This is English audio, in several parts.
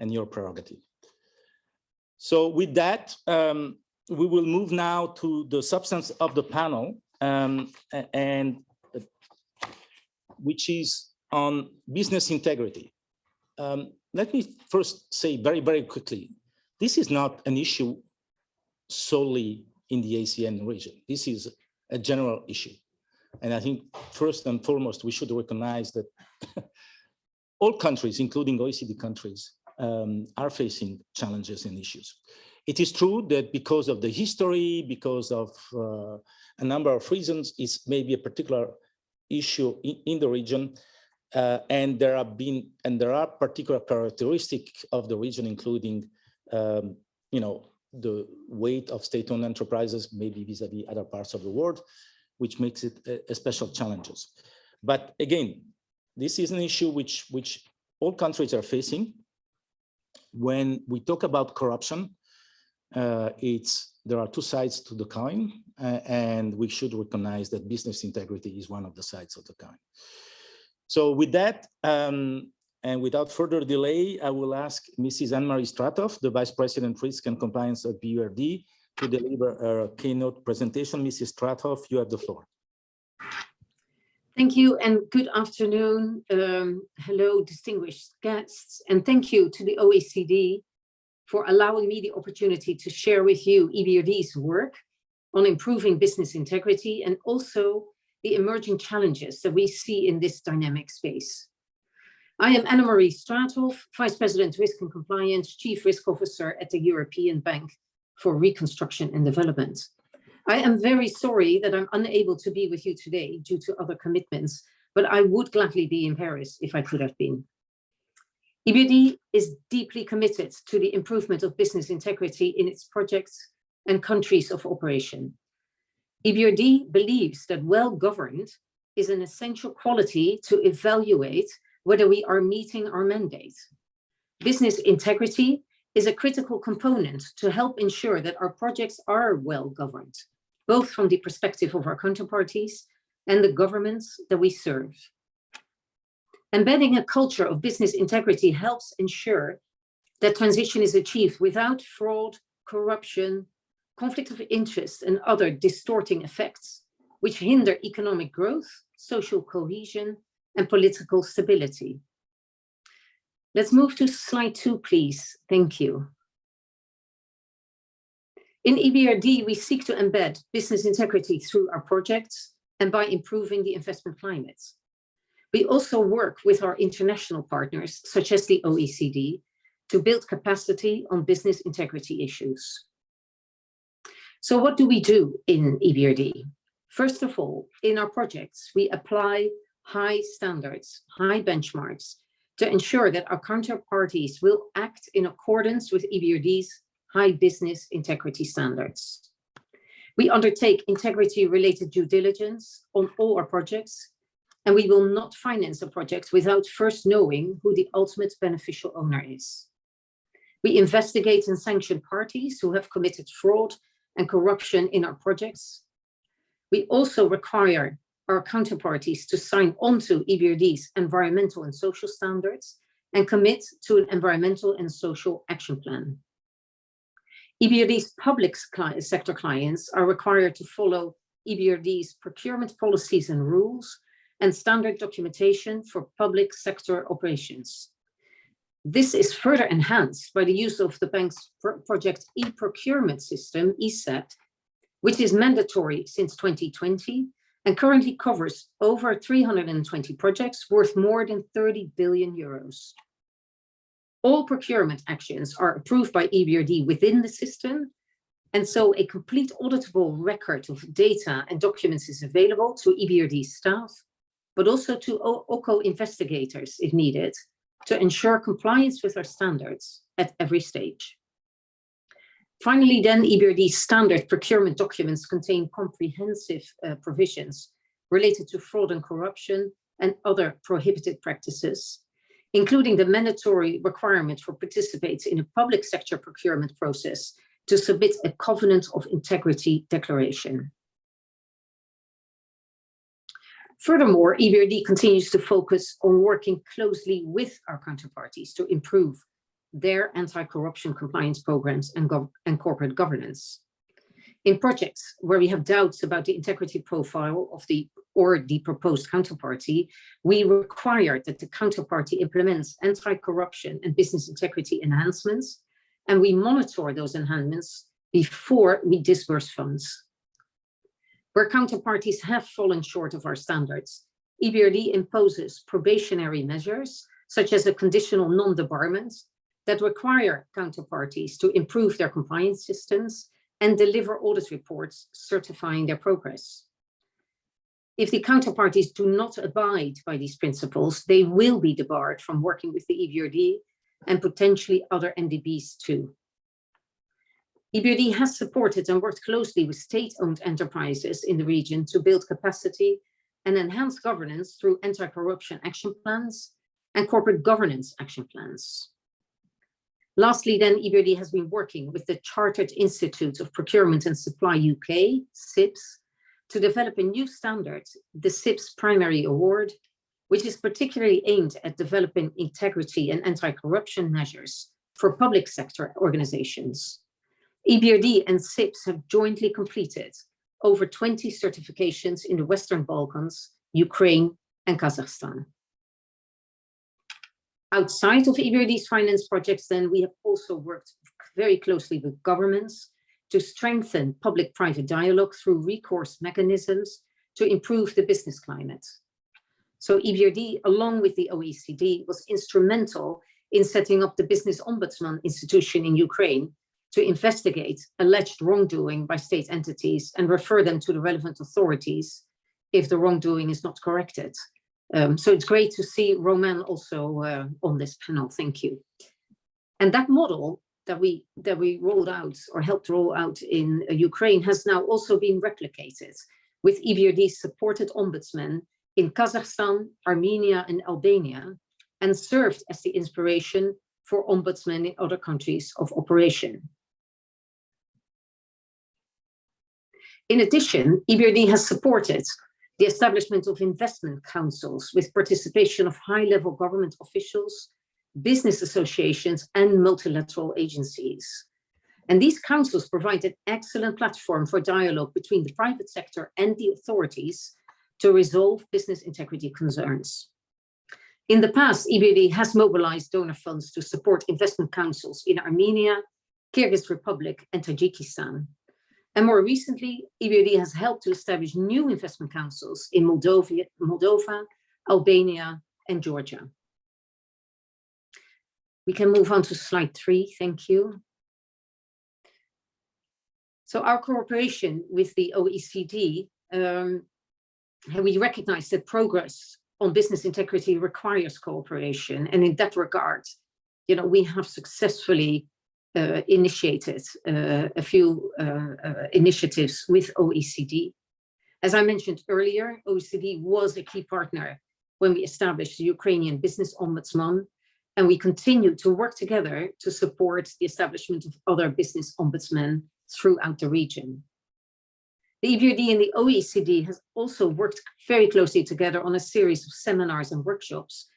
and your prerogative. So with that, we will move now to the substance of the panel, which is on business integrity. Let me first say very, very quickly, this is not an issue solely in the ASEAN region. This is a general issue. And I think first and foremost, we should recognize that all countries, including OECD countries, are facing challenges and issues. It is true that because of the history, because of a number of reasons, it's maybe a particular issue in the region, and there are particular characteristics of the region, including, the weight of state-owned enterprises, maybe vis-a-vis other parts of the world, which makes it a special challenges. But again, this is an issue which all countries are facing. When we talk about corruption, there are two sides to the coin, and we should recognize that business integrity is one of the sides of the coin. So with that, and without further delay, I will ask Mrs. Anne-Marie Stratoff, the Vice President Risk and Compliance at BURD, to deliver a keynote presentation. Mrs. Stratoff, you have the floor. Thank you and good afternoon. Hello, distinguished guests, and thank you to the OECD for allowing me the opportunity to share with you EBRD's work on improving business integrity and also the emerging challenges that we see in this dynamic space. I am Anne-Marie Stratoff, Vice President Risk and Compliance, Chief Risk Officer at the European Bank for Reconstruction and Development. I am very sorry that I'm unable to be with you today due to other commitments, but I would gladly be in Paris if I could have been. EBRD is deeply committed to the improvement of business integrity in its projects and countries of operation. EBRD believes that well-governed is an essential quality to evaluate whether we are meeting our mandate. Business integrity is a critical component to help ensure that our projects are well-governed, both from the perspective of our counterparties and the governments that we serve. Embedding a culture of business integrity helps ensure that transition is achieved without fraud, corruption, conflict of interest, and other distorting effects, which hinder economic growth, social cohesion, and political stability. Let's move to slide 2, please. Thank you. In EBRD, we seek to embed business integrity through our projects and by improving the investment climate. We also work with our international partners, such as the OECD, to build capacity on business integrity issues. So what do we do in EBRD? First of all, in our projects, we apply high standards, high benchmarks to ensure that our counterparties will act in accordance with EBRD's high business integrity standards. We undertake integrity-related due diligence on all our projects, and we will not finance a project without first knowing who the ultimate beneficial owner is. We investigate and sanction parties who have committed fraud and corruption in our projects. We also require our counterparties to sign on to EBRD's environmental and social standards and commit to an environmental and social action plan. EBRD's public sector clients are required to follow EBRD's procurement policies and rules and standard documentation for public sector operations. This is further enhanced by the use of the bank's project e-procurement system, ESEP, which is mandatory since 2020 and currently covers over 320 projects worth more than 30 billion euros. All procurement actions are approved by EBRD within the system, and so a complete auditable record of data and documents is available to EBRD staff, but also to OCO investigators if needed, to ensure compliance with our standards at every stage. Finally, then, EBRD's standard procurement documents contain comprehensive provisions related to fraud and corruption and other prohibited practices, including the mandatory requirement for participants in a public sector procurement process to submit a covenant of integrity declaration. Furthermore, EBRD continues to focus on working closely with our counterparties to improve their anti-corruption compliance programs and corporate governance. In projects where we have doubts about the integrity profile of the proposed counterparty, we require that the counterparty implements anti-corruption and business integrity enhancements, and we monitor those enhancements before we disburse funds. Where counterparties have fallen short of our standards, EBRD imposes probationary measures, such as a conditional non-debarment, that require counterparties to improve their compliance systems and deliver audit reports certifying their progress. If the counterparties do not abide by these principles, they will be debarred from working with the EBRD and potentially other NDBs too. EBRD has supported and worked closely with state-owned enterprises in the region to build capacity and enhance governance through anti-corruption action plans and corporate governance action plans. Lastly, then, EBRD has been working with the Chartered Institute of Procurement and Supply UK, CIPS, to develop a new standard, the CIPS Primary Award, which is particularly aimed at developing integrity and anti-corruption measures for public sector organizations. EBRD and CIPS have jointly completed over 20 certifications in the Western Balkans, Ukraine, and Kazakhstan. Outside of EBRD's finance projects, then, we have also worked very closely with governments to strengthen public-private dialogue through recourse mechanisms to improve the business climate. So EBRD, along with the OECD, was instrumental in setting up the Business Ombudsman institution in Ukraine to investigate alleged wrongdoing by state entities and refer them to the relevant authorities if the wrongdoing is not corrected. So it's great to see Roman also on this panel. Thank you. And that model that we rolled out or helped roll out in Ukraine has now also been replicated with EBRD supported ombudsmen in Kazakhstan, Armenia, and Albania, and served as the inspiration for ombudsmen in other countries of operation. In addition, EBRD has supported the establishment of investment councils with participation of high-level government officials, business associations, and multilateral agencies. And these councils provide an excellent platform for dialogue between the private sector and the authorities to resolve business integrity concerns. In the past, EBRD has mobilized donor funds to support investment councils in Armenia, Kyrgyz Republic, and Tajikistan. And more recently, EBRD has helped to establish new investment councils in Moldova, Albania, and Georgia. We can move on to slide 3, thank you. So our cooperation with the OECD, we recognize that progress on business integrity requires cooperation. And in that regard, we have successfully initiated a few initiatives with OECD. As I mentioned earlier, OECD was a key partner when we established the Ukrainian Business Ombudsman, and we continue to work together to support the establishment of other business ombudsmen throughout the region. The EBRD and the OECD has also worked very closely together on a series of seminars and workshops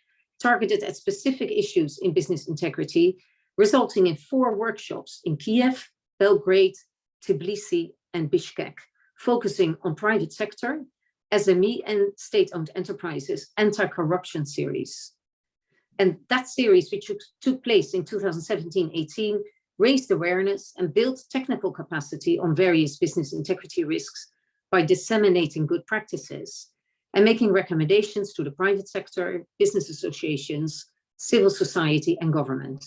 targeted at specific issues in business integrity, resulting in 4 workshops in Kiev, Belgrade, Tbilisi, and Bishkek, focusing on private sector, SME, and state-owned enterprises anti-corruption series. And that series, which took place in 2017-18, raised awareness and built technical capacity on various business integrity risks by disseminating good practices and making recommendations to the private sector, business associations, civil society, and government.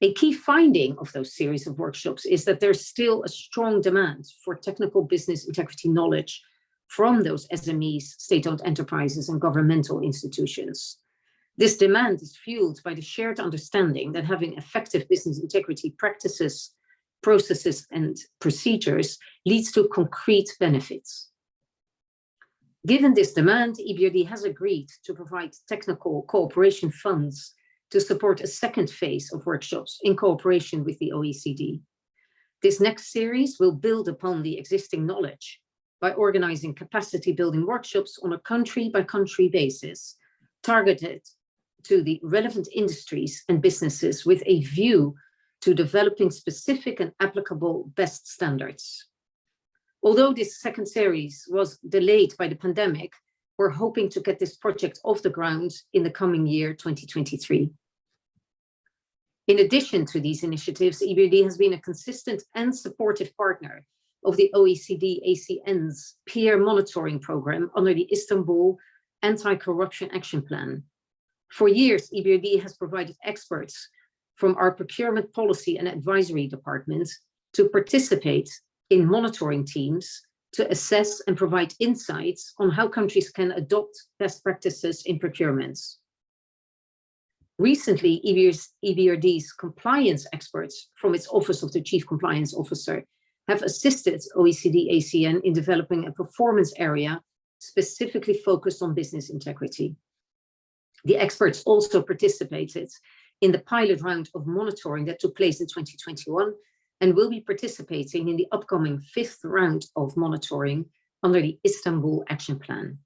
A key finding of those series of workshops is that there's still a strong demand for technical business integrity knowledge from those SMEs, state-owned enterprises, and governmental institutions. This demand is fueled by the shared understanding that having effective business integrity practices, processes, and procedures leads to concrete benefits. Given this demand, EBRD has agreed to provide technical cooperation funds to support a second phase of workshops in cooperation with the OECD. This next series will build upon the existing knowledge by organizing capacity building workshops on a country-by-country basis, targeted to the relevant industries and businesses with a view to developing specific and applicable best standards. Although this second series was delayed by the pandemic, we're hoping to get this project off the ground in the coming year, 2023. In addition to these initiatives, EBRD has been a consistent and supportive partner of the OECD ACN's peer monitoring program under the Istanbul Anti-Corruption Action Plan. For years, EBRD has provided experts from our procurement policy and advisory department to participate in monitoring teams to assess and provide insights on how countries can adopt best practices in procurements. Recently, EBRD's compliance experts from its Office of the Chief Compliance Officer have assisted OECD ACN in developing a performance area specifically focused on business integrity. The experts also participated in the pilot round of monitoring that took place in 2021 and will be participating in the upcoming 5th round of monitoring under the Istanbul Action Plan.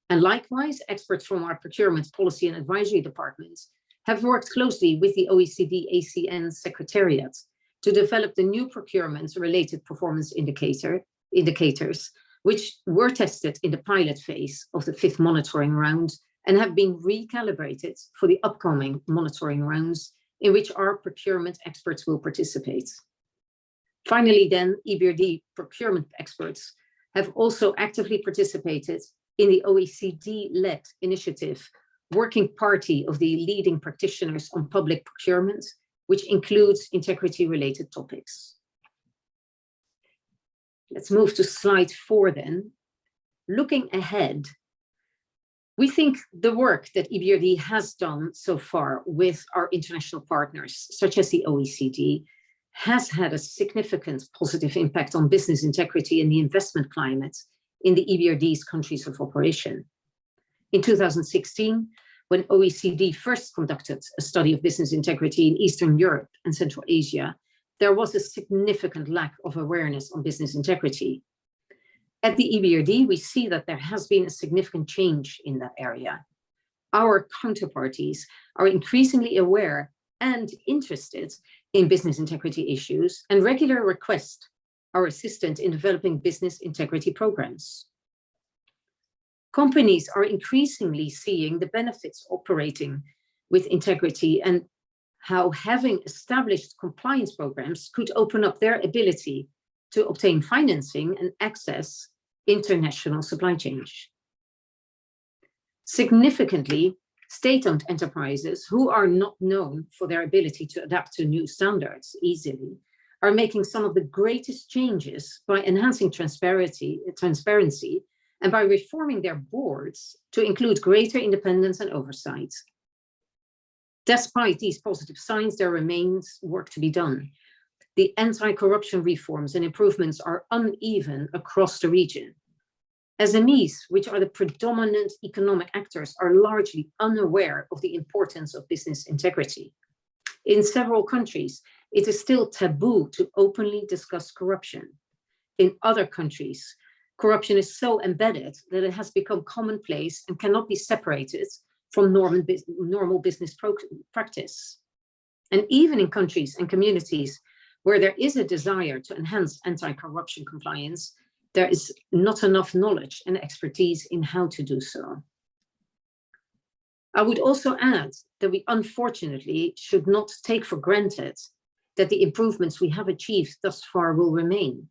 And likewise, experts from our procurement policy and advisory departments have worked closely with the OECD ACN Secretariat to develop the new procurement-related performance indicators, which were tested in the pilot phase of the 5th monitoring round and have been recalibrated for the upcoming monitoring rounds in which our procurement experts will participate. Finally, then, EBRD procurement experts have also actively participated in the OECD-led initiative, Working Party of the Leading Practitioners on Public Procurement, which includes integrity-related topics. Let's move to slide 4 then. Looking ahead, we think the work that EBRD has done so far with our international partners, such as the OECD, has had a significant positive impact on business integrity and the investment climate in the EBRD's countries of operation. In 2016, when OECD first conducted a study of business integrity in Eastern Europe and Central Asia, there was a significant lack of awareness on business integrity. At the EBRD, we see that there has been a significant change in that area. Our counterparties are increasingly aware and interested in business integrity issues and regularly request our assistance in developing business integrity programs. Companies are increasingly seeing the benefits operating with integrity and how having established compliance programs could open up their ability to obtain financing and access international supply chains. Significantly, state-owned enterprises who are not known for their ability to adapt to new standards easily are making some of the greatest changes by enhancing transparency and by reforming their boards to include greater independence and oversight. Despite these positive signs, there remains work to be done. The anti-corruption reforms and improvements are uneven across the region. SMEs, which are the predominant economic actors, are largely unaware of the importance of business integrity. In several countries, it is still taboo to openly discuss corruption. In other countries, corruption is so embedded that it has become commonplace and cannot be separated from normal business practice. And even in countries and communities where there is a desire to enhance anti-corruption compliance, there is not enough knowledge and expertise in how to do so. I would also add that we unfortunately should not take for granted that the improvements we have achieved thus far will remain.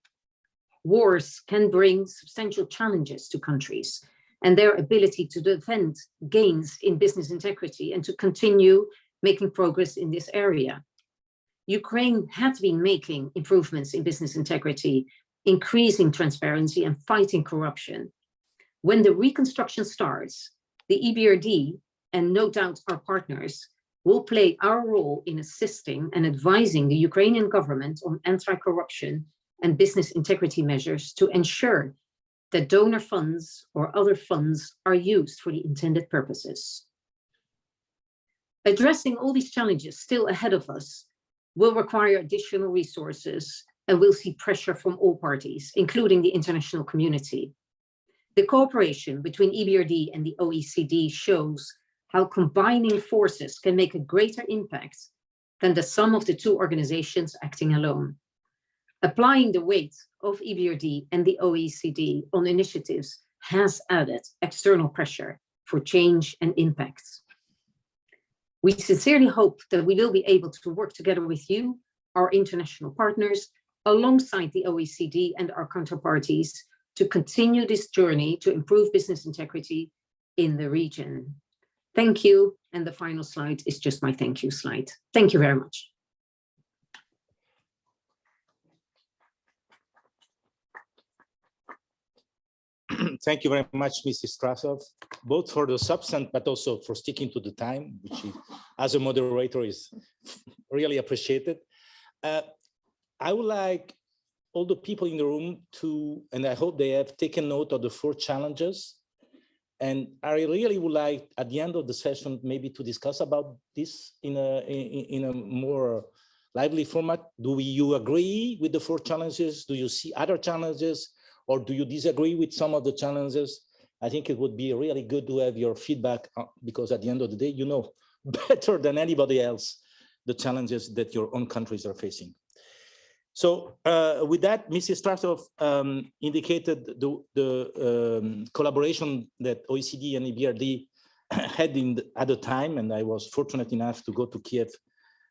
Wars can bring substantial challenges to countries and their ability to defend gains in business integrity and to continue making progress in this area. Ukraine had been making improvements in business integrity, increasing transparency and fighting corruption. When the reconstruction starts, the EBRD, and no doubt our partners, will play our role in assisting and advising the Ukrainian government on anti-corruption and business integrity measures to ensure that donor funds or other funds are used for the intended purposes. Addressing all these challenges still ahead of us will require additional resources and will see pressure from all parties, including the international community. The cooperation between EBRD and the OECD shows how combining forces can make a greater impact than the sum of the two organizations acting alone. Applying the weight of EBRD and the OECD on initiatives has added external pressure for change and impacts. We sincerely hope that we will be able to work together with you, our international partners, alongside the OECD and our counterparties to continue this journey to improve business integrity in the region. Thank you. And the final slide is just my thank you slide. Thank you very much. Thank you very much, Mrs. Strasov, both for the substance, but also for sticking to the time, which is, as a moderator is really appreciated. I would like all the people in the room to, and I hope they have taken note of the 4 challenges. And I really would like, at the end of the session, maybe to discuss about this in a more lively format. Do you agree with the 4 challenges? Do you see other challenges? Or do you disagree with some of the challenges? I think it would be really good to have your feedback, because at the end of the day, you know better than anybody else the challenges that your own countries are facing. So with that, Mrs. Strasov indicated the collaboration that OECD and EBRD had at the time, and I was fortunate enough to go to Kiev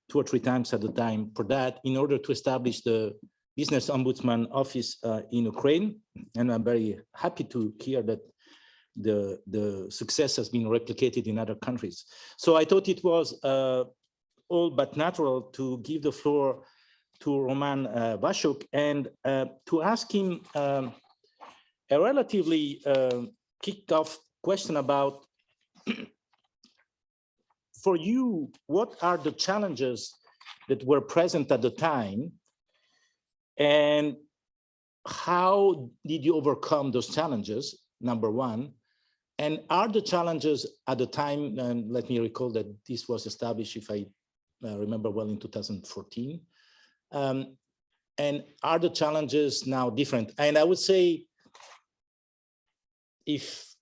2 or 3 times at the time for that, in order to establish the Business Ombudsman Office in Ukraine. And I'm very happy to hear that the success has been replicated in other countries. So I thought it was all but natural to give the floor to Roman Vashuk and to ask him a relatively kicked off question about, for you, what are the challenges that were present at the time, and how did you overcome those challenges, number one? And are the challenges at the time, and let me recall that this was established, if I remember well, in 2014, and are the challenges now different? And I would say, if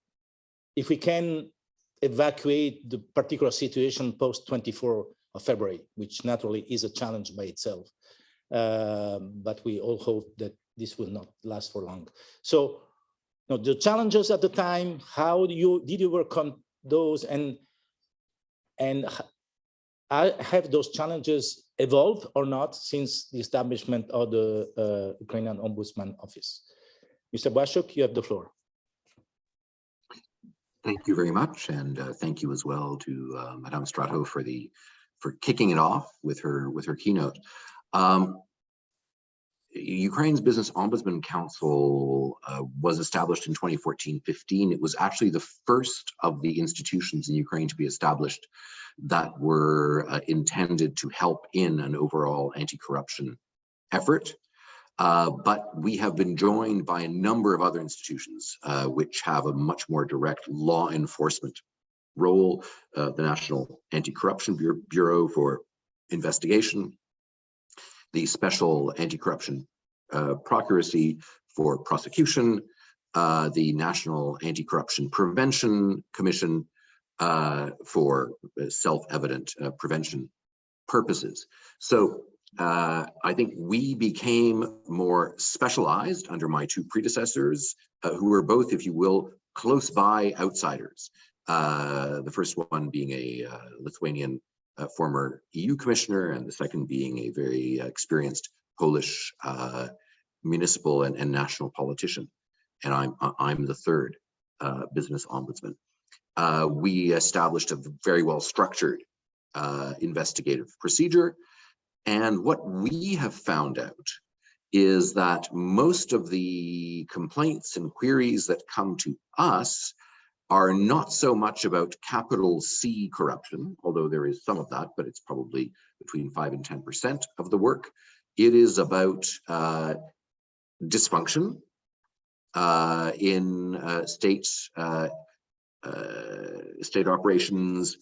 we can evacuate the particular situation post 24 of February, which naturally is a challenge by itself, but we all hope that this will not last for long. So, the challenges at the time, how did you overcome those, and have those challenges evolved or not since the establishment of the Ukrainian Ombudsman Office? Mr. Bashuk, you have the floor. Thank you very much, and thank you as well to Madame Strato for kicking it off with her keynote. Ukraine's Business Ombudsman Council was established in 2014-15. It was actually the first of the institutions in Ukraine to be established that were intended to help in an overall anti-corruption effort. But we have been joined by a number of other institutions which have a much more direct law enforcement role. The National Anti-Corruption Bureau for investigation, the Special Anti-Corruption Procuracy for prosecution, the National Anti-Corruption Prevention Commission for self-evident prevention purposes. So I think we became more specialized under my 2 predecessors, who were both, if you will, close by outsiders. The first one being a Lithuanian former EU commissioner, and the second being a very experienced Polish municipal and national politician. And I'm the third business ombudsman. We established a very well structured investigative procedure. And what we have found out is that most of the complaints and queries that come to us are not so much about capital C corruption, although there is some of that, but it's probably between 5 and 10% of the work. It is about dysfunction in state operations,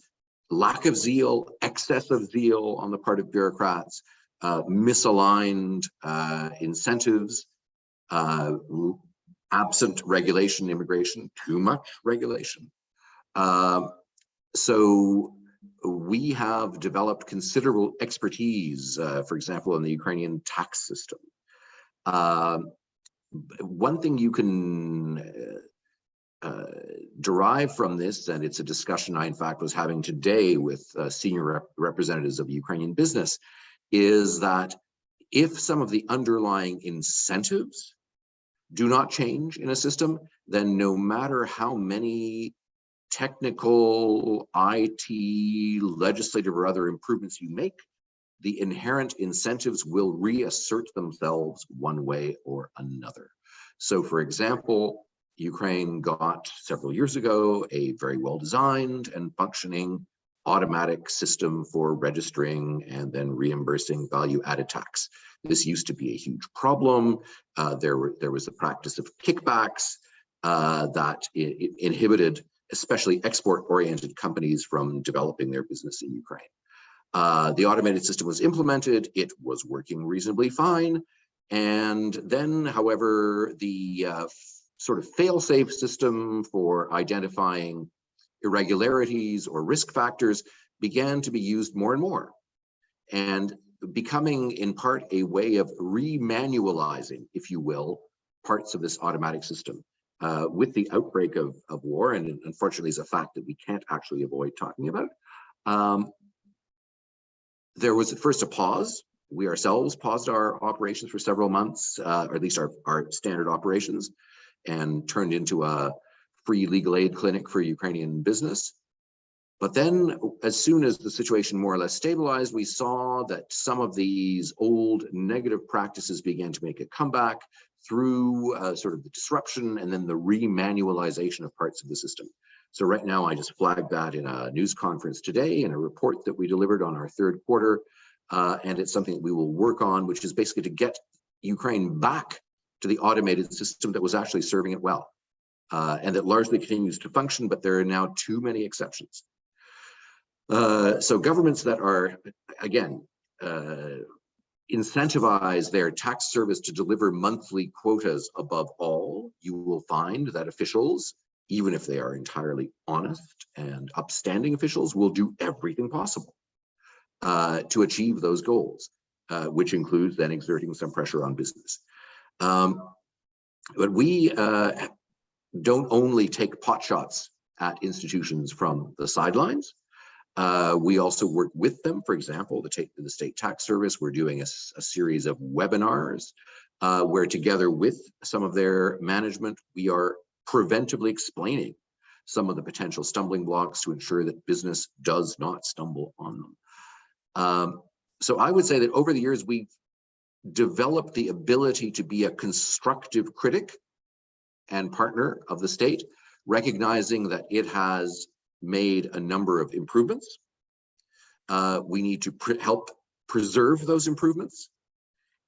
lack of zeal, excess of zeal on the part of bureaucrats, misaligned incentives, absent regulation, immigration, too much regulation, So we have developed considerable expertise, for example, in the Ukrainian tax system. One thing you can derive from this, and it's a discussion I in fact was having today with senior representatives of Ukrainian business, is that if some of the underlying incentives do not change in a system, then no matter how many technical, IT, legislative, or other improvements you make, the inherent incentives will reassert themselves one way or another. So, for example, Ukraine got several years ago a very well-designed and functioning automatic system for registering and then reimbursing value-added tax. This used to be a huge problem. There was the practice of kickbacks that inhibited especially export-oriented companies from developing their business in Ukraine. The automated system was implemented. It was working reasonably fine. And then, however, the sort of fail-safe system for identifying irregularities or risk factors began to be used more and more, and becoming in part a way of remanualizing, if you will, parts of this automatic system. With the outbreak of war, and unfortunately is a fact that we can't actually avoid talking about, there was at first a pause. We ourselves paused our operations for several months, or at least our standard operations, and turned into a free legal aid clinic for Ukrainian business. But then, as soon as the situation more or less stabilized, we saw that some of these old negative practices began to make a comeback through sort of the disruption and then the remanualization of parts of the system. So right now, I just flagged that in a news conference today in a report that we delivered on our third quarter. And it's something that we will work on, which is basically to get Ukraine back to the automated system that was actually serving it well. And that largely continues to function, but there are now too many exceptions. So governments that are, again, incentivize their tax service to deliver monthly quotas above all, you will find that officials, even if they are entirely honest and upstanding officials, will do everything possible to achieve those goals, which includes then exerting some pressure on business. But we don't only take potshots at institutions from the sidelines. We also work with them. For example, the state tax service, we're doing a series of webinars where together with some of their management, we are preventively explaining some of the potential stumbling blocks to ensure that business does not stumble on them. So I would say that over the years, we've developed the ability to be a constructive critic and partner of the state, recognizing that it has made a number of improvements. We need to help preserve those improvements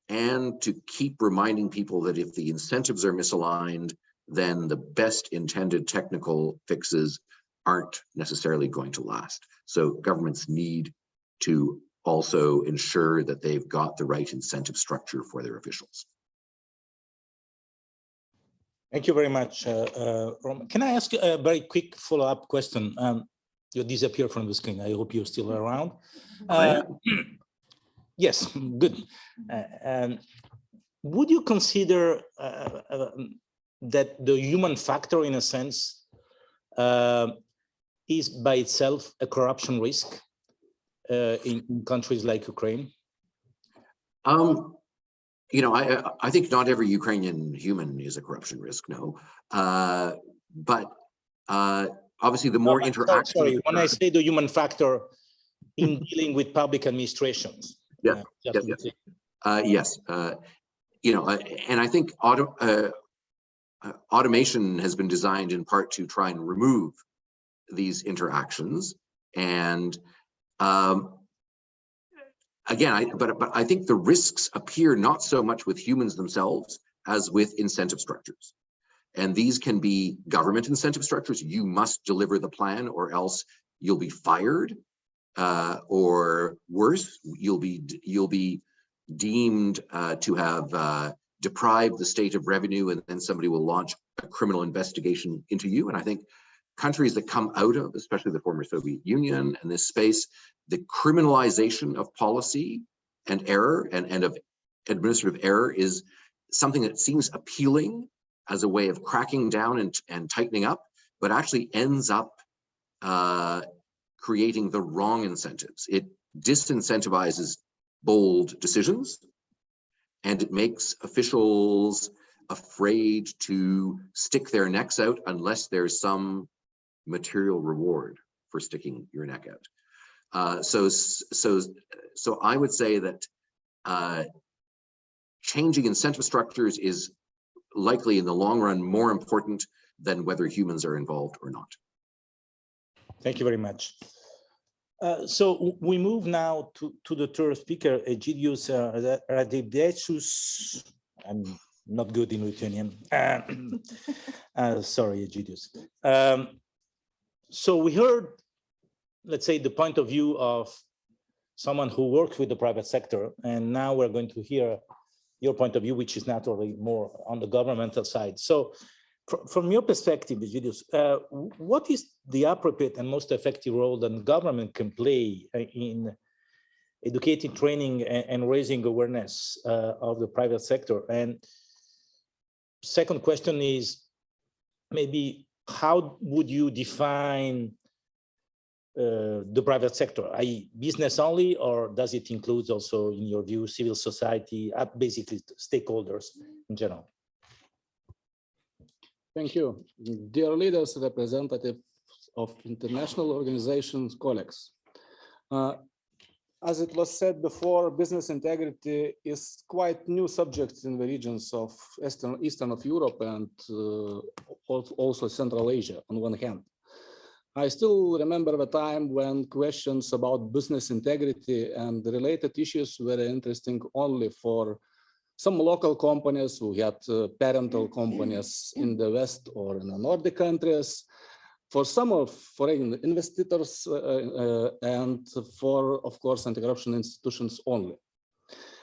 and to keep reminding people that if the incentives are misaligned, then the best intended technical fixes aren't necessarily going to last. So governments need to also ensure that they've got the right incentive structure for their officials. Thank you very much, Roman. Can I ask a very quick follow-up question? You disappeared from the screen. I hope you're still around. Yes, good. Would you consider that the human factor, in a sense, is by itself a corruption risk in countries like Ukraine? You know, I think not every Ukrainian human is a corruption risk, no. But obviously, the more interaction. Sorry, when I say the human factor in dealing with public administrations. Yeah, yes. You know, and I think automation has been designed in part to try and remove these interactions. And again, but I think the risks appear not so much with humans themselves as with incentive structures. And these can be government incentive structures. You must deliver the plan or else you'll be fired, or worse, you'll be deemed to have deprived the state of revenue, and then somebody will launch a criminal investigation into you. And I think countries that come out of, especially the former Soviet Union and this space, the criminalization of policy and error and of administrative error is something that seems appealing as a way of cracking down and tightening up, but actually ends up creating the wrong incentives. It disincentivizes bold decisions, and it makes officials afraid to stick their necks out unless there's some material reward for sticking your neck out. So I would say that changing incentive structures is likely in the long run more important than whether humans are involved or not. Thank you very much. So we move now to the third speaker, Egidius Radibdecius. I'm not good in Lithuanian. Sorry, Egidius. So we heard, let's say, the point of view of someone who works with the private sector, and now we're going to hear your point of view, which is naturally more on the governmental side. So from your perspective, Egidius, what is the appropriate and most effective role that government can play in educating, training, and raising awareness of the private sector? And second question is, maybe how would you define the private sector, i.e. business only, or does it include also, in your view, civil society, basically stakeholders in general? Thank you. Dear leaders, representatives of international organizations, colleagues. As it was said before, business integrity is quite new subject in the regions of Eastern of Europe and also Central Asia on one hand. I still remember the time when questions about business integrity and related issues were interesting only for some local companies who had parental companies in the West or in the Nordic countries, for some of foreign investors and for, of course, anti-corruption institutions only.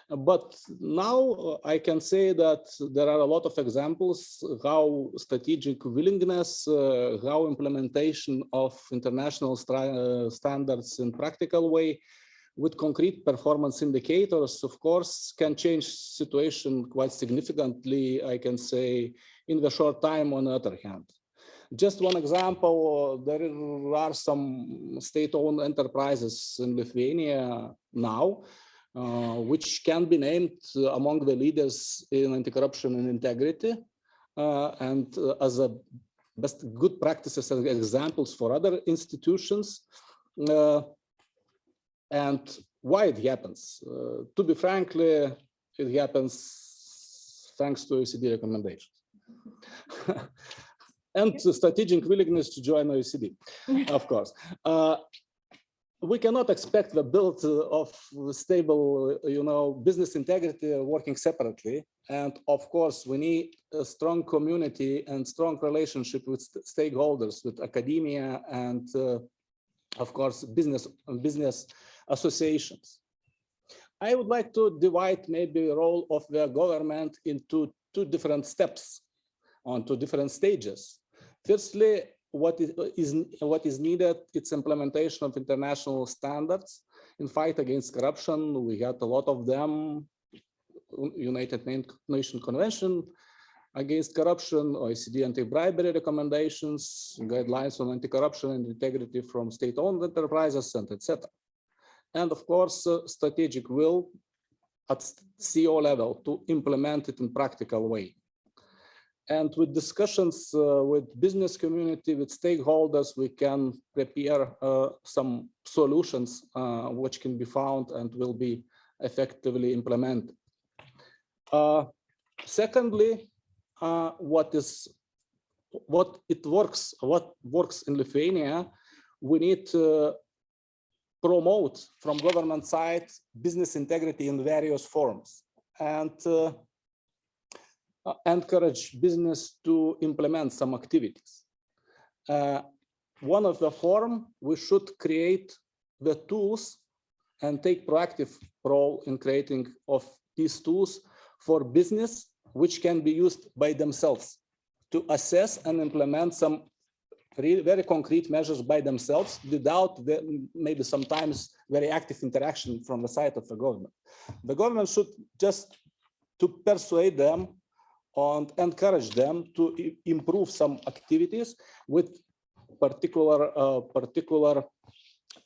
But now I can say that there are a lot of examples how strategic willingness, how implementation of international standards in practical way with concrete performance indicators, of course, can change situation quite significantly, I can say, in the short time on the other hand. Just one example, there are some state-owned enterprises in Lithuania now, which can be named among the leaders in anti-corruption and integrity, and as a best good practices and examples for other institutions. And why it happens? To be frankly, it happens thanks to OECD recommendations. And strategic willingness to join OECD, of course. We cannot expect the build of stable, business integrity working separately. And of course, we need a strong community and strong relationship with stakeholders, with academia and, of course, business associations. I would like to divide maybe the role of the government into two different steps, on two different stages. Firstly, what is needed, it's implementation of international standards in fight against corruption. We had a lot of them, United Nations Convention against Corruption, OECD Anti-Bribery recommendations, guidelines on anti-corruption and integrity from state-owned enterprises, and etc. And of course, strategic will at CEO level to implement it in practical way. And with discussions with business community, with stakeholders, we can prepare some solutions which can be found and will be effectively implemented. Secondly, what works in Lithuania, we need to promote from government side business integrity in various forms and encourage business to implement some activities. One of the form, we should create the tools and take proactive role in creating of these tools for business, which can be used by themselves to assess and implement some very concrete measures by themselves without maybe sometimes very active interaction from the side of the government. The government should just to persuade them and encourage them to improve some activities with particular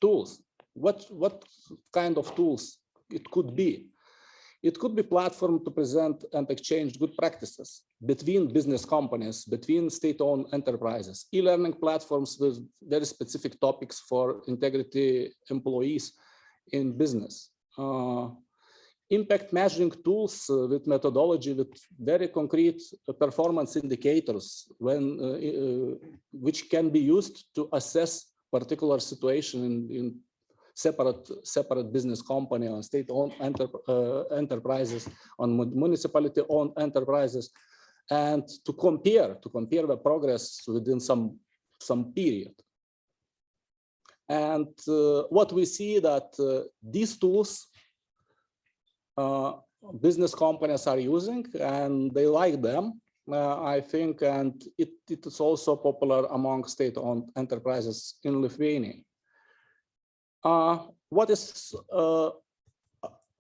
tools. What kind of tools it could be? It could be platform to present and exchange good practices between business companies, between state-owned enterprises, e-learning platforms with very specific topics for integrity employees in business. Impact measuring tools with methodology with very concrete performance indicators which can be used to assess particular situation in separate business company on state-owned enterprises, on municipality-owned enterprises, and to compare the progress within some period. And what we see that these tools business companies are using and they like them, I think, and it is also popular among state-owned enterprises in Lithuania. What is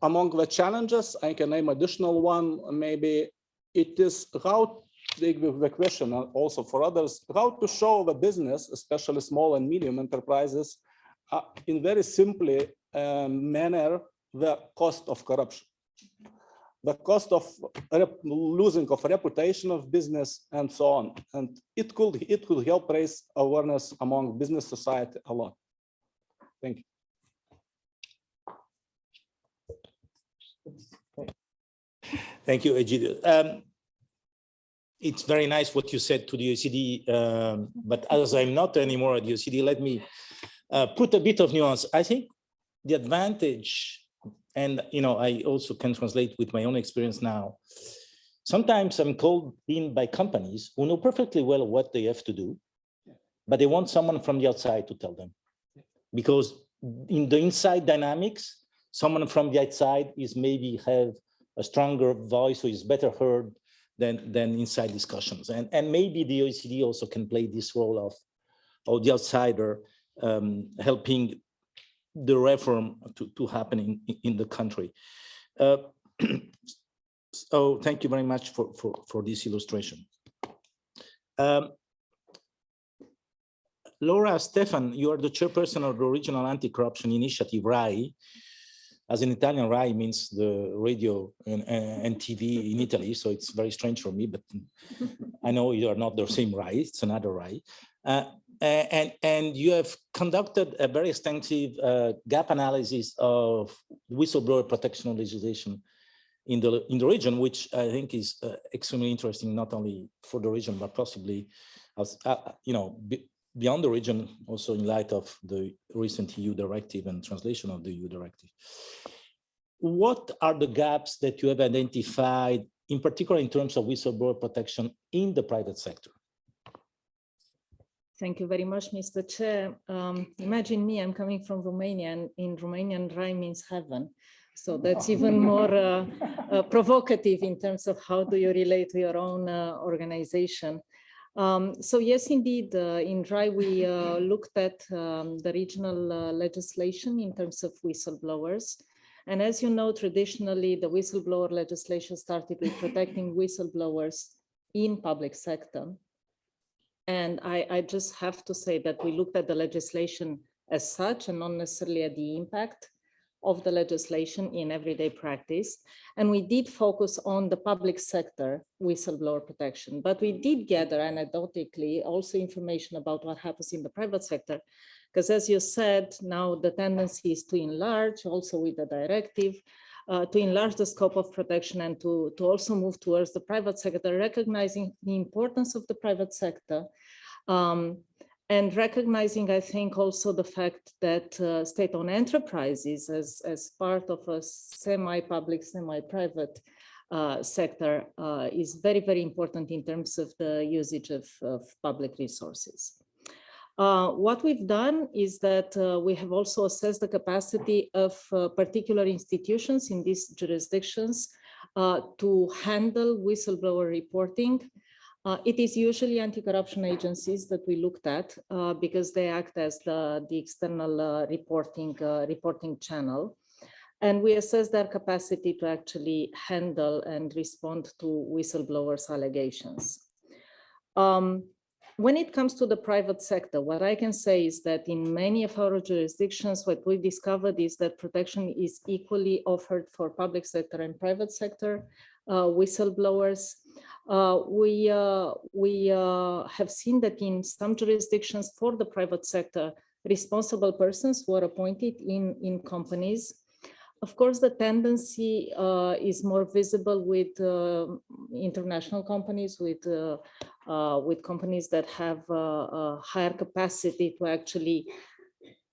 among the challenges? I can name additional one. Maybe it is how the question also for others, how to show the business, especially small and medium enterprises, in very simply manner the cost of corruption, the cost of losing of reputation of business, and so on. And it could help raise awareness among business society a lot. Thank you. Thank you, Egidio. It's very nice what you said to the OECD, but as I'm not anymore at the OECD, let me put a bit of nuance. I think the advantage, and I also can translate with my own experience now. Sometimes I'm called in by companies who know perfectly well what they have to do, but they want someone from the outside to tell them. Because in the inside dynamics, someone from the outside is maybe have a stronger voice or is better heard than inside discussions. And maybe the OECD also can play this role of the outsider, helping the reform to happen in the country. So thank you very much for this illustration. Laura Stefan, you are the chairperson of the Regional Anti-Corruption Initiative, RAI. As in Italian, RAI means the radio and TV in Italy, so it's very strange for me, but I know you are not the same RAI, it's another RAI. And you have conducted a very extensive gap analysis of whistleblower protection legislation in the region, which I think is extremely interesting, not only for the region, but possibly, as beyond the region, also in light of the recent EU directive and translation of the EU directive. What are the gaps that you have identified, in particular in terms of whistleblower protection in the private sector? Thank you very much, Mr. Chair. Imagine me, I'm coming from Romania, and in Romanian, Rai means heaven. So that's even more provocative in terms of how do you relate to your own organization. So yes, indeed, in RAI, we looked at the regional legislation in terms of whistleblowers. And as you know, traditionally, the whistleblower legislation started with protecting whistleblowers in public sector. And I just have to say that we looked at the legislation as such and not necessarily at the impact of the legislation in everyday practice. And we did focus on the public sector whistleblower protection, but we did gather anecdotally also information about what happens in the private sector. Because as you said, now the tendency is to enlarge also with the directive, to enlarge the scope of protection and to also move towards the private sector, recognizing the importance of the private sector. And recognizing, I think, also the fact that state-owned enterprises as part of a semi-public, semi-private sector is very, very important in terms of the usage of public resources. What we've done is that we have also assessed the capacity of particular institutions in these jurisdictions to handle whistleblower reporting It is usually anti-corruption agencies that we looked at because they act as the external reporting channel. And we assess their capacity to actually handle and respond to whistleblowers' allegations. When it comes to the private sector, what I can say is that in many of our jurisdictions, what we discovered is that protection is equally offered for public sector and private sector whistleblowers. We have seen that in some jurisdictions for the private sector, responsible persons were appointed in companies. Of course, the tendency is more visible with international companies, with companies that have a higher capacity to actually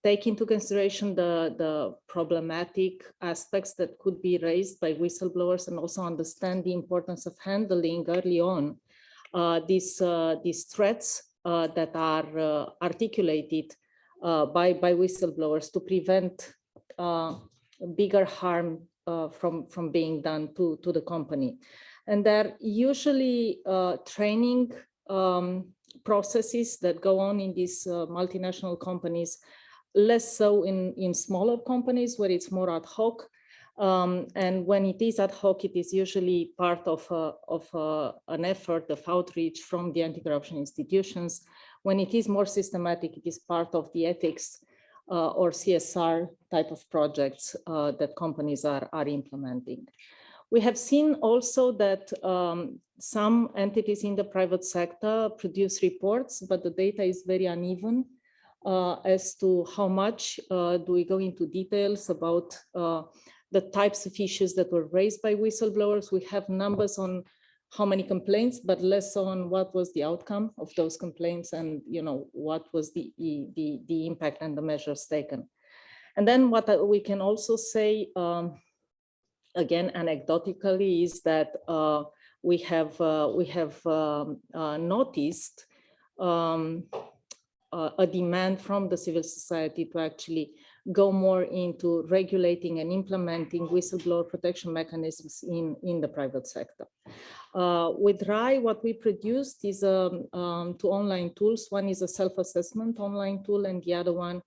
take into consideration the problematic aspects that could be raised by whistleblowers, and also understand the importance of handling early on these threats that are articulated by whistleblowers to prevent bigger harm from being done to the company. And there are usually training processes that go on in these multinational companies, less so in smaller companies where it's more ad hoc. And when it is ad hoc, it is usually part of an effort of outreach from the anti-corruption institutions. When it is more systematic, it is part of the ethics or CSR type of projects that companies are implementing. We have seen also that some entities in the private sector produce reports, but the data is very uneven as to how much do we go into details about the types of issues that were raised by whistleblowers. We have numbers on how many complaints, but less on what was the outcome of those complaints and what was the impact and the measures taken. And then what we can also say, again, anecdotically, is that we have noticed a demand from the civil society to actually go more into regulating and implementing whistleblower protection mechanisms in the private sector. With RAI, what we produced is two online tools. One is a self-assessment online tool, and the other one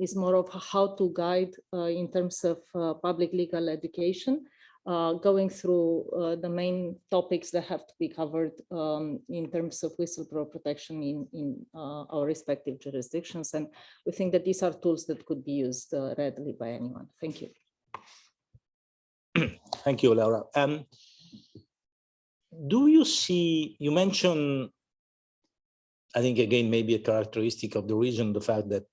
is more of how to guide in terms of public legal education, going through the main topics that have to be covered in terms of whistleblower protection in our respective jurisdictions. And we think that these are tools that could be used readily by anyone. Thank you. Thank you, Laura. Do you see, you mentioned, I think again, maybe a characteristic of the region, the fact that,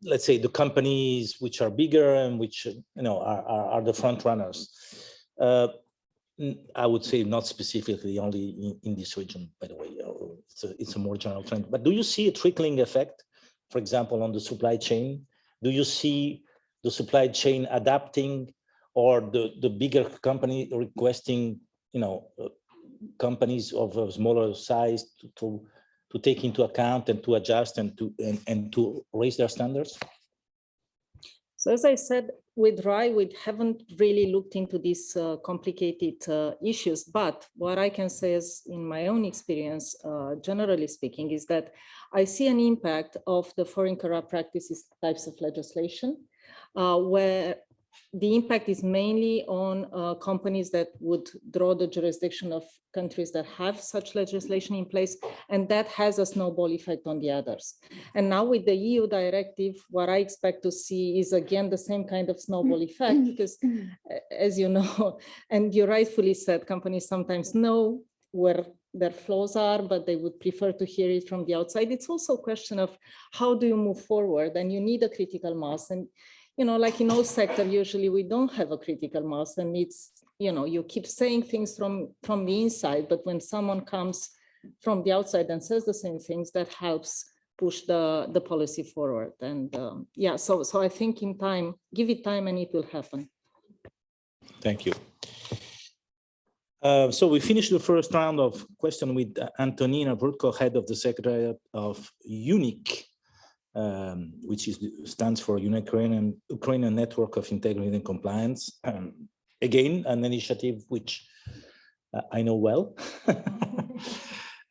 let's say, the companies which are bigger and which are the front runners. I would say not specifically only in this region, by the way. It's a more general trend. But do you see a trickling effect, for example, on the supply chain? Do you see the supply chain adapting, or the bigger company requesting, companies of a smaller size to take into account and to adjust and to raise their standards? So as I said, with RAI, we haven't really looked into these complicated issues, but what I can say is, in my own experience, generally speaking, is that I see an impact of the foreign corrupt practices types of legislation, where the impact is mainly on companies that would draw the jurisdiction of countries that have such legislation in place, and that has a snowball effect on the others. And now with the EU directive, what I expect to see is again the same kind of snowball effect, because as you know, and you rightfully said, companies sometimes know where their flaws are, but they would prefer to hear it from the outside. It's also a question of how do you move forward, and you need a critical mass. And like in all sectors, usually we don't have a critical mass, and it's, you keep saying things from the inside, but when someone comes from the outside and says the same things, that helps push the policy forward. And yeah, so I think in time, give it time and it will happen. Thank you. So we finished the first round of question with Antonina Burko, head of the Secretariat of UNIC, which stands for Ukrainian Network of Integrity and Compliance. Again, an initiative which I know well.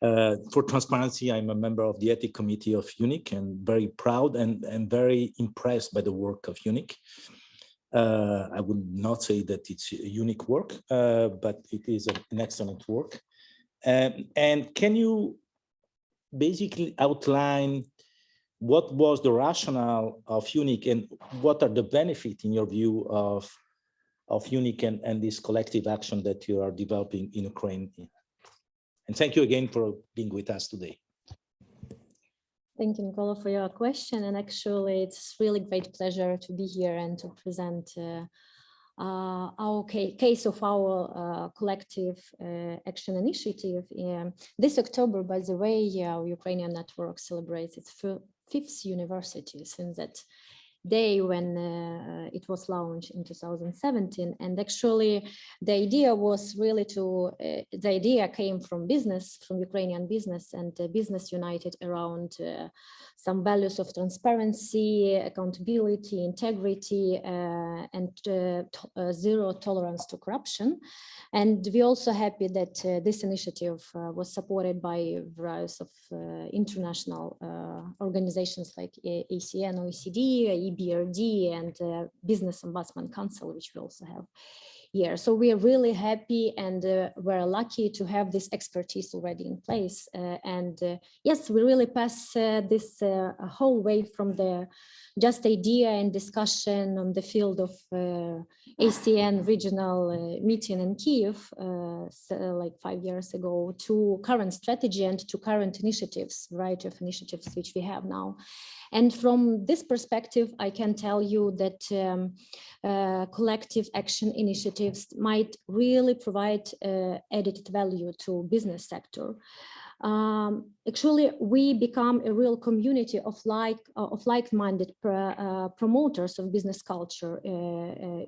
For transparency, I'm a member of the Ethics Committee of UNIC and very proud and very impressed by the work of UNIC. I would not say that it's a unique work, but it is an excellent work. And can you basically outline what was the rationale of UNIC and what are the benefits in your view of UNIC and this collective action that you are developing in Ukraine? And thank you again for being with us today. Thank you, Nicola, for your question. And actually, it's really great pleasure to be here and to present our case of our collective action initiative. This October, by the way, our Ukrainian network celebrates its fifth anniversary since that day when it was launched in 2017. And actually, the idea was really the idea came from business, from Ukrainian business, and business united around some values of transparency, accountability, integrity, and zero tolerance to corruption. And we're also happy that this initiative was supported by various of international organizations like ASEAN, OECD, EBRD, and Business Ombudsman Council, which we also have here. So we are really happy and we're lucky to have this expertise already in place. Yes, we really pass this whole way from the just idea and discussion on the field of ASEAN regional meeting in Kyiv, like 5 years ago, to current strategy and to current initiatives, variety of initiatives which we have now. And from this perspective, I can tell you that collective action initiatives might really provide added value to business sector. Actually, we become a real community of like-minded promoters of business culture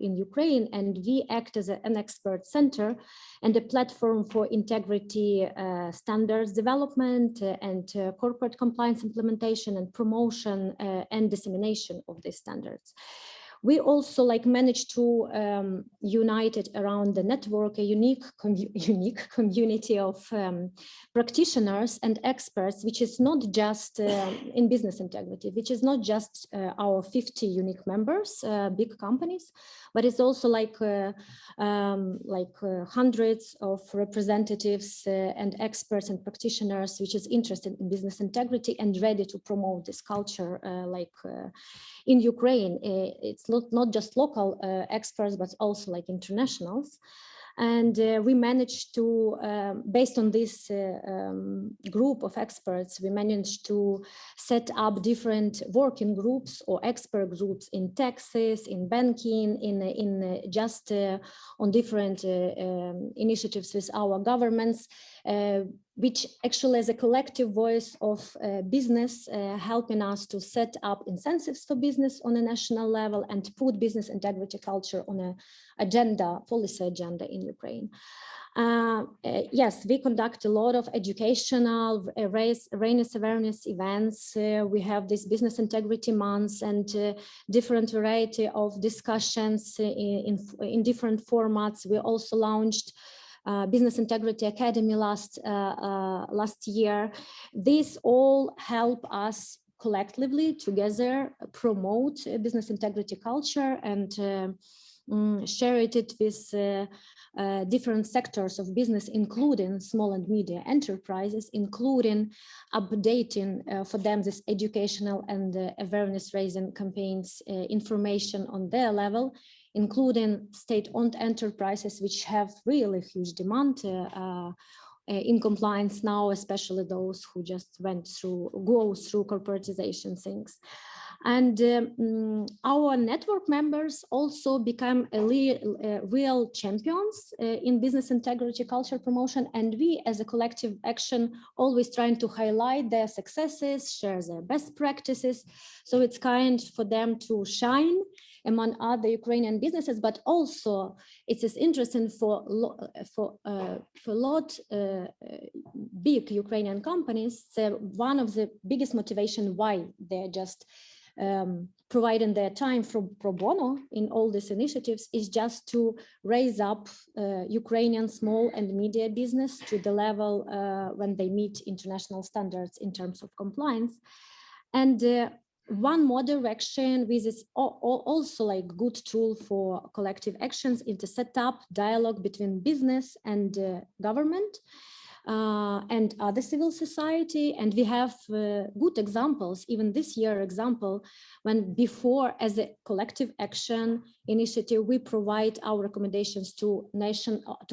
in Ukraine, and we act as an expert center and a platform for integrity standards development and corporate compliance implementation and promotion and dissemination of these standards. We also managed to unite it around the network, a unique community of practitioners and experts, which is not just in business integrity, which is not just our 50 unique members, big companies, but it's also hundreds of representatives and experts and practitioners, which is interested in business integrity and ready to promote this culture in Ukraine. It's not just local experts, but also internationals. And we managed to, based on this group of experts, we managed to set up different working groups or expert groups in taxes, in banking, in just on different initiatives with our governments, which actually is a collective voice of business, helping us to set up incentives for business on a national level and put business integrity culture on an agenda, policy agenda in Ukraine. Yes, we conduct a lot of educational, raise awareness events. We have this business integrity months and different variety of discussions in different formats. We also launched Business Integrity Academy last year. These all help us collectively together promote business integrity culture and share it with different sectors of business, including small and medium enterprises, including updating for them this educational and awareness raising campaigns, information on their level, including state-owned enterprises, which have really huge demand in compliance now, especially those who just go through corporatization things. And our network members also become real champions in business integrity culture promotion. And we as a collective action always trying to highlight their successes, share their best practices. So it's kind for them to shine among other Ukrainian businesses, but also it is interesting for a lot big Ukrainian companies. One of the biggest motivation why they're just providing their time pro bono in all these initiatives is just to raise up Ukrainian small and medium business to the level when they meet international standards in terms of compliance. And one more direction, which is also like good tool for collective actions, is to set up dialogue between business and government and other civil society. And we have good examples, even this year example, when before as a collective action initiative, we provide our recommendations to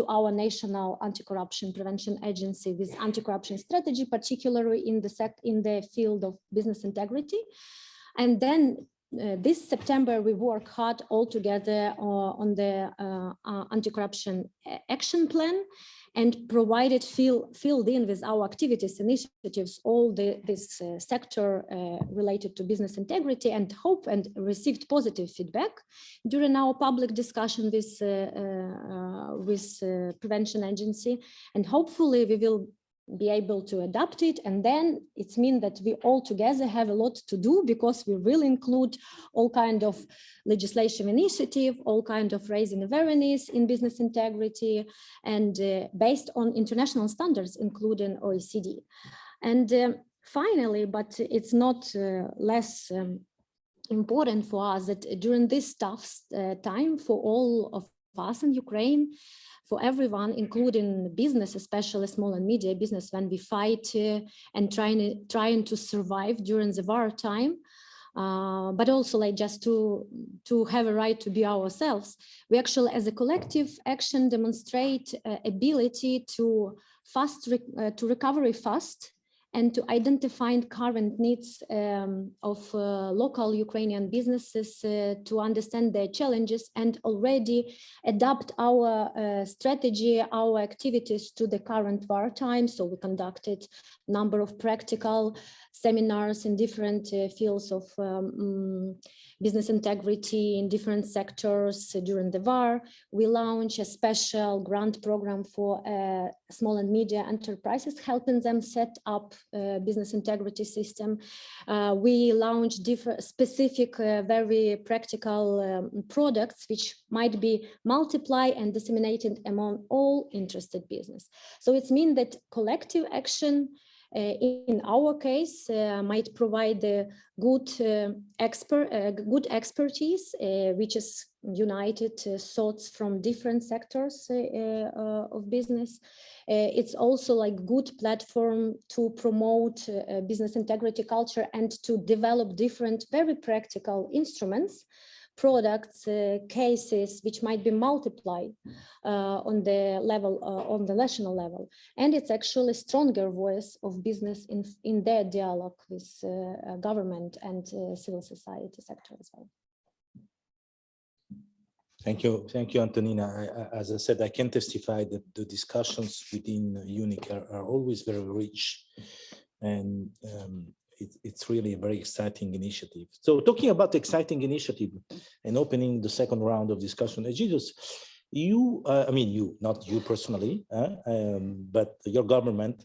our national anti-corruption prevention agency with anti-corruption strategy, particularly in the field of business integrity. And then this September, we work hard all together on the anti-corruption action plan and provided filled in with our activities, initiatives, all this sector related to business integrity, and received positive feedback during our public discussion with prevention agency. And hopefully we will be able to adapt it, and then it means that we all together have a lot to do, because we will include all kind of legislation initiative, all kind of raising awareness in business integrity, and based on international standards, including OECD. And finally, but it's not less important for us, that during this tough time for all of us in Ukraine, for everyone, including business, especially small and medium business, when we fight and trying to survive during the war time, but also like just to have a right to be ourselves. We actually, as a collective action, demonstrate ability to recover fast, and to identify current needs of local Ukrainian businesses, to understand their challenges and already adapt our strategy, our activities to the current war time. So we conducted a number of practical seminars in different fields of business integrity in different sectors during the war. We launched a special grant program for small and medium enterprises, helping them set up business integrity system. We launched different specific, very practical products which might be multiplied and disseminated among all interested business. So it means that collective action in our case might provide good expertise, which is united thoughts from different sectors of business. It's also like good platform to promote business integrity culture and to develop different very practical instruments, products, cases which might be multiplied on the level, on the national level. And it's actually a stronger voice of business in their dialogue with government and civil society sector as well. Thank you, Antonina. As I said, I can testify that the discussions within UNIC are always very rich, and it's really a very exciting initiative. So talking about exciting initiative and opening the second round of discussion, Jesus, not you personally, but your government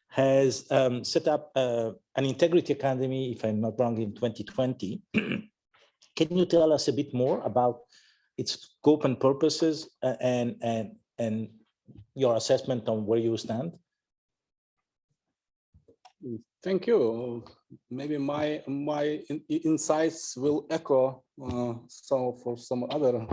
has set up an integrity academy, if I'm not wrong, in 2020. Can you tell us a bit more about its scope and purposes, and your assessment on where you stand? Thank you. Maybe my insights will echo for some other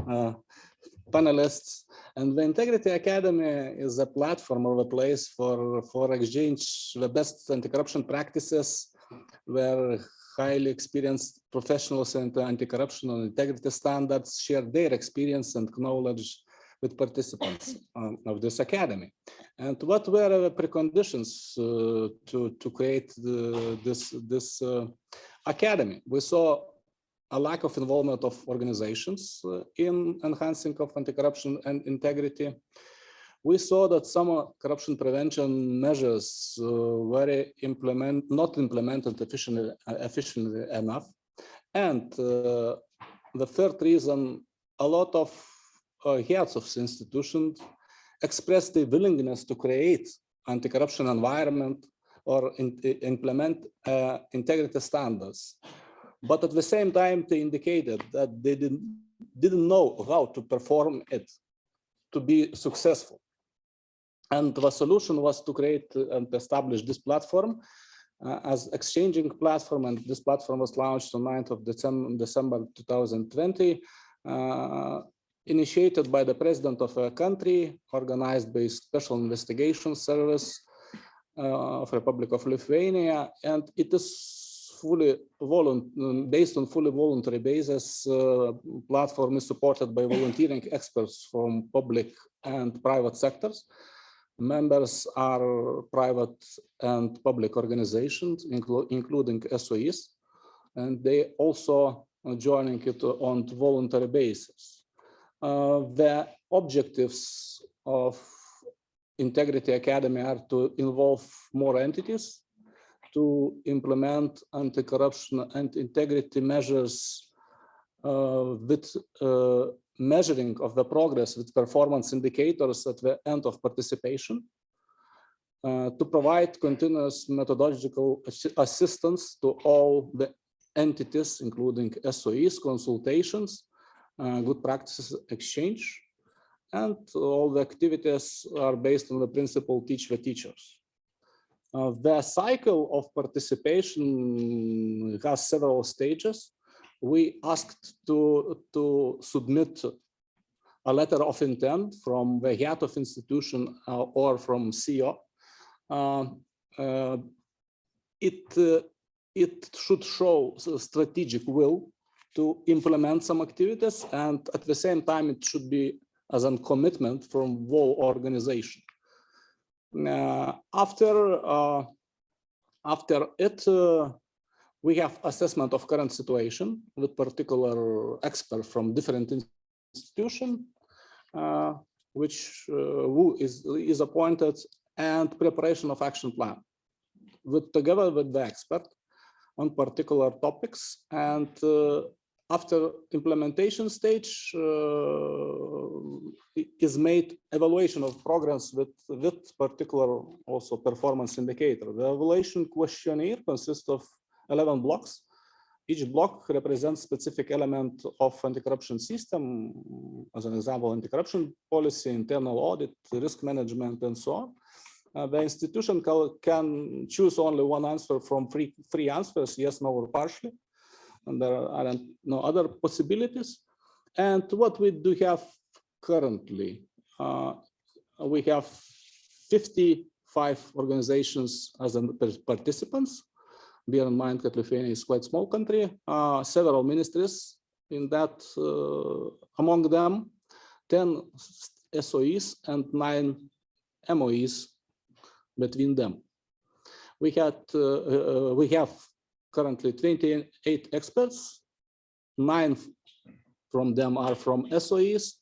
panelists. And the Integrity Academy is a platform or a place for exchange the best anti-corruption practices, where highly experienced professionals in anti-corruption and integrity standards share their experience and knowledge with participants of this academy. And what were the preconditions to create this academy? We saw a lack of involvement of organizations in enhancing of anti-corruption and integrity. We saw that some corruption prevention measures were not implemented efficiently enough. And the third reason, a lot of heads of institutions expressed the willingness to create anti-corruption environment or implement integrity standards, but at the same time, they indicated that they didn't know how to perform it to be successful. And the solution was to create and establish this platform as exchanging platform, and this platform was launched on 9th of December 2020, initiated by the president of a country, organized by Special Investigation Service of Republic of Lithuania, and it is fully based on fully voluntary basis. Platform is supported by volunteering experts from public and private sectors. Members are private and public organizations, including SOEs, and they also are joining it on voluntary basis. The objectives of Integrity Academy are to involve more entities, to implement anti-corruption and integrity measures with measuring of the progress with performance indicators at the end of participation, to provide continuous methodological assistance to all the entities, including SOEs, consultations, good practices exchange, and all the activities are based on the principle teach the teachers. The cycle of participation has several stages. We asked to submit a letter of intent from the head of institution or from CEO. It should show strategic will to implement some activities, and at the same time, it should be as a commitment from whole organization. After it, we have assessment of current situation with particular experts from different institutions, who is appointed, and preparation of action plan together with the expert on particular topics. And after implementation stage is made evaluation of progress with particular also performance indicator. The evaluation questionnaire consists of 11 blocks. Each block represents specific element of anti-corruption system, as an example, anti-corruption policy, internal audit, risk management, and so on. The institution can choose only one answer from three answers, yes, no, or partially. And there are no other possibilities. And what we do have currently, we have 55 organizations as participants. Bear in mind that Lithuania is quite a small country, several ministries in that, among them 10 SOEs and 9 MOEs between them. We have currently 28 experts, 9 from them are from SOEs,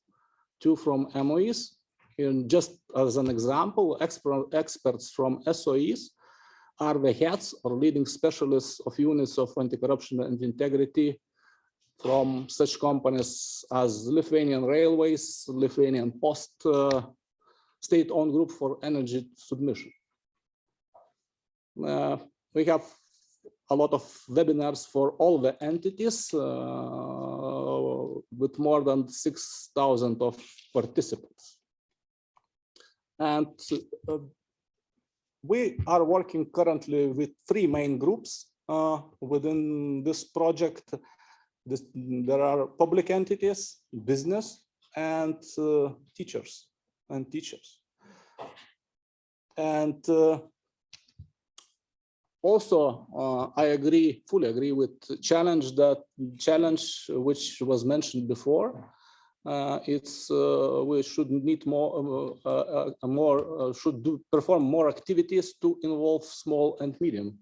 2 from MOEs. And just as an example, experts from SOEs are the heads or leading specialists of units of anti-corruption and integrity from such companies as Lithuanian Railways, Lithuanian Post, State-owned Group for Energy Submission. We have a lot of webinars for all the entities with more than 6,000 of participants. And we are working currently with 3 main groups within this project. There are public entities, business, and teachers. And also, I fully agree with the challenge which was mentioned before. We should need perform more activities to involve small and medium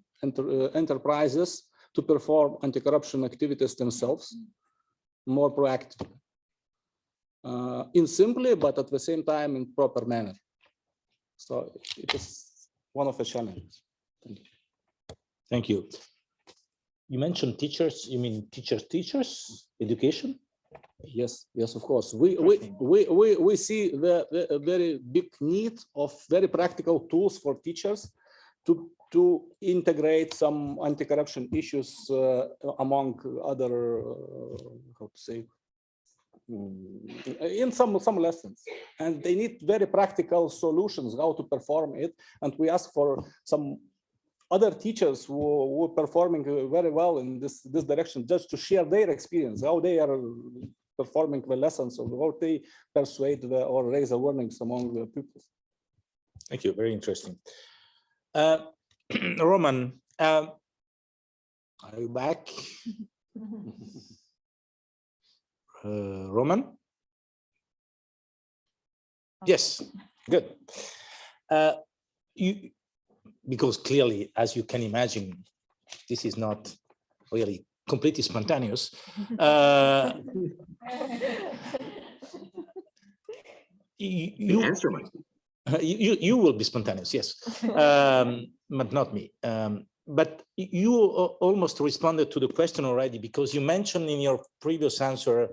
enterprises to perform anti-corruption activities themselves more proactively, in simply, but at the same time in proper manner. So it is one of the challenges. Thank you. Thank you. You mentioned teachers. You mean teachers, education? Yes, of course. We see the very big need of very practical tools for teachers to integrate some anti-corruption issues among other, how to say, in some lessons, and they need very practical solutions how to perform it. And we ask for some other teachers who are performing very well in this direction, just to share their experience, how they are performing the lessons, or how they persuade or raise awareness among the pupils. Thank you. Very interesting. Roman, are you back? Roman? Yes, good. Because clearly, as you can imagine, this is not really completely spontaneous. The answer might be. You will be spontaneous, yes, but not me. But you almost responded to the question already, because you mentioned in your previous answer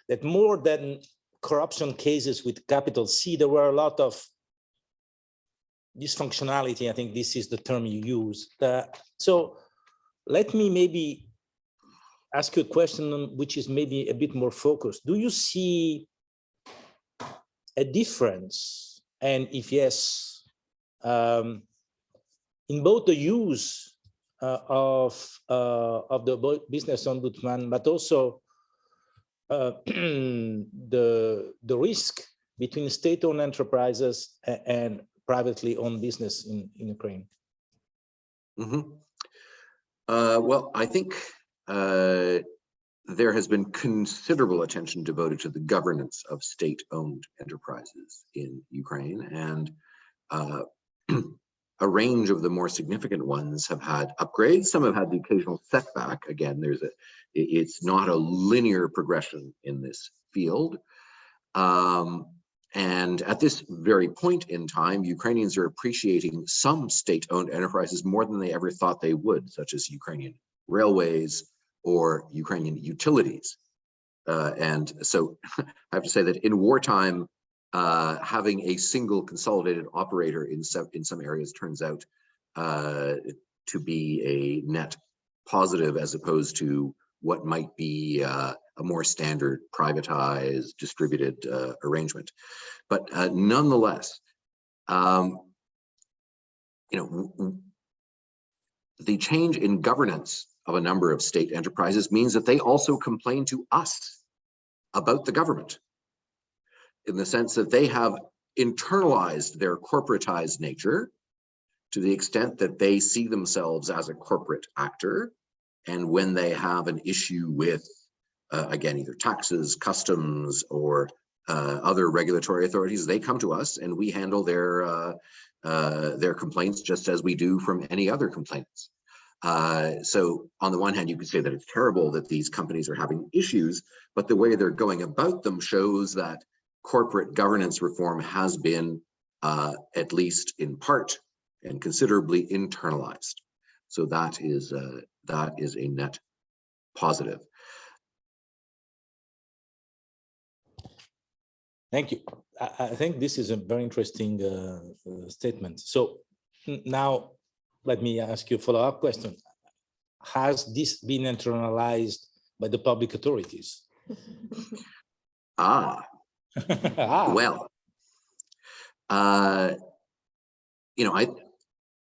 that more than corruption cases with capital C, there were a lot of dysfunctionality. I think this is the term you used. So let me maybe ask you a question which is maybe a bit more focused. Do you see a difference, and if yes, in both the use of the business ombudsman, but also the risk between state-owned enterprises and privately owned business in Ukraine? Mm-hmm. Well, I think there has been considerable attention devoted to the governance of state-owned enterprises in Ukraine, and a range of the more significant ones have had upgrades. Some have had the occasional setback. Again, it's not a linear progression in this field. And at this very point in time, Ukrainians are appreciating some state-owned enterprises more than they ever thought they would, such as Ukrainian railways or Ukrainian utilities. And so I have to say that in wartime, having a single consolidated operator in some areas turns out to be a net positive, as opposed to what might be a more standard privatized, distributed arrangement. But nonetheless, the change in governance of a number of state enterprises means that they also complain to us about the government, in the sense that they have internalized their corporatized nature to the extent that they see themselves as a corporate actor. And when they have an issue with, again, either taxes, customs, or other regulatory authorities, they come to us and we handle their complaints just as we do from any other complainants. So on the one hand, you could say that it's terrible that these companies are having issues, but the way they're going about them shows that corporate governance reform has been, at least in part and considerably, internalized. So that is a net positive. Thank you. I think this is a very interesting statement. So now let me ask you a follow-up question. Has this been internalized by the public authorities? Well,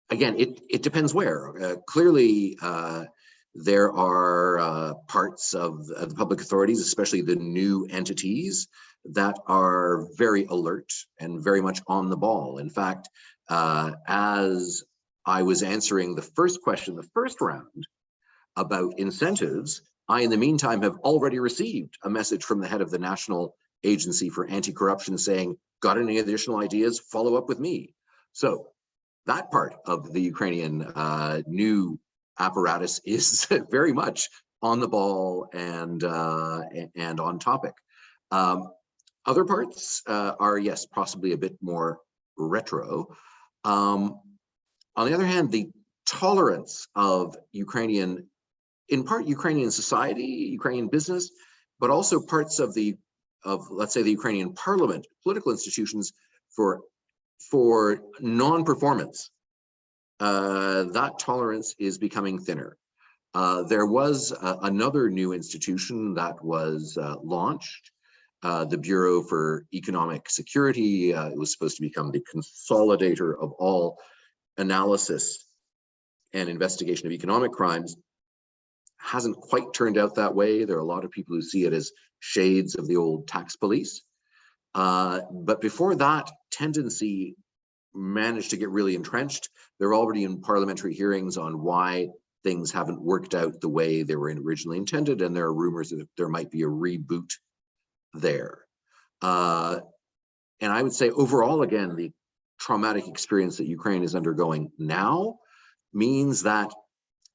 it depends where. Clearly, there are parts of the public authorities, especially the new entities, that are very alert and very much on the ball. In fact, as I was answering the first question, the first round, about incentives, I, in the meantime, have already received a message from the head of the National Agency for Anti-Corruption saying, got any additional ideas, follow up with me. So that part of the Ukrainian new apparatus is very much on the ball and on topic. Other parts are, yes, possibly a bit more retro. On the other hand, the tolerance of Ukrainian, in part Ukrainian society, Ukrainian business, but also parts of let's say the Ukrainian parliament, political institutions, for non-performance that tolerance is becoming thinner. There was another new institution that was launched, the Bureau for Economic Security. It was supposed to become the consolidator of all analysis and investigation of economic crimes. Hasn't quite turned out that way. There are a lot of people who see it as shades of the old tax police. But before that tendency managed to get really entrenched, they're already in parliamentary hearings on why things haven't worked out the way they were originally intended, and there are rumors that there might be a reboot there. And I would say overall, again, the traumatic experience that Ukraine is undergoing now means that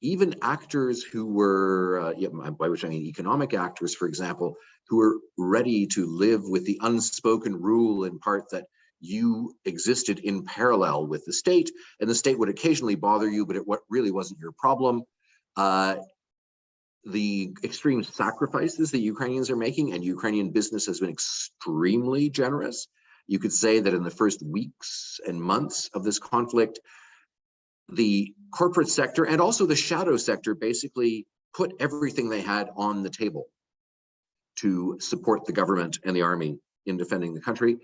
even actors who were, by which I mean economic actors, for example, who are ready to live with the unspoken rule in part that you existed in parallel with the state, and the state would occasionally bother you, but it really wasn't your problem. The extreme sacrifices that Ukrainians are making, and Ukrainian business has been extremely generous. You could say that in the first weeks and months of this conflict, the corporate sector and also the shadow sector basically put everything they had on the table to support the government and the army in defending the country.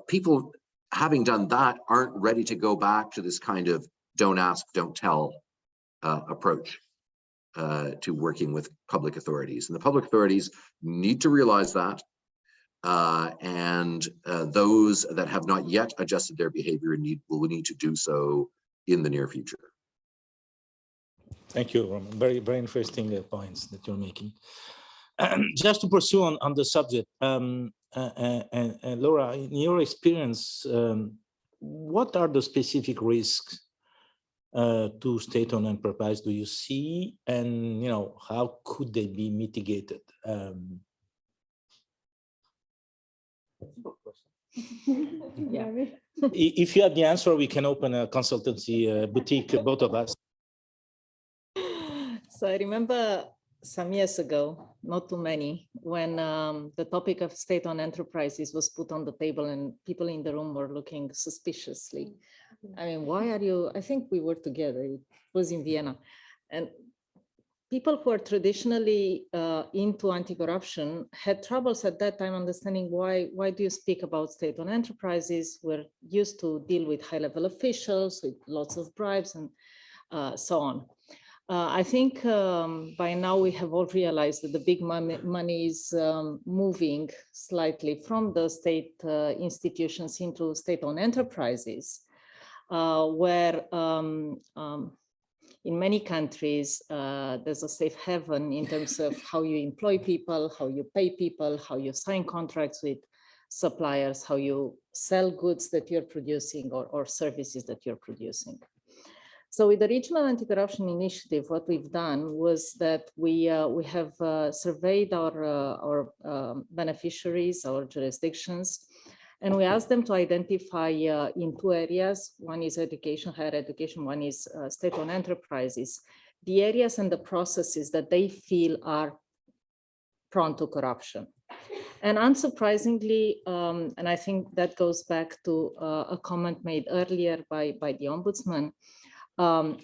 People having done that aren't ready to go back to this kind of don't ask, don't tell approach to working with public authorities. And the public authorities need to realize that. And those that have not yet adjusted their behavior will need to do so in the near future. Thank you, Roman. Very, very interesting points that you're making. Just to pursue on the subject, Laura, in your experience, what are the specific risks to state-owned enterprise do you see, and how could they be mitigated? Yeah. If you have the answer, we can open a consultancy boutique, both of us. So I remember some years ago, not too many, when the topic of state-owned enterprises was put on the table and people in the room were looking suspiciously. I mean, why are you, I think we were together, it was in Vienna. And people who are traditionally into anti-corruption had troubles at that time understanding why do you speak about state-owned enterprises? We're used to deal with high-level officials, with lots of bribes and so on. I think by now we have all realized that the big money is moving slightly from the state institutions into state-owned enterprises, where in many countries, there's a safe haven in terms of how you employ people, how you pay people, how you sign contracts with suppliers, how you sell goods that you're producing or services that you're producing. So with the Regional Anti-Corruption Initiative, what we've done was that we have surveyed our beneficiaries, our jurisdictions, and we asked them to identify in two areas. One is education, higher education, one is state-owned enterprises, the areas and the processes that they feel are prone to corruption. And unsurprisingly, and I think that goes back to a comment made earlier by the Ombudsman,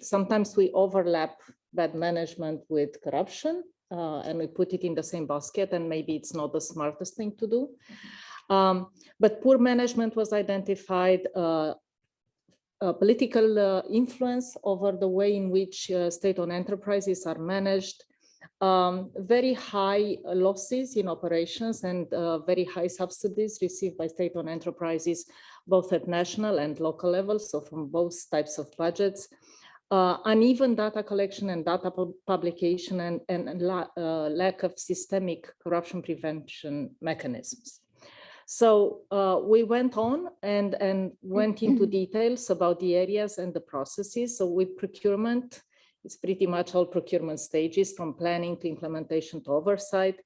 sometimes we overlap bad management with corruption and we put it in the same basket, and maybe it's not the smartest thing to do. But poor management was identified, political influence over the way in which state-owned enterprises are managed, very high losses in operations and very high subsidies received by state-owned enterprises, both at national and local levels, so from both types of budgets, uneven data collection and data publication, and lack of systemic corruption prevention mechanisms. So we went on and went into details about the areas and the processes. So with procurement, it's pretty much all procurement stages, from planning to implementation to oversight.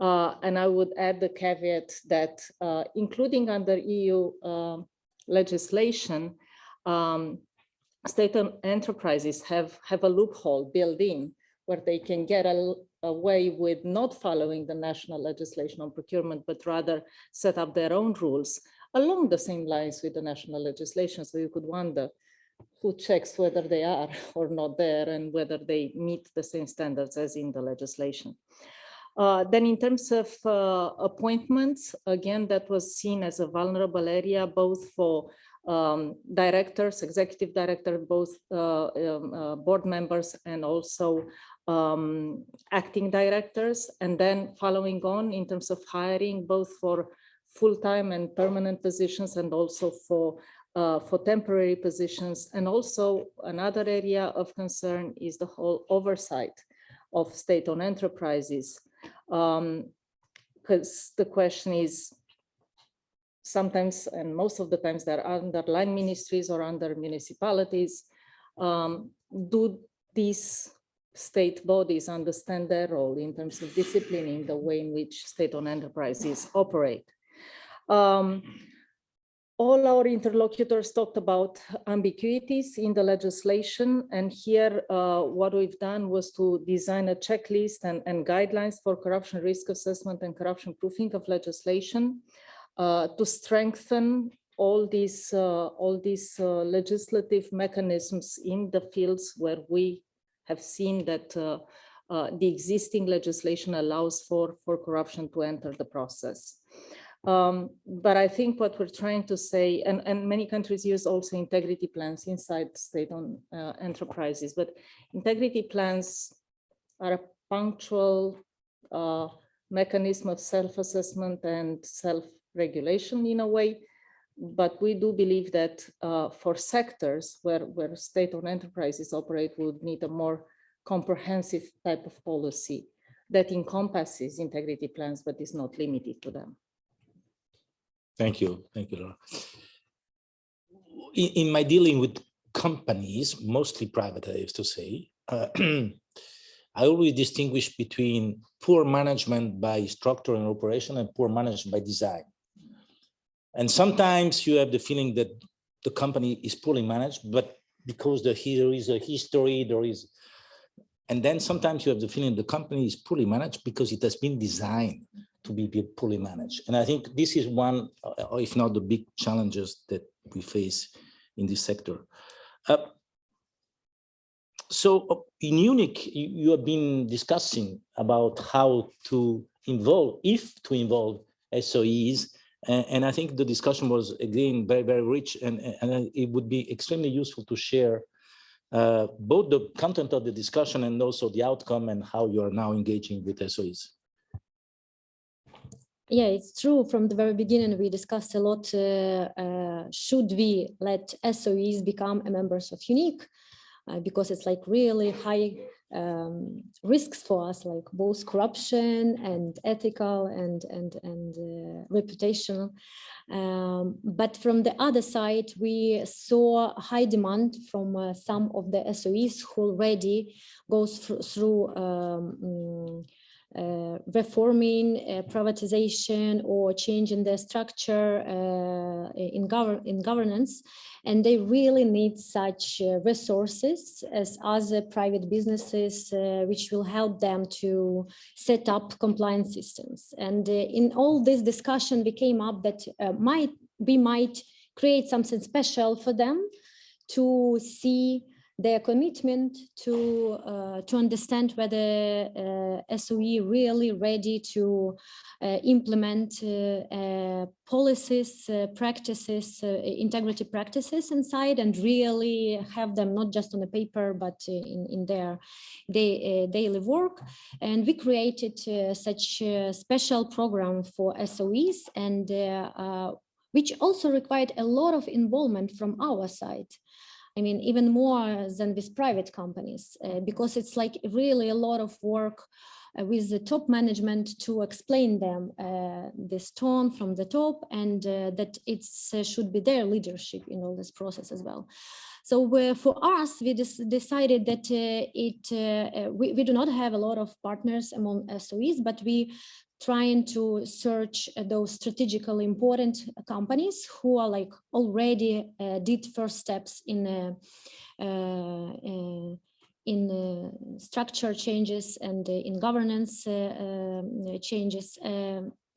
And I would add the caveat that including under EU legislation, state-owned enterprises have a loophole built in where they can get away with not following the national legislation on procurement, but rather set up their own rules along the same lines with the national legislation. So you could wonder, who checks whether they are or not there and whether they meet the same standards as in the legislation. Then in terms of appointments, again, that was seen as a vulnerable area, both for directors, executive director, both board members and also acting directors. And then following on in terms of hiring, both for full-time and permanent positions and also for temporary positions. And also another area of concern is the whole oversight of state-owned enterprises. Because the question is, sometimes and most of the times they're under line ministries or under municipalities. Do these state bodies understand their role in terms of disciplining the way in which state-owned enterprises operate? All our interlocutors talked about ambiguities in the legislation, and here what we've done was to design a checklist and guidelines for corruption risk assessment and corruption proofing of legislation to strengthen all these legislative mechanisms in the fields where we have seen that the existing legislation allows for corruption to enter the process. But I think what we're trying to say, and many countries use also integrity plans inside state-owned enterprises, but integrity plans are a punctual mechanism of self-assessment and self-regulation in a way. But we do believe that for sectors where state-owned enterprises operate, we would need a more comprehensive type of policy that encompasses integrity plans, but is not limited to them. Thank you, Laura. In my dealing with companies, mostly private, I have to say, I always distinguish between poor management by structure and operation and poor management by design. And sometimes you have the feeling that the company is poorly managed, but because there is a history, and then sometimes you have the feeling the company is poorly managed because it has been designed to be poorly managed. And I think this is one, if not the big challenges that we face in this sector. So in UNIC, you have been discussing about how to involve, if to involve SOEs. And I think the discussion was, again, very, very rich. And it would be extremely useful to share both the content of the discussion and also the outcome and how you are now engaging with SOEs. Yeah, it's true. From the very beginning, we discussed a lot. Should we let SOEs become members of UNIC? Because it's like really high risks for us, like both corruption and ethical and reputational. But from the other side, we saw high demand from some of the SOEs who already goes through reforming, privatization, or changing the structure in governance, and they really need such resources as other private businesses, which will help them to set up compliance systems. And in all this discussion, we came up that we might create something special for them to see their commitment to understand whether SOE really ready to implement policies, practices, integrity practices inside, and really have them not just on the paper, but in their daily work. And we created such a special program for SOEs, and which also required a lot of involvement from our side. I mean, even more than with private companies, because it's like really a lot of work with the top management to explain them this tone from the top, and that it should be their leadership in all this process as well. So for us, we decided that we do not have a lot of partners among SOEs, but we trying to search those strategically important companies who are like already did first steps in structure changes and in governance changes,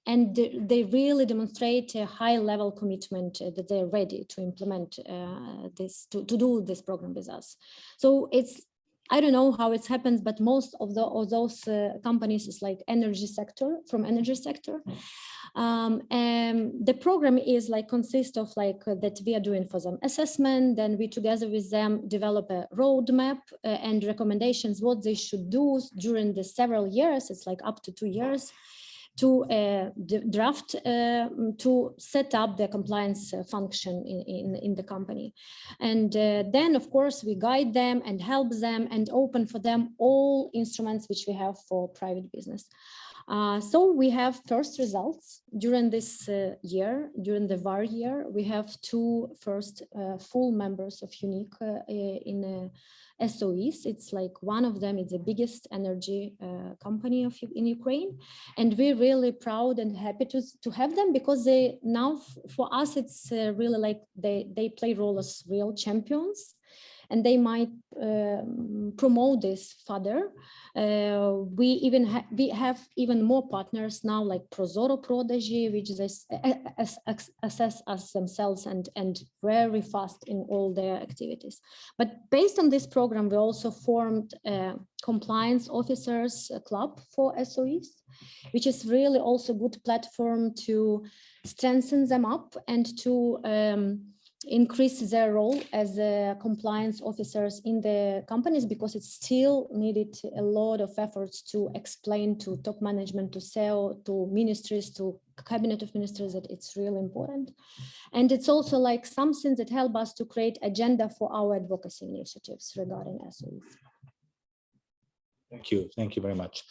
and they really demonstrate a high level commitment that they're ready to implement this, to do this program with us. So I don't know how it happens, but most of those companies is like energy sector, from energy sector. And the program is like consists of like that we are doing for them assessment, then we together with them develop a roadmap and recommendations what they should do during the several years. It's like up to 2 years to draft to set up the compliance function in the company. And then of course we guide them and help them and open for them all instruments which we have for private business. So we have first results during this year, during the VAR year. We have 2 first full members of UNIC in SOEs. It's like one of them is the biggest energy company in Ukraine. And we're really proud and happy to have them, because they now, for us, it's really like they play role as real champions. And they might promote this further. We have even more partners now, like Prozoro Prodigy, which is assess us themselves and very fast in all their activities. But based on this program, we also formed a compliance officers club for SOEs, which is really also a good platform to strengthen them up and to increase their role as compliance officers in the companies, because it still needed a lot of efforts to explain to top management, to CEO, to ministries, to cabinet of ministers that it's really important. And it's also like something that helps us to create agenda for our advocacy initiatives regarding SOEs. Thank you very much.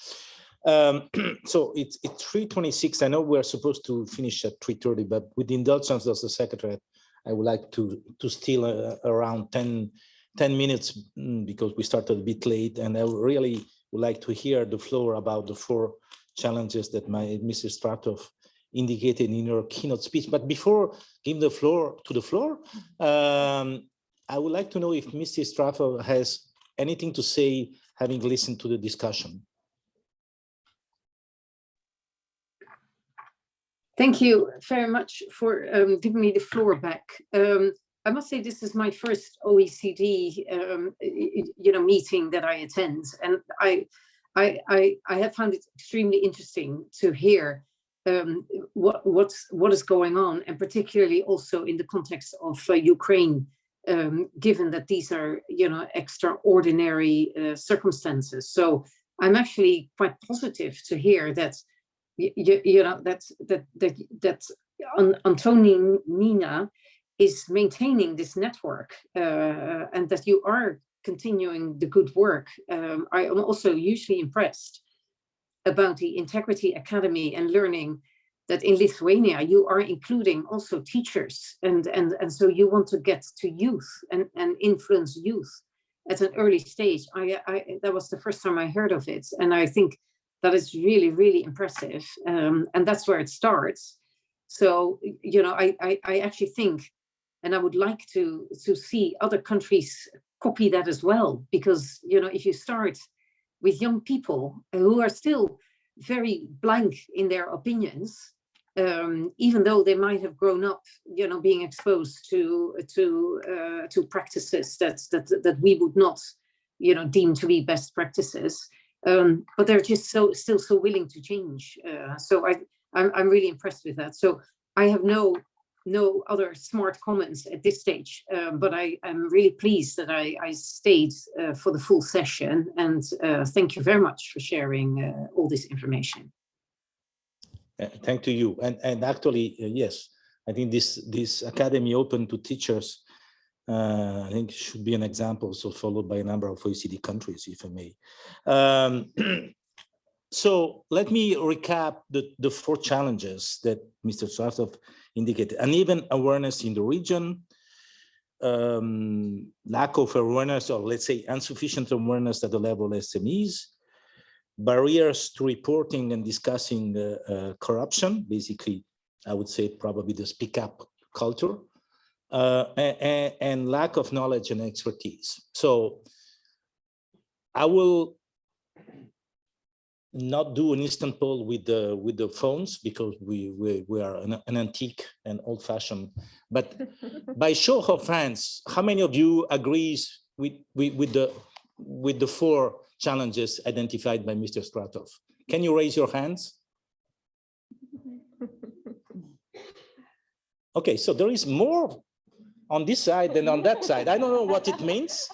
So it's 3:26. I know we're supposed to finish at 3:30, but with the indulgence of the Secretary, I would like to steal around 10 minutes because we started a bit late, and I really would like to hear the floor about the 4 challenges that Mrs. Stratov indicated in her keynote speech. But before giving the floor, I would like to know if Mrs. Stratov has anything to say, having listened to the discussion. Thank you very much for giving me the floor back. I must say this is my first OECD meeting that I attend, and I have found it extremely interesting to hear what is going on, and particularly also in the context of Ukraine, given that these are extraordinary circumstances. So I'm actually quite positive to hear that that Antonina is maintaining this network and that you are continuing the good work. I am also usually impressed about the Integrity Academy and learning that in Lithuania you are including also teachers, and so you want to get to youth and influence youth at an early stage. That was the first time I heard of it, and I think that is really, really impressive, and that's where it starts. So, I actually think, and I would like to see other countries copy that as well, because, if you start with young people who are still very blank in their opinions, even though they might have grown up, being exposed to practices that we would not, deem to be best practices. But they're just still so willing to change. So I'm really impressed with that. So I have no other smart comments at this stage, but I'm really pleased that I stayed for the full session, and thank you very much for sharing all this information. Thank you. And actually, yes, I think this academy open to teachers, I think should be an example, so followed by a number of OECD countries, if I may. So let me recap the 4 challenges that Mr. Stratov indicated: uneven awareness in the region, lack of awareness, or let's say insufficient awareness at the level of SMEs, barriers to reporting and discussing corruption, basically, I would say probably the speak up culture, and lack of knowledge and expertise. So I will not do an instant poll with the phones because we are an antique and old-fashioned. But by show of hands, how many of you agrees with the 4 challenges identified by Mr. Stratov? Can you raise your hands? Okay, so there is more on this side than on that side. I don't know what it means,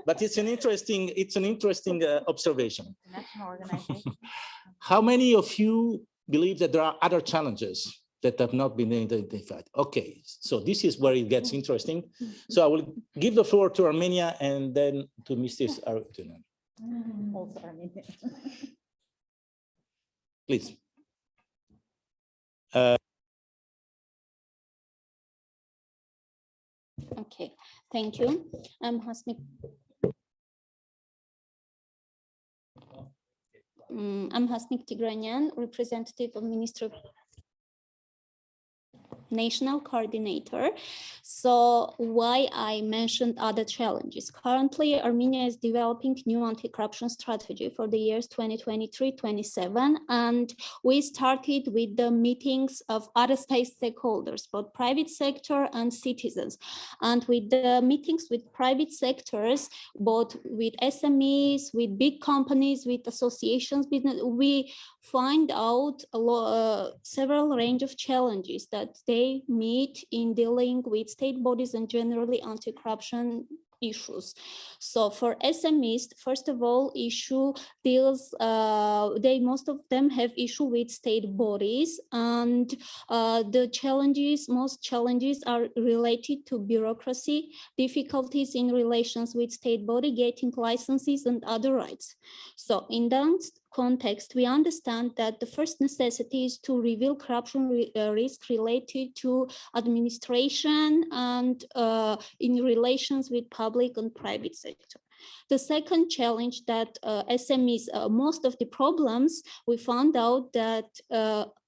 but it's an interesting observation. How many of you believe that there are other challenges that have not been identified? Okay, so this is where it gets interesting. So I will give the floor to Armenia and then to Mrs. Artunan. Also Armenia. Please. Okay, thank you. I'm Hasnik. I'm Hasnik Tigranyan, representative of Ministry of National Coordinator. So why I mentioned other challenges. Currently, Armenia is developing new anti-corruption strategy for the years 2023-27. And we started with the meetings of other state stakeholders, both private sector and citizens. And with the meetings with private sectors, both with SMEs, with big companies, with associations, business, we find out several range of challenges that they meet in dealing with state bodies and generally anti-corruption issues. So for SMEs, first of all, issue deals, most of them have issue with state bodies, and most challenges are related to bureaucracy, difficulties in relations with state body, getting licenses and other rights. So in that context, we understand that the first necessity is to reveal corruption risk related to administration and in relations with public and private sector. The second challenge that SMEs, most of the problems, we found out that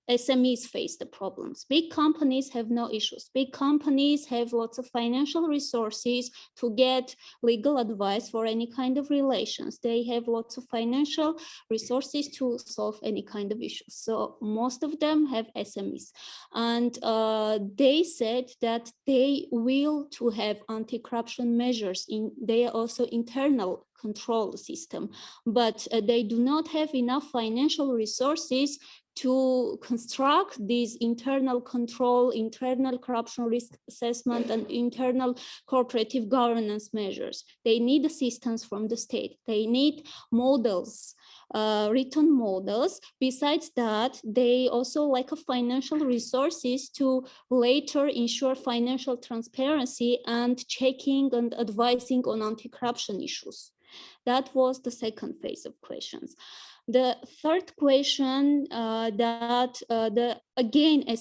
SMEs face the problems. Big companies have no issues. Big companies have lots of financial resources to get legal advice for any kind of relations. They have lots of financial resources to solve any kind of issues. So most of them have SMEs. And they said that they will to have anti-corruption measures in their also internal control system, but they do not have enough financial resources to construct these internal control, internal corruption risk assessment, and internal cooperative governance measures. They need assistance from the state. They need models, written models. Besides that, they also lack of financial resources to later ensure financial transparency and checking and advising on anti-corruption issues. That was the second phase of questions. The third question again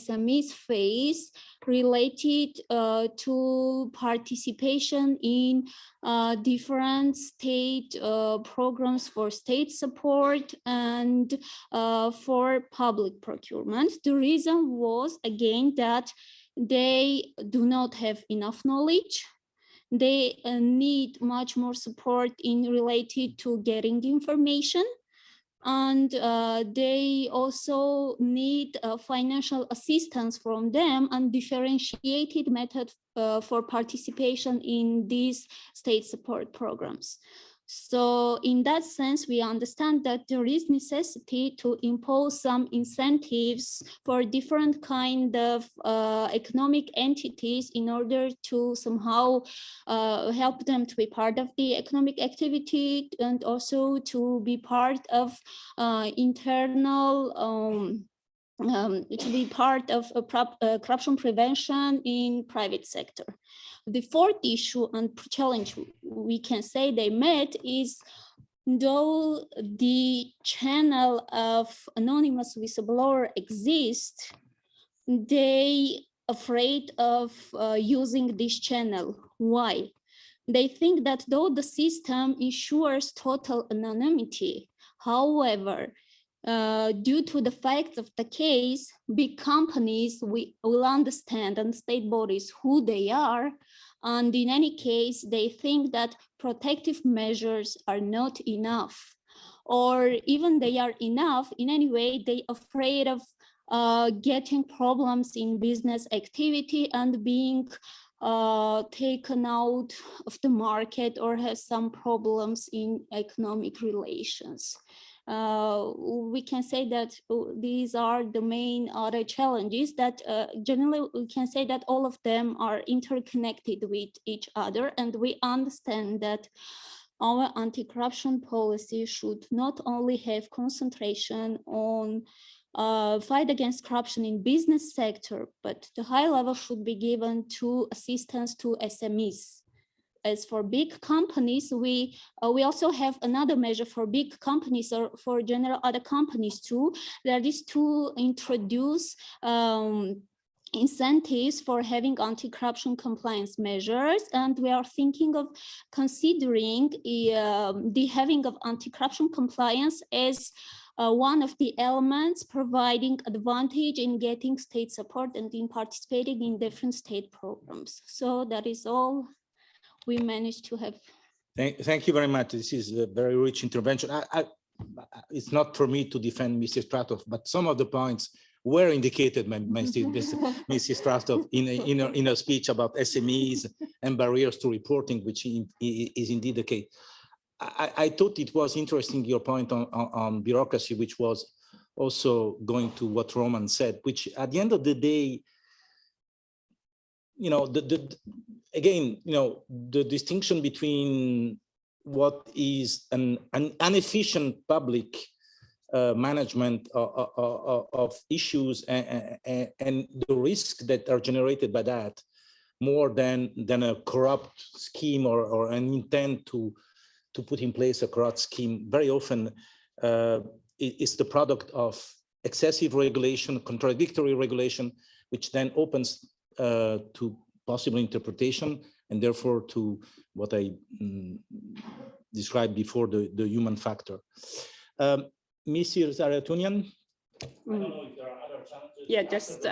SMEs face related to participation in different state programs for state support and for public procurement. The reason was again that they do not have enough knowledge. They need much more support in related to getting information. And they also need financial assistance from them and differentiated method for participation in these state support programs. So in that sense, we understand that there is necessity to impose some incentives for different kind of economic entities in order to somehow help them to be part of the economic activity and also to be part of internal to be part of corruption prevention in private sector. The fourth issue and challenge we can say they met is though the channel of anonymous whistleblower exists, they afraid of using this channel. Why? They think that though the system ensures total anonymity, however, due to the facts of the case, big companies will understand and state bodies who they are. And in any case, they think that protective measures are not enough. or even they are enough, in any way, they afraid of getting problems in business activity and being taken out of the market or has some problems in economic relations. We can say that these are the main other challenges that generally we can say that all of them are interconnected with each other, and we understand that our anti-corruption policy should not only have concentration on fight against corruption in business sector, but the high level should be given to assistance to SMEs. As for big companies, we also have another measure for big companies or for general other companies too, that is to introduce incentives for having anti-corruption compliance measures, and we are thinking of considering the having of anti-corruption compliance as one of the elements providing advantage in getting state support and in participating in different state programs. So that is all we managed to have. Thank you very much. This is a very rich intervention. It's not for me to defend Mr. Stratov, but some of the points were indicated by Mrs. Stratov in a speech about SMEs and barriers to reporting, which is indeed the case. I thought it was interesting, your point on bureaucracy, which was also going to what Roman said, which at the end of the day, again, the distinction between what is an inefficient public management of issues and the risks that are generated by that, more than a corrupt scheme or an intent to put in place a corrupt scheme, very often it's the product of excessive regulation, contradictory regulation, which then opens to possible interpretation, and therefore to what I described before, the human factor. Mr. Zaratunian? I don't know if there are other challenges. Yeah, just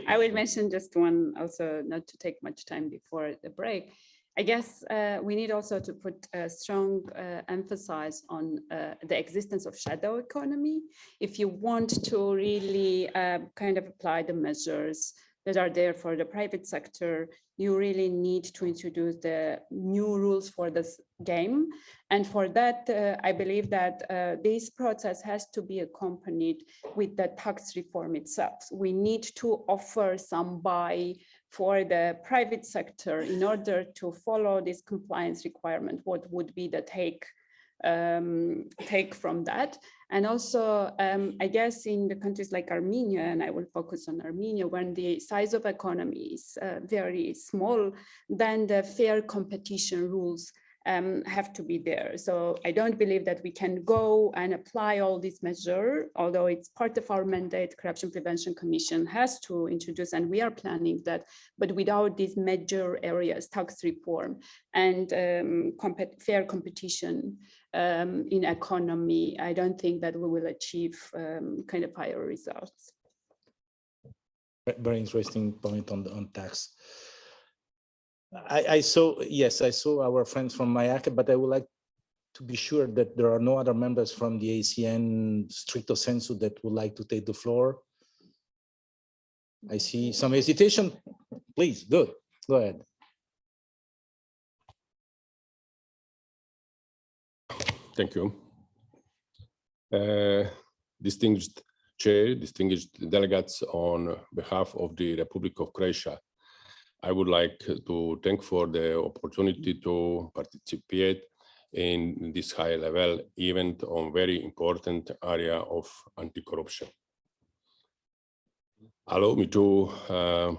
I will mention just one, also not to take much time before the break. I guess we need also to put a strong emphasis on the existence of shadow economy. If you want to really kind of apply the measures that are there for the private sector, you really need to introduce the new rules for this game. And for that, I believe that this process has to be accompanied with the tax reform itself. We need to offer some buy for the private sector in order to follow this compliance requirement. What would be the take from that? And also, I guess in the countries like Armenia, and I will focus on Armenia, when the size of economy is very small, then the fair competition rules have to be there. So I don't believe that we can go and apply all these measures, although it's part of our mandate. Corruption Prevention Commission has to introduce, and we are planning that, but without these major areas, tax reform and fair competition in economy, I don't think that we will achieve kind of higher results. Very interesting point on tax. I saw our friends from MIAC, but I would like to be sure that there are no other members from the ACN stricto sensu that would like to take the floor. I see some hesitation. Please, good. Go ahead. Thank you. Distinguished Chair, distinguished delegates, on behalf of the Republic of Croatia, I would like to thank for the opportunity to participate in this high-level event on very important area of anti-corruption. Allow me to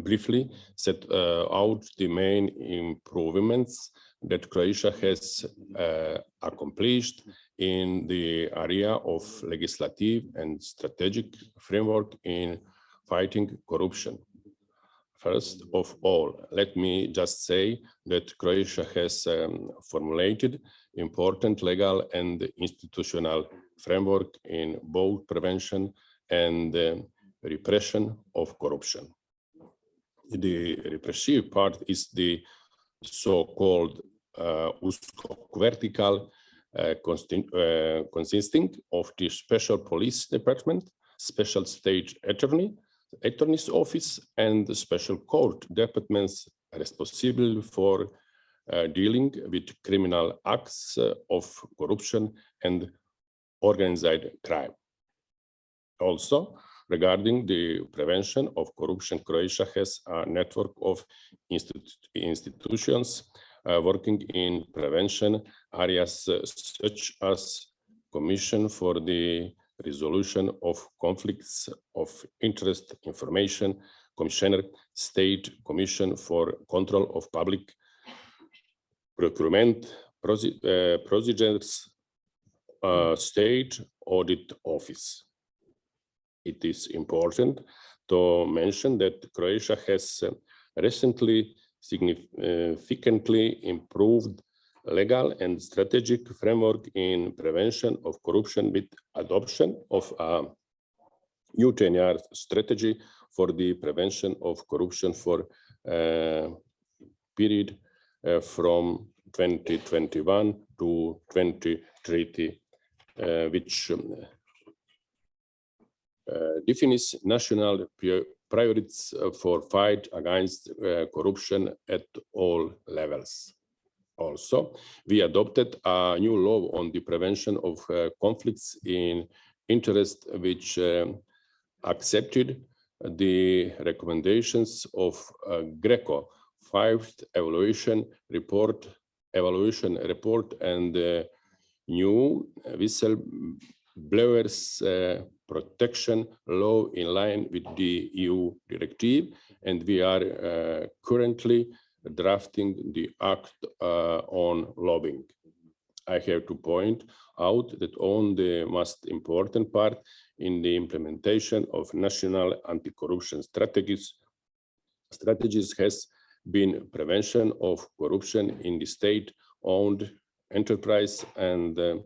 briefly set out the main improvements that Croatia has accomplished in the area of legislative and strategic framework in fighting corruption. First of all, let me just say that Croatia has formulated important legal and institutional framework in both prevention and repression of corruption. The repressive part is the so-called USKOK vertical, consisting of the Special Police Department, Special State Attorney's Office, and the Special Court departments responsible for dealing with criminal acts of corruption and organized crime. Also, regarding the prevention of corruption, Croatia has a network of institutions working in prevention areas such as Commission for the Resolution of Conflicts of Interest Information Commissioner, State Commission for Control of Public Procurement Procedures, State Audit Office. It is important to mention that Croatia has recently significantly improved legal and strategic framework in prevention of corruption with adoption of a new 10-year strategy for the prevention of corruption for period from 2021 to 2030, which defines national priorities for fight against corruption at all levels. Also, we adopted a new law on the prevention of conflicts in interest, which accepted the recommendations of GRECO 5th evaluation report and the new whistleblowers protection law in line with the EU directive, and we are currently drafting the act on lobbying. I have to point out that on the most important part in the implementation of national anti-corruption strategies has been prevention of corruption in the state-owned enterprise and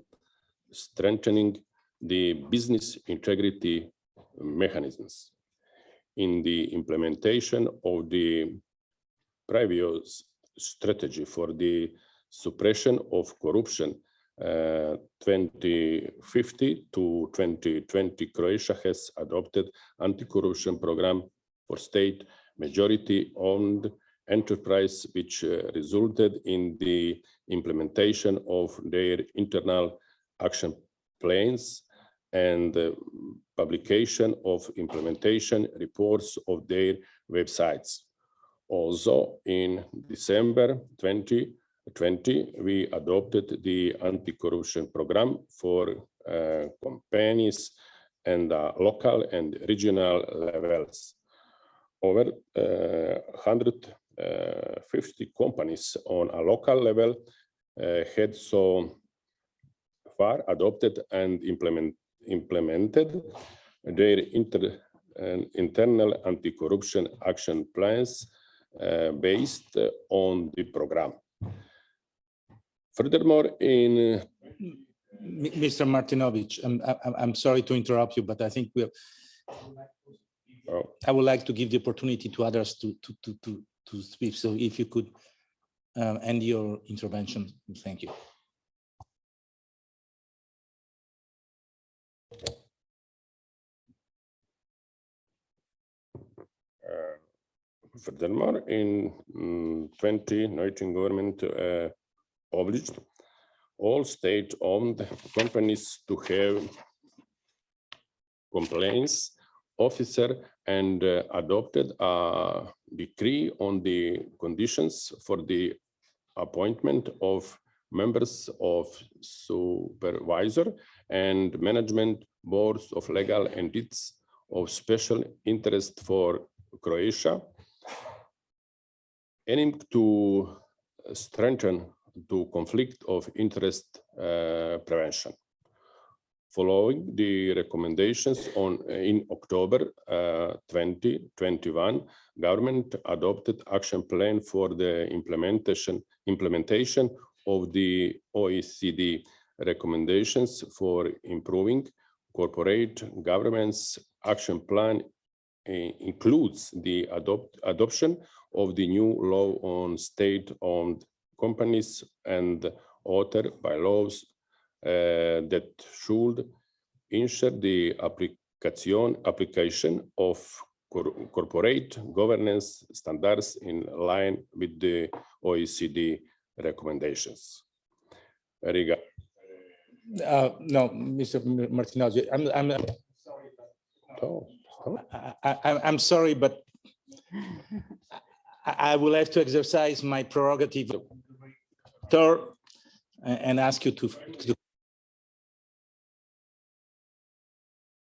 strengthening the business integrity mechanisms. In the implementation of the previous strategy for the suppression of corruption 2050 to 2020, Croatia has adopted anti-corruption program for state majority-owned enterprise, which resulted in the implementation of their internal action plans and publication of implementation reports of their websites. Also, in December 2020, we adopted the anti-corruption program for companies and local and regional levels. Over 150 companies on a local level had so far adopted and implemented their internal anti-corruption action plans based on the program. Furthermore, in Mr. Martinovic, I'm sorry to interrupt you, but I think I would like to give the opportunity to others to speak. So if you could end your intervention, thank you. Furthermore, in 2019, government obliged all state-owned companies to have complaints officer and adopted a decree on the conditions for the appointment of members of supervisor and management boards of legal entities of special interest for Croatia, aiming to strengthen the conflict of interest prevention. Following the recommendations in October 2021, government adopted action plan for the implementation of the OECD recommendations for improving corporate governance. Action plan includes the adoption of the new law on state-owned companies and other bylaws that should ensure the application of corporate governance standards in line with the OECD recommendations. No, Mr. Martinozzi, I'm sorry, but I will have to exercise my prerogative and ask you to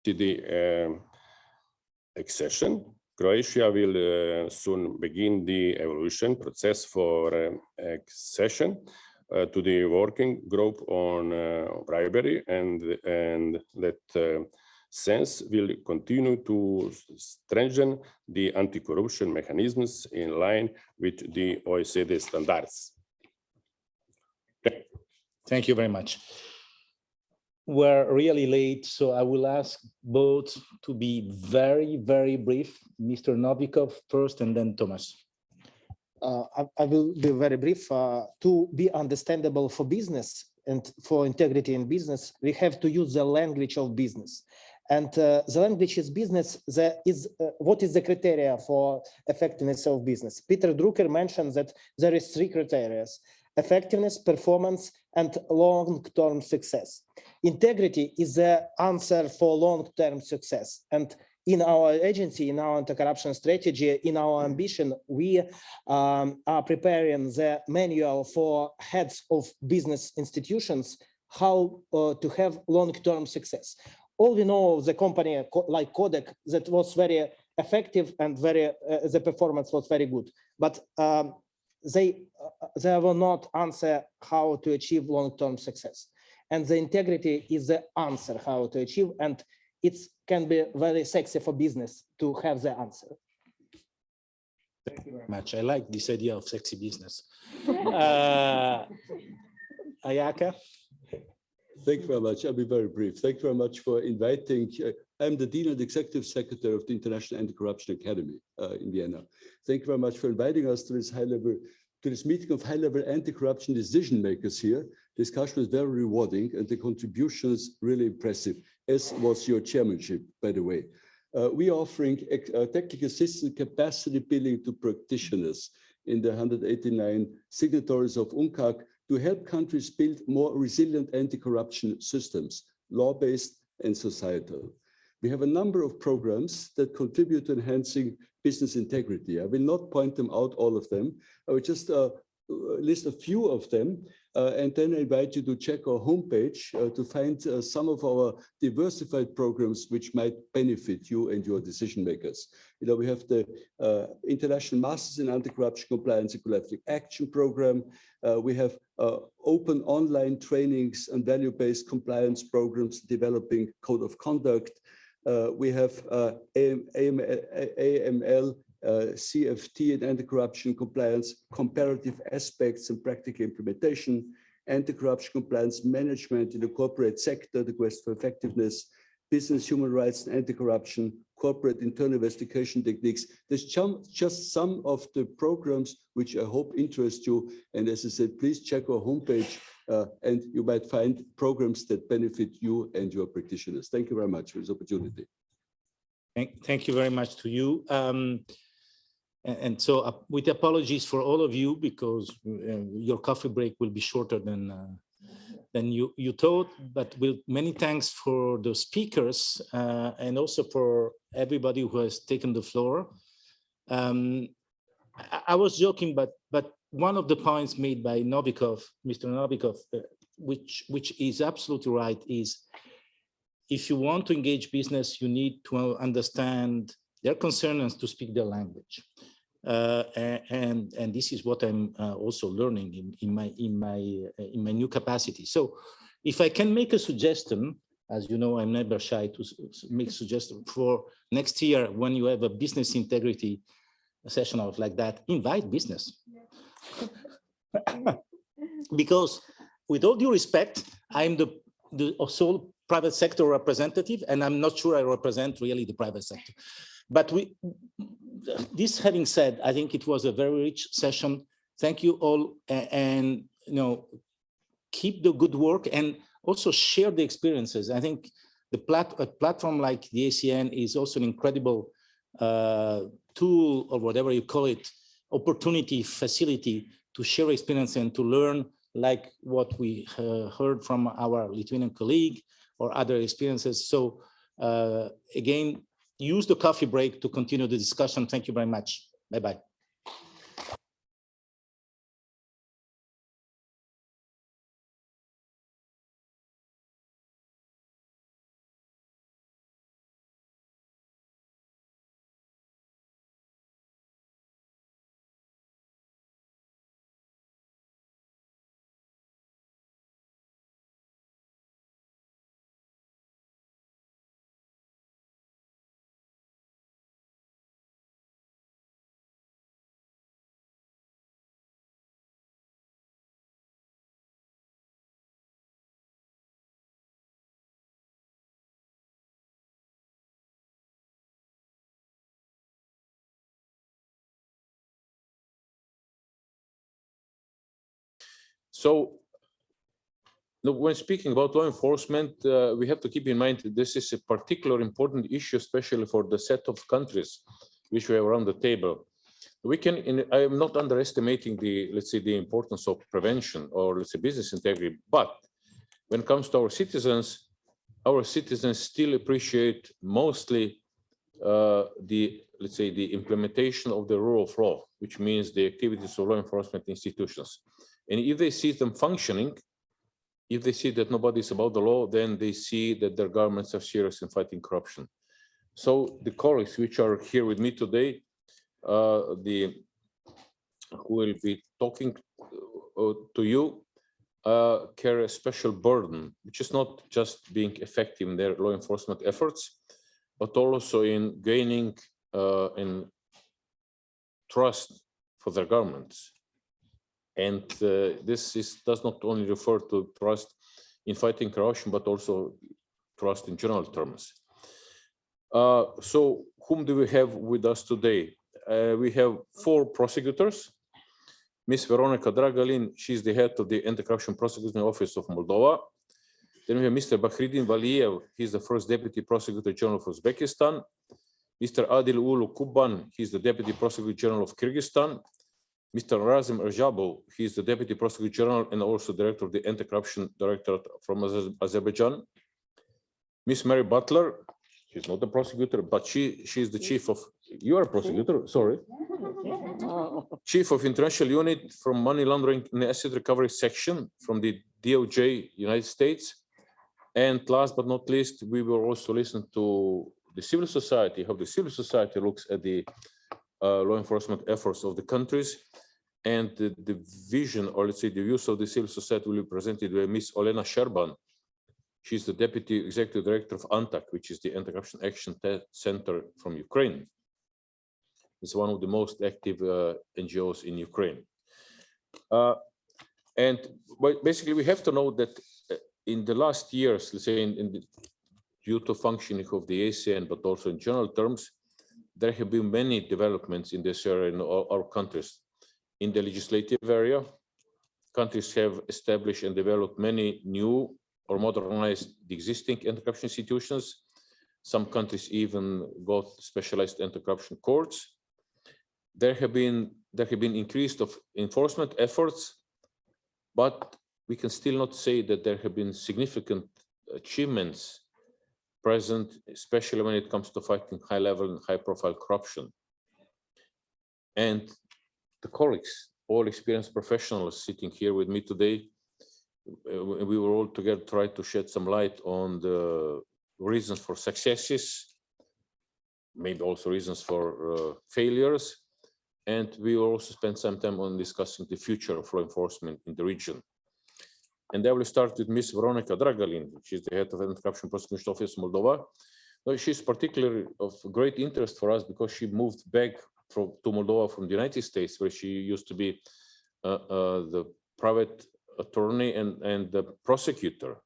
the accession. Croatia will soon begin the evolution process for accession to the working group on bribery, and that sense will continue to strengthen the anti-corruption mechanisms in line with the OECD standards. Thank you very much. We're really late, so I will ask both to be very, very brief. Mr. Novikov first, and then Thomas. I will be very brief. To be understandable for business and for integrity in business, we have to use the language of business. And the language is business. What is the criteria for effectiveness of business? Peter Drucker mentioned that there is 3 criteria: effectiveness, performance, and long-term success. Integrity is the answer for long-term success. And in our agency, in our anti-corruption strategy, in our ambition, we are preparing the manual for heads of business institutions how to have long-term success. All we know of the company like Kodak that was very effective and the performance was very good, but they will not answer how to achieve long-term success. And the integrity is the answer how to achieve, and it can be very sexy for business to have the answer. Thank you very much. I like this idea of sexy business. Ayaka? Thank you very much. I'll be very brief. Thank you very much for inviting. I'm the Dean and Executive Secretary of the International Anti-Corruption Academy in Vienna. Thank you very much for inviting us to this meeting of high-level anti-corruption decision makers here. Discussion was very rewarding and the contributions really impressive, as was your chairmanship, by the way. We are offering technical assistance capacity building to practitioners in the 189 signatories of UNCAC to help countries build more resilient anti-corruption systems, law-based and societal. We have a number of programs that contribute to enhancing business integrity. I will not point them out, all of them. I will just list a few of them, and then I invite you to check our homepage to find some of our diversified programs which might benefit you and your decision makers. You know, we have the International Masters in Anti-Corruption Compliance and Collective Action Program. We have open online trainings and value-based compliance programs developing code of conduct. We have AML, CFT and anti-corruption compliance, comparative aspects and practical implementation, anti-corruption compliance management in the corporate sector, the quest for effectiveness, business human rights and anti-corruption, corporate internal investigation techniques. There's just some of the programs which I hope interest you. And as I said, please check our homepage and you might find programs that benefit you and your practitioners. Thank you very much for this opportunity. Thank you very much to you. And so with apologies for all of you, because your coffee break will be shorter than you thought, but with many thanks for the speakers and also for everybody who has taken the floor. I was joking, but one of the points made by Novikov, Mr. Novikov, which is absolutely right, is if you want to engage business, you need to understand their concerns to speak their language. And this is what I'm also learning in my new capacity. So if I can make a suggestion, as you know, I'm never shy to make suggestions for next year when you have a business integrity session of like that, invite business. Because with all due respect, I'm the sole private sector representative, and I'm not sure I represent really the private sector. But this having said, I think it was a very rich session. Thank you all, and keep the good work. And also share the experiences. I think a platform like the ACN is also an incredible tool, or whatever you call it, opportunity, facility to share experience and to learn, like what we heard from our Lithuanian colleague or other experiences. So again, use the coffee break to continue the discussion. Thank you very much. Bye-bye. So when speaking about law enforcement, we have to keep in mind that this is a particular important issue, especially for the set of countries which we have around the table. We can, I am not underestimating the, let's say, the importance of prevention or, let's say, business integrity, but when it comes to our citizens still appreciate mostly the, let's say, the implementation of the rule of law, which means the activities of law enforcement institutions. And if they see them functioning, if they see that nobody is above the law, then they see that their governments are serious in fighting corruption. So the colleagues which are here with me today, who will be talking to you, carry a special burden, which is not just being effective in their law enforcement efforts, but also in gaining in trust for their governments. And this does not only refer to trust in fighting corruption, but also trust in general terms. So whom do we have with us today? We have 4 prosecutors. Ms. Veronica Dragalin, she's the head of the Anti-Corruption Prosecuting Office of Moldova. Then we have Mr. Bahridin Valiev, he's the first Deputy Prosecutor General of Uzbekistan. Mr. Adil Ulu Kuban, he's the Deputy Prosecutor General of Kyrgyzstan. Mr. Razim Rajabov, he is the Deputy Prosecutor General and also Director of the Anti-Corruption Directorate from Azerbaijan. Miss Mary Butler, she's not the prosecutor, but she is the chief of, you are a prosecutor, sorry. Chief of International Unit from Money Laundering and Asset Recovery Section from the DOJ, United States. And last but not least, we will also listen to the civil society, how the civil society looks at the law enforcement efforts of the countries, and the vision, or let's say the views of the civil society will be presented by Ms. Olena Sherban. She's the Deputy Executive Director of ANTAC, which is the Anti-Corruption Action Center from Ukraine. It's one of the most active NGOs in Ukraine. And basically we have to know that in the last years, let's say due to functioning of the ACN, but also in general terms, there have been many developments in this area in our countries. In the legislative area, countries have established and developed many new or modernized the existing anti-corruption institutions. Some countries even got specialized anti-corruption courts. There have been increased of enforcement efforts, but we can still not say that there have been significant achievements present, especially when it comes to fighting high-level and high-profile corruption. And the colleagues, all experienced professionals sitting here with me today, we were all together try to shed some light on the reasons for successes, maybe also reasons for failures, and we will also spend some time on discussing the future of law enforcement in the region. And I will start with Ms. Veronica Dragalin, she's the head of the Anti-Corruption Prosecution Office of Moldova. She's particularly of great interest for us because she moved back to Moldova from the United States, where she used to be the private attorney and the prosecutor.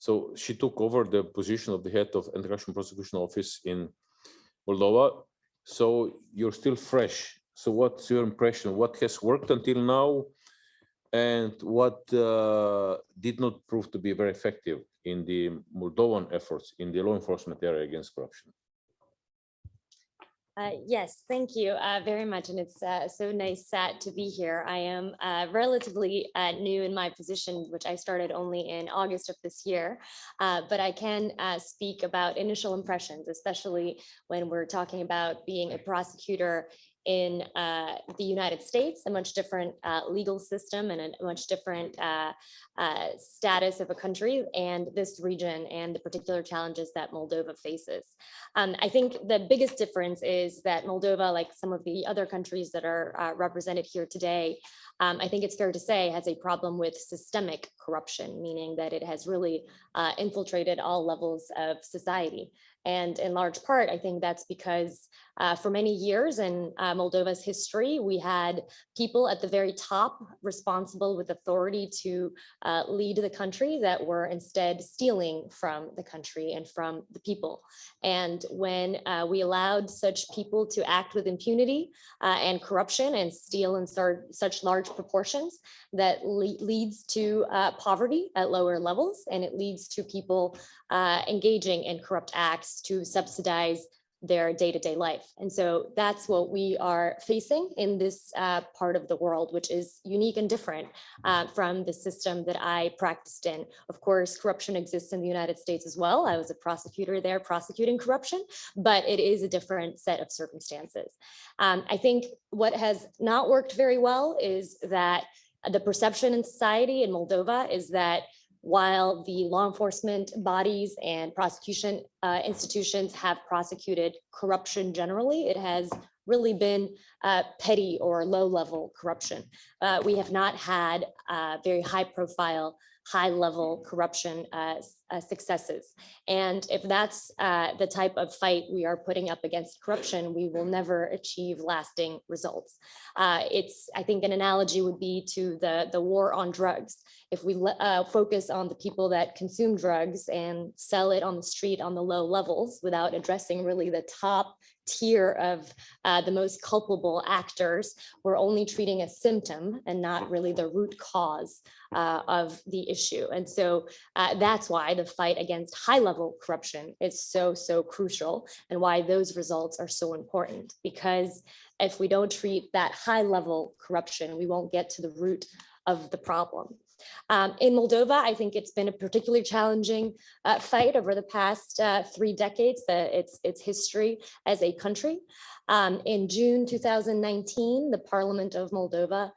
So she took over the position of the head of Anti-Corruption Prosecution Office in Moldova. So you're still fresh. So what's your impression? What has worked until now? and what did not prove to be very effective in the Moldovan efforts in the law enforcement area against corruption? Yes, thank you very much. And it's so nice to be here. I am relatively new in my position, which I started only in August of this year, but I can speak about initial impressions, especially when we're talking about being a prosecutor in the United States, a much different legal system and a much different status of a country, and this region and the particular challenges that Moldova faces. I think the biggest difference is that Moldova, like some of the other countries that are represented here today, I think it's fair to say has a problem with systemic corruption, meaning that it has really infiltrated all levels of society. And in large part, I think that's because for many years in Moldova's history, we had people at the very top responsible with authority to lead the country that were instead stealing from the country and from the people. And when we allowed such people to act with impunity and corruption and steal in such large proportions, that leads to poverty at lower levels, and it leads to people engaging in corrupt acts to subsidize their day-to-day life. And so that's what we are facing in this part of the world, which is unique and different from the system that I practiced in. Of course, corruption exists in the United States as well. I was a prosecutor there prosecuting corruption, but it is a different set of circumstances. I think what has not worked very well is that the perception in society in Moldova is that while the law enforcement bodies and prosecution institutions have prosecuted corruption generally, it has really been petty or low-level corruption. We have not had very high-profile, high-level corruption successes. And if that's the type of fight we are putting up against corruption, we will never achieve lasting results. I think an analogy would be to the war on drugs. If we focus on the people that consume drugs and sell it on the street on the low levels without addressing really the top tier of the most culpable actors, we're only treating a symptom and not really the root cause of the issue. And so that's why the fight against high-level corruption is so crucial, and why those results are so important. Because if we don't treat that high-level corruption, we won't get to the root of the problem. In Moldova, I think it's been a particularly challenging fight over the past 3 decades, its history as a country. In June 2019, the Parliament of Moldova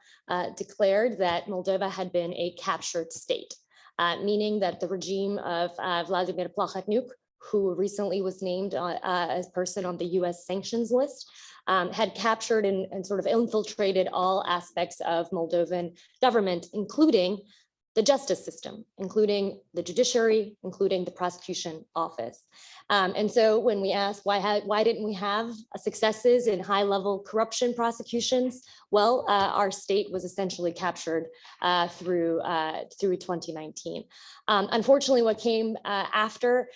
declared that Moldova had been a captured state, meaning that the regime of Vladimir Plahotniuc, who recently was named as person on the US sanctions list, had captured and sort of infiltrated all aspects of Moldovan government, including the justice system, including the judiciary, including the prosecution office. And so when we ask why didn't we have successes in high-level corruption prosecutions? Well, our state was essentially captured through 2019. Unfortunately, what came after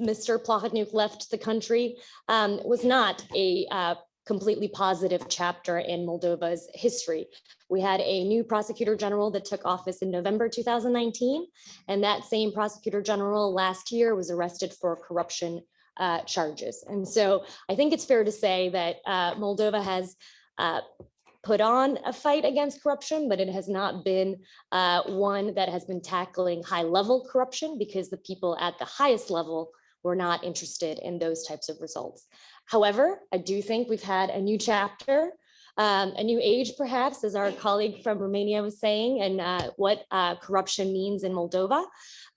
Mr. Plahotniuc left the country was not a completely positive chapter in Moldova's history. We had a new prosecutor general that took office in November 2019, and that same prosecutor general last year was arrested for corruption charges. And so I think it's fair to say that Moldova has put on a fight against corruption, but it has not been one that has been tackling high-level corruption, because the people at the highest level were not interested in those types of results. However, I do think we've had a new chapter, a new age, perhaps, as our colleague from Romania was saying, and what corruption means in Moldova.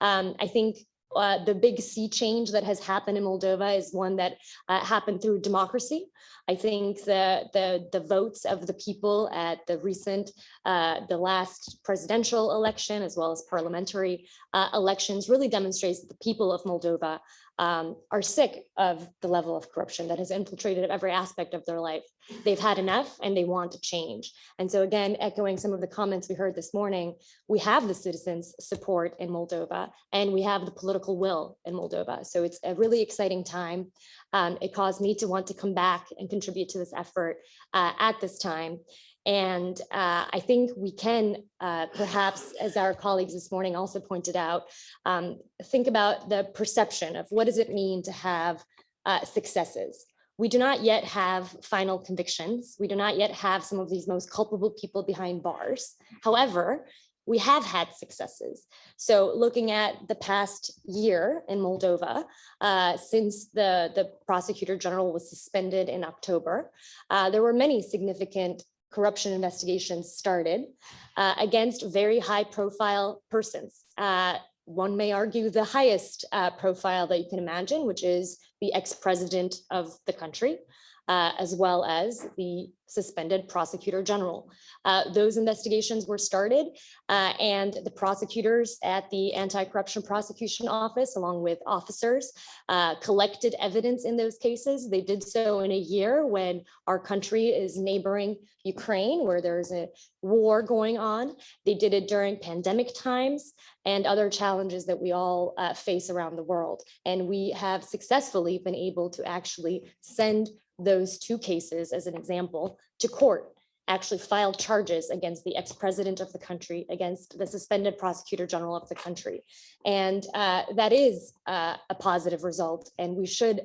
I think the big sea change that has happened in Moldova is one that happened through democracy. I think the votes of the people at the last presidential election, as well as parliamentary elections, really demonstrates that the people of Moldova are sick of the level of corruption that has infiltrated every aspect of their life. They've had enough and they want to change. And so again, echoing some of the comments we heard this morning, we have the citizens' support in Moldova and we have the political will in Moldova. So it's a really exciting time. It caused me to want to come back and contribute to this effort at this time. And I think we can perhaps, as our colleagues this morning also pointed out, think about the perception of what does it mean to have successes. We do not yet have final convictions. We do not yet have some of these most culpable people behind bars. However, we have had successes. So looking at the past year in Moldova, since the prosecutor general was suspended in October, there were many significant corruption investigations started against very high profile persons. One may argue the highest profile that you can imagine, which is the ex-president of the country, as well as the suspended prosecutor general. Those investigations were started and the prosecutors at the Anti-Corruption Prosecution Office, along with officers, collected evidence in those cases. They did so in a year when our country is neighboring Ukraine, where there's a war going on. They did it during pandemic times and other challenges that we all face around the world. And we have successfully been able to actually send those two cases, as an example, to court, actually filed charges against the ex-president of the country, against the suspended prosecutor general of the country. And that is a positive result. And we should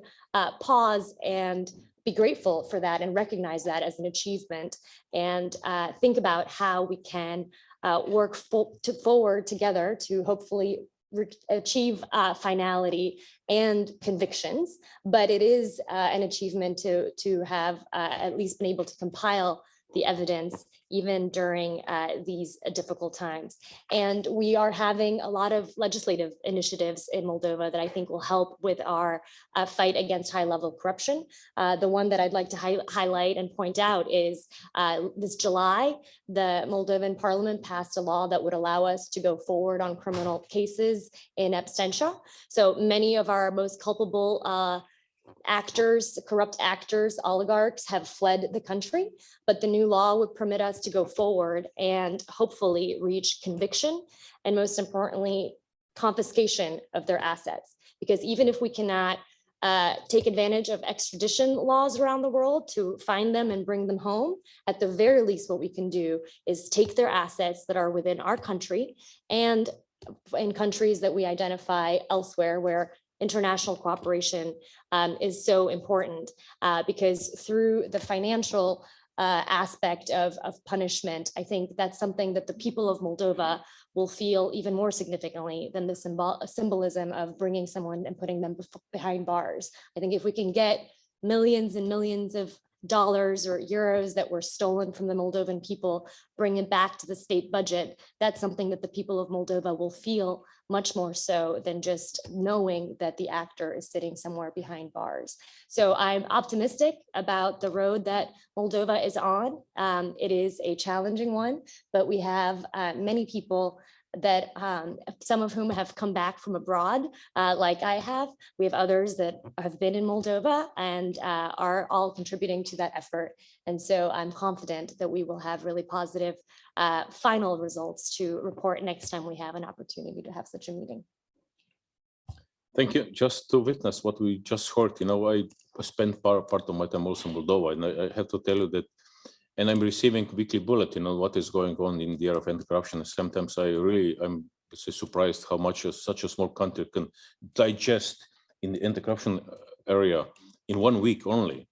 pause and be grateful for that and recognize that as an achievement and think about how we can work forward together to hopefully achieve finality and convictions, but it is an achievement to have at least been able to compile the evidence even during these difficult times. And we are having a lot of legislative initiatives in Moldova that I think will help with our fight against high-level corruption. The one that I'd like to highlight and point out is this July, the Moldovan parliament passed a law that would allow us to go forward on criminal cases in absentia. So many of our most culpable actors, corrupt actors, oligarchs have fled the country, but the new law would permit us to go forward and hopefully reach conviction and, most importantly, confiscation of their assets. Because even if we cannot take advantage of extradition laws around the world to find them and bring them home, at the very least what we can do is take their assets that are within our country and in countries that we identify elsewhere where international cooperation is so important because through the financial aspect of punishment, I think that's something that the people of Moldova will feel even more significantly than the symbolism of bringing someone and putting them behind bars. I think if we can get millions and millions of dollars or euros that were stolen from the Moldovan people, bring it back to the state budget, that's something that the people of Moldova will feel much more so than just knowing that the actor is sitting somewhere behind bars. So I'm optimistic about the road that Moldova is on. It is a challenging one, but we have many people that some of whom have come back from abroad, like I have. We have others that have been in Moldova and are all contributing to that effort. And so I'm confident that we will have really positive final results to report next time we have an opportunity to have such a meeting. Thank you. Just to witness what we just heard, I spent part of my time also in Moldova, and I have to tell you that, and I'm receiving weekly bulletin on what is going on in the area of anti-corruption. Sometimes I'm surprised how much such a small country can digest in the anti-corruption area in 1 week only.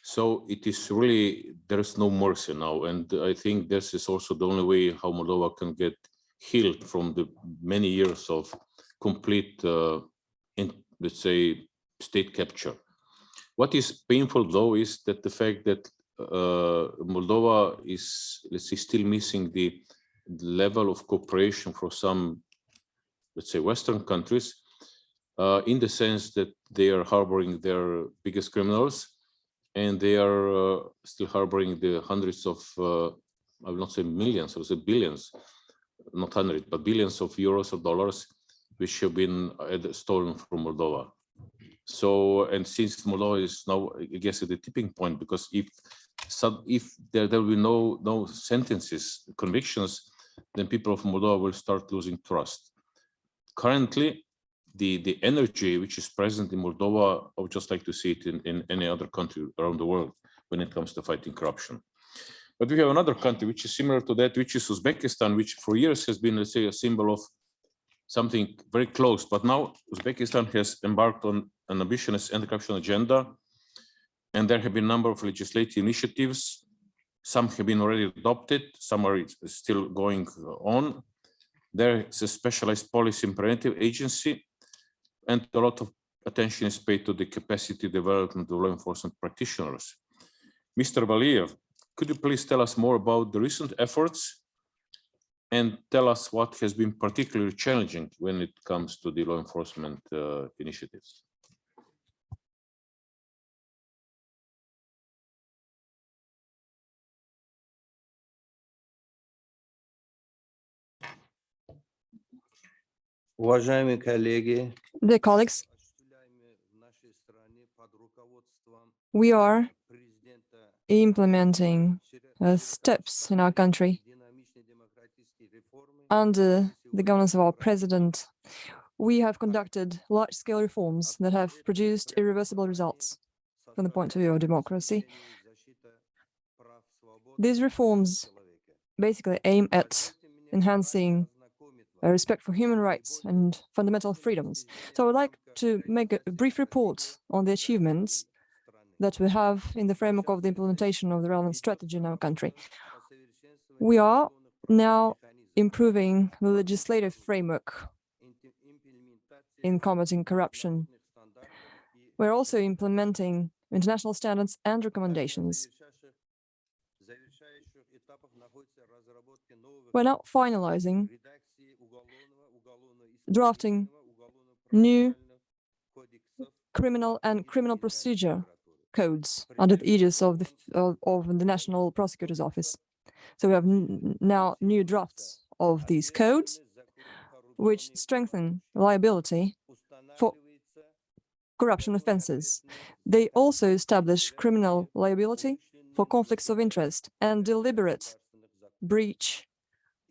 So it is really, there is no mercy now. And I think this is also the only way how Moldova can get healed from the many years of complete, let's say, state capture. What is painful, though, is that the fact that Moldova is, let's say, still missing the level of cooperation for some, let's say, Western countries, in the sense that they are harboring their biggest criminals, and they are still harboring the hundreds of, I will not say millions, I will say billions, not hundreds, but billions of euros or dollars, which have been stolen from Moldova. So, and since Moldova is now, I guess, at the tipping point, because if there will be no sentences, convictions, then people of Moldova will start losing trust. Currently, the energy which is present in Moldova, I would just like to see it in any other country around the world when it comes to fighting corruption. But we have another country which is similar to that, which is Uzbekistan, which for years has been, let's say, a symbol of something very close. But now Uzbekistan has embarked on an ambitious anti-corruption agenda, and there have been a number of legislative initiatives. Some have been already adopted, some are still going on. There is a specialized policy and preventive agency, and a lot of attention is paid to the capacity development of law enforcement practitioners. Mr. Valiev, could you please tell us more about the recent efforts and tell us what has been particularly challenging when it comes to the law enforcement initiatives? Dear colleagues, we are implementing steps in our country under the governance of our president. We have conducted large-scale reforms that have produced irreversible results from the point of view of democracy. These reforms basically aim at enhancing respect for human rights and fundamental freedoms. So I would like to make a brief report on the achievements that we have in the framework of the implementation of the relevant strategy in our country. We are now improving the legislative framework in combating corruption. We're also implementing international standards and recommendations. We're now finalizing drafting new criminal and criminal procedure codes under the aegis of the National Prosecutor's Office. So we have now new drafts of these codes, which strengthen liability for corruption offenses. They also establish criminal liability for conflicts of interest and deliberate breach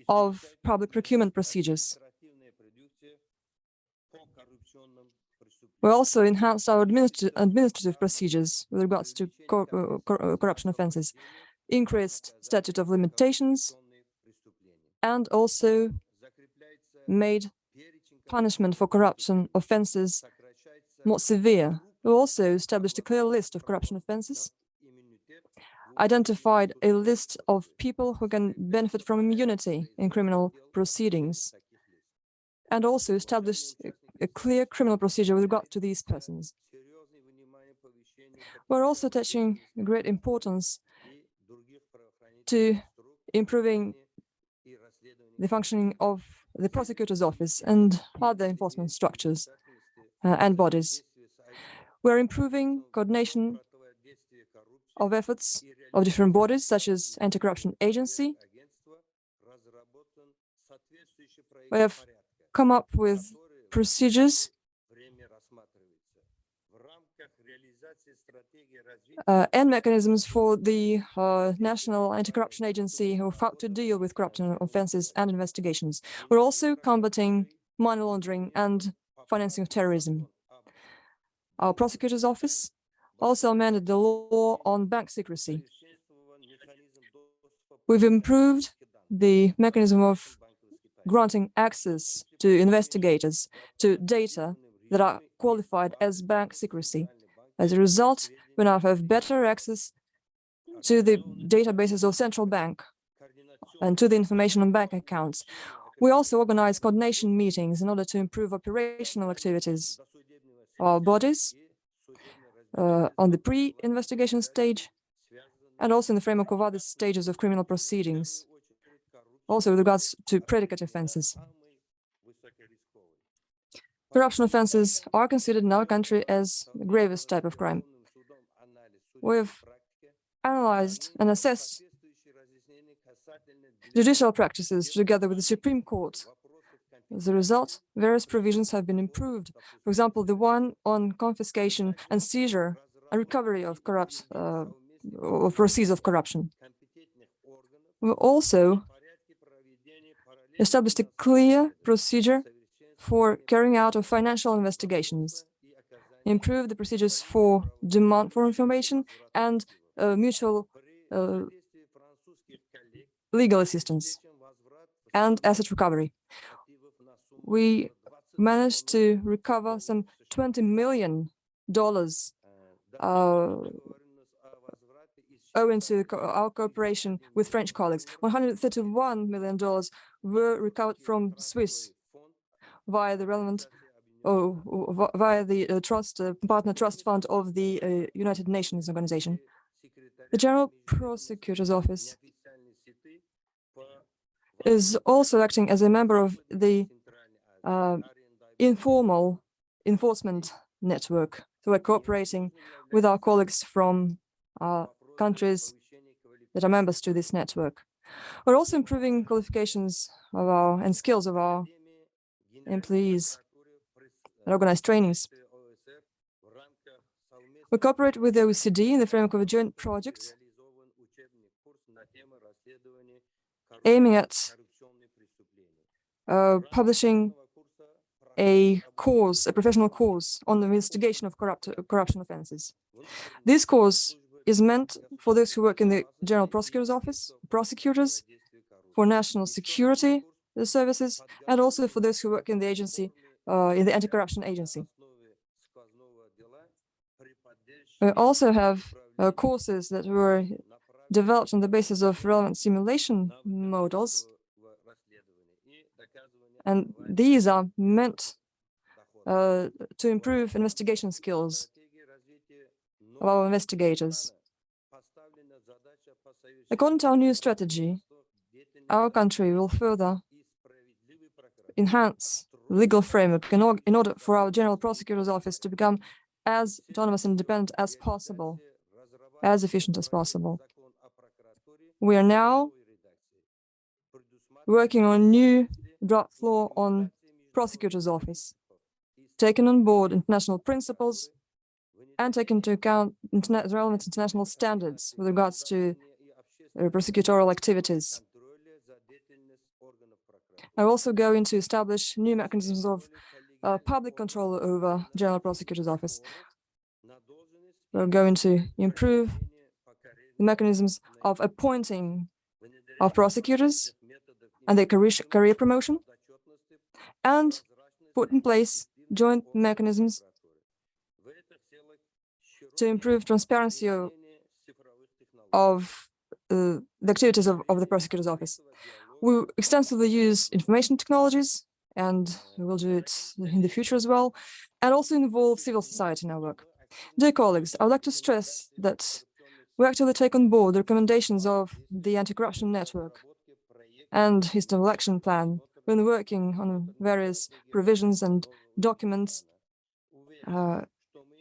of public procurement procedures. We also enhanced our administrative procedures with regards to corruption offenses, increased statute of limitations, and also made punishment for corruption offenses more severe. We also established a clear list of corruption offenses, identified a list of people who can benefit from immunity in criminal proceedings, and also established a clear criminal procedure with regard to these persons. We're also attaching great importance to improving the functioning of the prosecutor's office and other enforcement structures and bodies. We're improving coordination of efforts of different bodies, such as Anti-Corruption Agency. We have come up with procedures and mechanisms for the National Anti-Corruption Agency of how to deal with corruption offenses and investigations. We're also combating money laundering and financing of terrorism. Our prosecutor's office also amended the law on bank secrecy. We've improved the mechanism of granting access to investigators to data that are qualified as bank secrecy. As a result, we now have better access to the databases of central bank and to the information on bank accounts. We also organize coordination meetings in order to improve operational activities of our bodies on the pre-investigation stage and also in the framework of other stages of criminal proceedings, also with regards to predicate offenses. Corruption offenses are considered in our country as the gravest type of crime. We've analyzed and assessed judicial practices together with the Supreme Court As a result, various provisions have been improved. For example, the one on confiscation and seizure and recovery of of proceeds of corruption. We also established a clear procedure for carrying out of financial investigations, improved the procedures for demand for information and mutual legal assistance and asset recovery. We managed to recover some $20 million owing to our cooperation with French colleagues. $131 million were recovered from Swiss via the relevant, via the partner trust fund of the United Nations organization. The General Prosecutor's Office is also acting as a member of the informal enforcement network. So we're cooperating with our colleagues from countries that are members to this network. We're also improving qualifications of and skills of our employees and organized trainings. We cooperate with the OECD in the framework of a joint project aiming at publishing a professional course on the investigation of corruption offenses. This course is meant for those who work in the General Prosecutor's Office, prosecutors, for national security services, and also for those who work in the agency, in the Anti-Corruption Agency. We also have courses that were developed on the basis of relevant simulation models, and these are meant to improve investigation skills of our investigators. According to our new strategy, our country will further enhance the legal framework in order for our General Prosecutor's Office to become as autonomous and independent as possible, as efficient as possible. We are now working on new draft law on Prosecutor's Office, taking on board international principles and taking into account relevant international standards with regards to prosecutorial activities. I'm also going to establish new mechanisms of public control over General Prosecutor's Office. We're going to improve the mechanisms of appointing of prosecutors and their career promotion, and put in place joint mechanisms to improve transparency of the activities of the Prosecutor's Office. We extensively use information technologies, and we will do it in the future as well, and also involve civil society in our work. Dear colleagues, I would like to stress that we actively take on board the recommendations of the Anti-Corruption Network and his action plan when working on various provisions and documents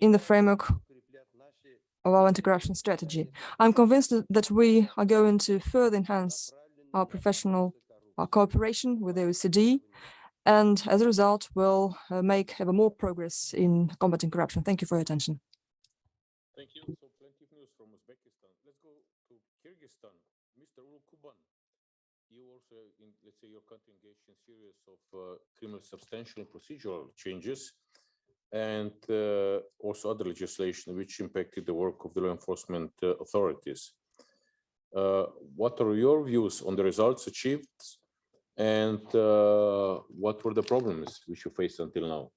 in the framework of our anti-corruption strategy. I'm convinced that we are going to further enhance our professional cooperation with the OECD, and as a result, we'll make ever more progress in combating corruption. Thank you for your attention. Thank you. So plenty of news from Uzbekistan. Let's go to Kyrgyzstan. Mr. Ulukuban, you also, let's say, your country engaged in a series of criminal substantial and procedural changes, and also other legislation which impacted the work of the law enforcement authorities. What are your views on the results achieved, and what were the problems which you faced until now?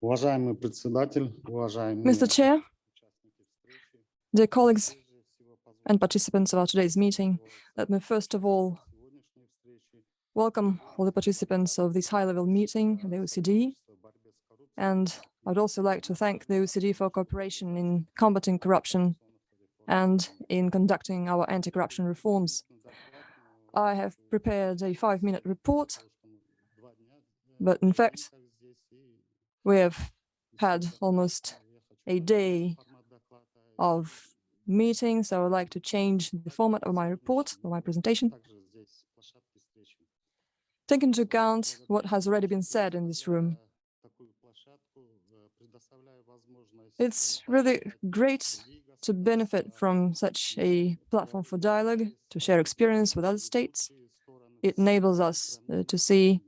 Mr. Chair, dear colleagues and participants of our today's meeting, let me first of all welcome all the participants of this high-level meeting at the OECD. And I'd also like to thank the OECD for cooperation in combating corruption and in conducting our anti-corruption reforms. I have prepared a 5-minute report, but in fact, We have had almost a day of meetings. I would like to change the format of my report, or my presentation. Take into account what has already been said in this room. It's really great to benefit from such a platform for dialogue, to share experience with other states. It enables us to see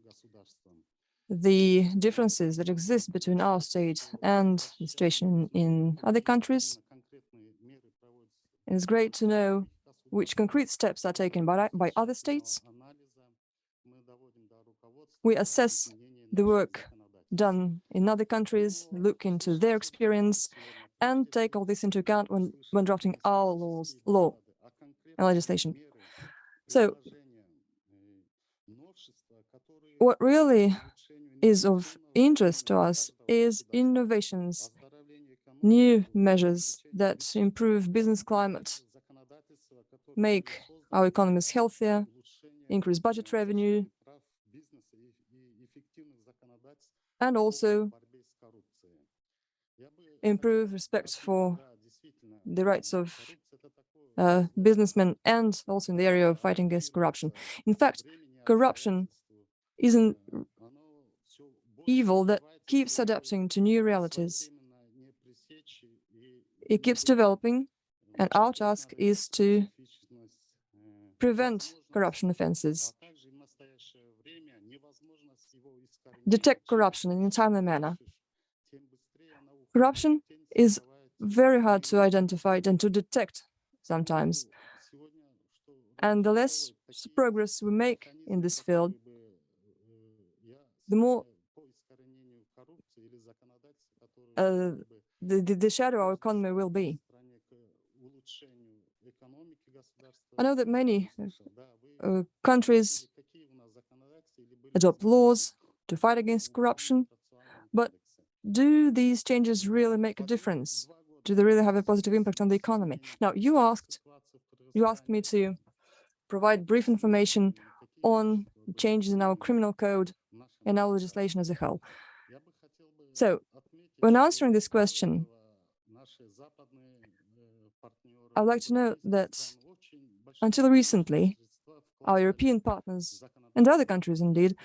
the differences that exist between our state and the situation in other countries. It's great to know which concrete steps are taken by other states. We assess the work done in other countries, look into their experience, and take all this into account when drafting our law and legislation. So, what really is of interest to us is innovations, new measures that improve business climate, make our economies healthier, increase budget revenue, and also improve respect for the rights of businessmen, and also in the area of fighting against corruption. In fact, corruption is an evil that keeps adapting to new realities. It keeps developing, and our task is to prevent corruption offenses, detect corruption in a timely manner. Corruption is very hard to identify and to detect sometimes. And the less progress we make in this field, the more the shadow our economy will be. I know that many countries adopt laws to fight against corruption, but do these changes really make a difference? Do they really have a positive impact on the economy? Now, you asked me to provide brief information on changes in our criminal code and our legislation as a whole. So, when answering this question, I would like to note that until recently, our European partners and other countries indeed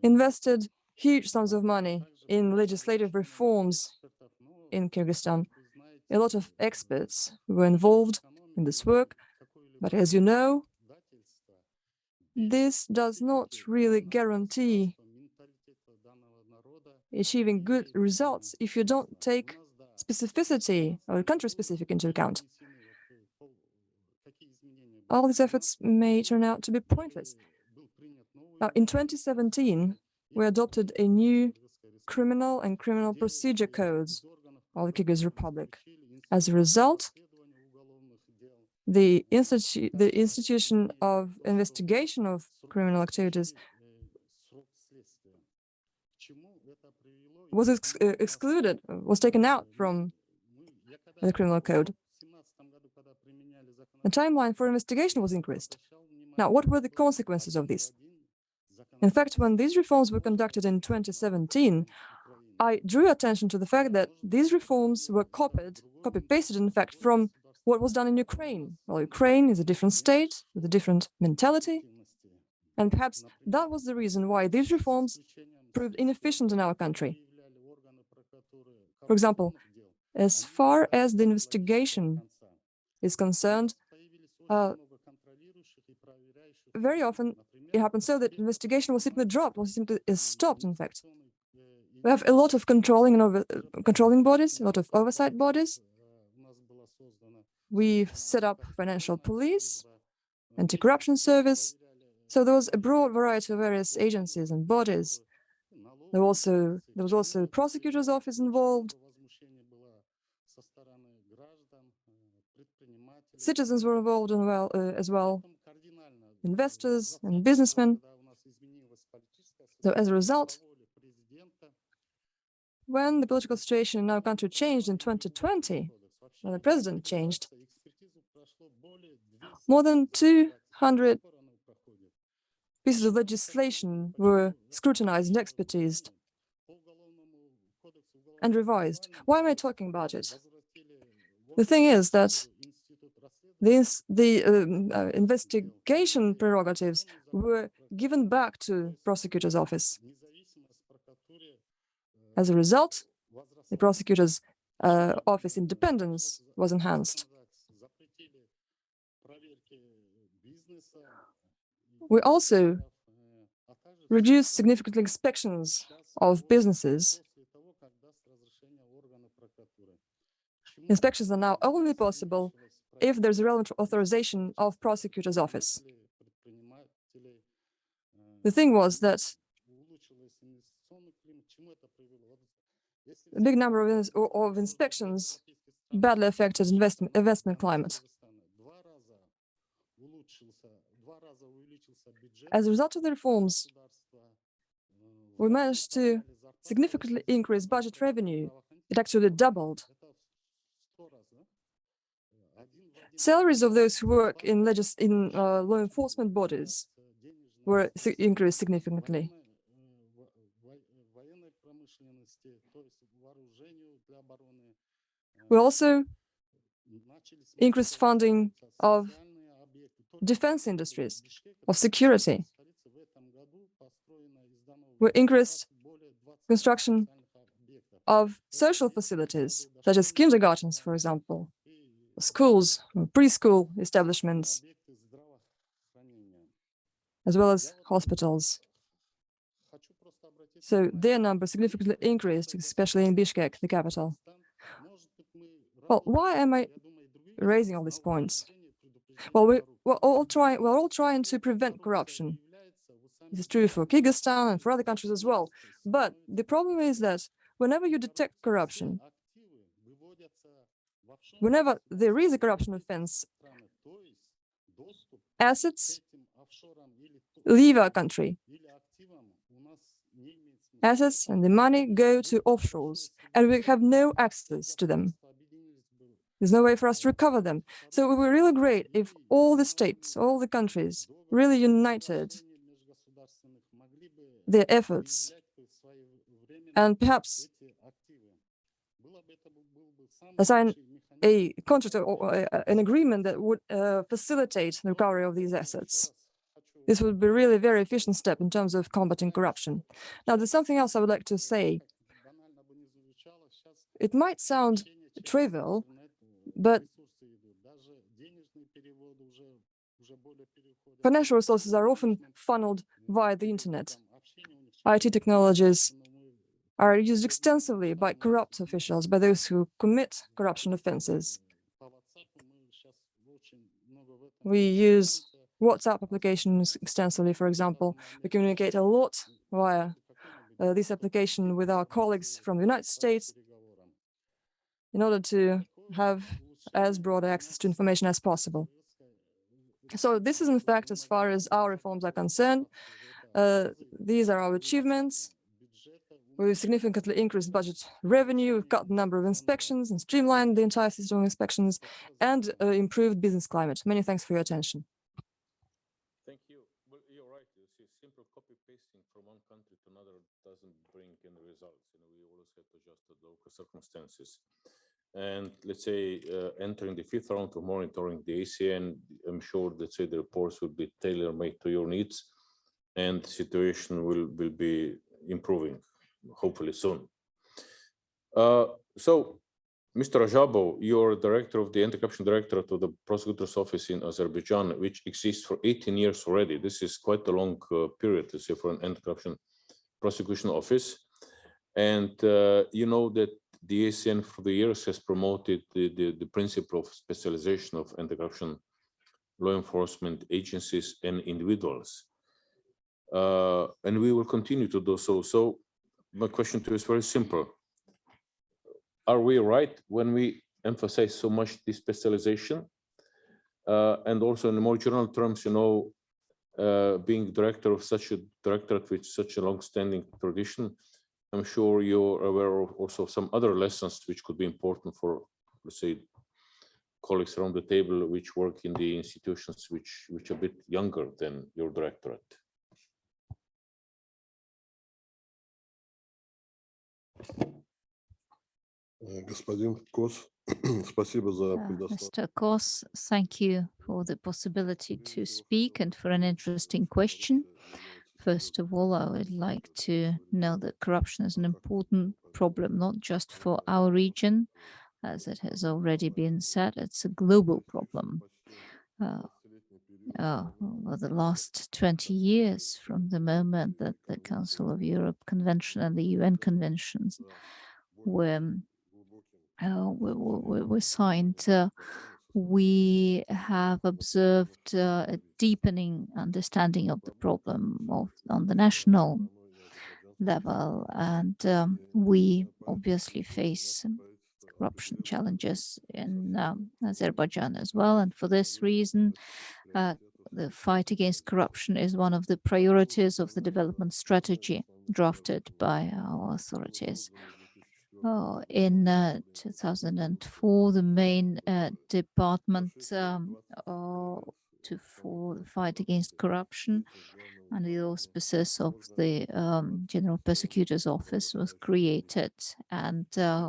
invested huge sums of money in legislative reforms in Kyrgyzstan. A lot of experts were involved in this work, but as you know, this does not really guarantee achieving good results if you don't take specificity or country-specific into account. All these efforts may turn out to be pointless. Now, in 2017, we adopted a new criminal and criminal procedure codes of the Kyrgyz Republic. As a result, the institution of investigation of criminal activities was excluded, was taken out from the criminal code. The timeline for investigation was increased. Now, what were the consequences of this? In fact, when these reforms were conducted in 2017, I drew attention to the fact that these reforms were copy-pasted, in fact, from what was done in Ukraine. Well, Ukraine is a different state with a different mentality, and perhaps that was the reason why these reforms proved inefficient in our country. For example, as far as the investigation is concerned, very often it happens so that investigation was simply dropped, was simply stopped, in fact. We have a lot of controlling bodies, a lot of oversight bodies. We've set up financial police, anti-corruption service. So there was a broad variety of various agencies and bodies. There was also a prosecutor's office involved. Citizens were involved as well, investors and businessmen. So as a result, when the political situation in our country changed in 2020, when the president changed, more than 200 pieces of legislation were scrutinized and expertised. and revised. Why am I talking about it? The thing is that the investigation prerogatives were given back to prosecutor's office. As a result, the prosecutor's office independence was enhanced. We also reduced significantly inspections of businesses. Inspections are now only possible if there's a relevant authorization of prosecutor's office. The thing was that a big number of inspections badly affected investment climate. As a result of the reforms, we managed to significantly increase budget revenue. It actually doubled. Salaries of those who work in law enforcement bodies were increased significantly. We also increased funding of defense industries, of security. We increased construction of social facilities, such as kindergartens, for example, schools, preschool establishments, as well as hospitals. So their number significantly increased, especially in Bishkek, the capital. Well, why am I raising all these points? Well, we're all trying to prevent corruption. This is true for Kyrgyzstan and for other countries as well. But the problem is that whenever you detect corruption, whenever there is a corruption offense, assets leave our country. Assets and the money go to offshores, and we have no access to them. There's no way for us to recover them. So it would be really great if all the states, all the countries really united their efforts and perhaps assign a contract or an agreement that would facilitate the recovery of these assets. This would be really a very efficient step in terms of combating corruption. Now, there's something else I would like to say. It might sound trivial, but financial resources are often funneled via the internet. IT technologies are used extensively by corrupt officials, by those who commit corruption offenses. We use WhatsApp applications extensively, for example. We communicate a lot via this application with our colleagues from the United States in order to have as broad access to information as possible. So this is, in fact, as far as our reforms are concerned. These are our achievements. We've significantly increased budget revenue, we've cut the number of inspections and streamlined the entire system of inspections and improved business climate. Many thanks for your attention. Thank you. Well, you're right. You see, simple copy-pasting from one country to another doesn't bring any results. You know, we always have to adjust to the local circumstances. And let's say entering the fifth round of monitoring the ASEAN, I'm sure that say the reports will be tailor-made to your needs, and the situation will be improving, hopefully soon. So, Mr. Rajabov, you're director of the Anti-Corruption Directorate of the Prosecutor's Office in Azerbaijan, which exists for 18 years already. This is quite a long period, let's say, for an anti-corruption prosecution office. And you know that the ASEAN for the years has promoted the principle of specialization of anti-corruption law enforcement agencies and individuals. And we will continue to do so. So my question to you is very simple. Are we right when we emphasize so much this specialization? And also in more general terms, you know, being director of such a directorate with such a long-standing tradition, I'm sure you're aware of also some other lessons which could be important for, let's say, colleagues around the table which work in the institutions which are a bit younger than your directorate. Mr. Kos, thank you for the possibility to speak and for an interesting question. First of all, I would like to know that corruption is an important problem, not just for our region, as it has already been said, it's a global problem. Over the last 20 years, from the moment that the Council of Europe Convention and the UN Conventions were signed, we have observed a deepening understanding of the problem on the national level, and we obviously face corruption challenges in Azerbaijan as well. And for this reason, the fight against corruption is one of the priorities of the development strategy drafted by our authorities. In 2004, the main department for the fight against corruption under the auspices of the General Prosecutor's Office was created, and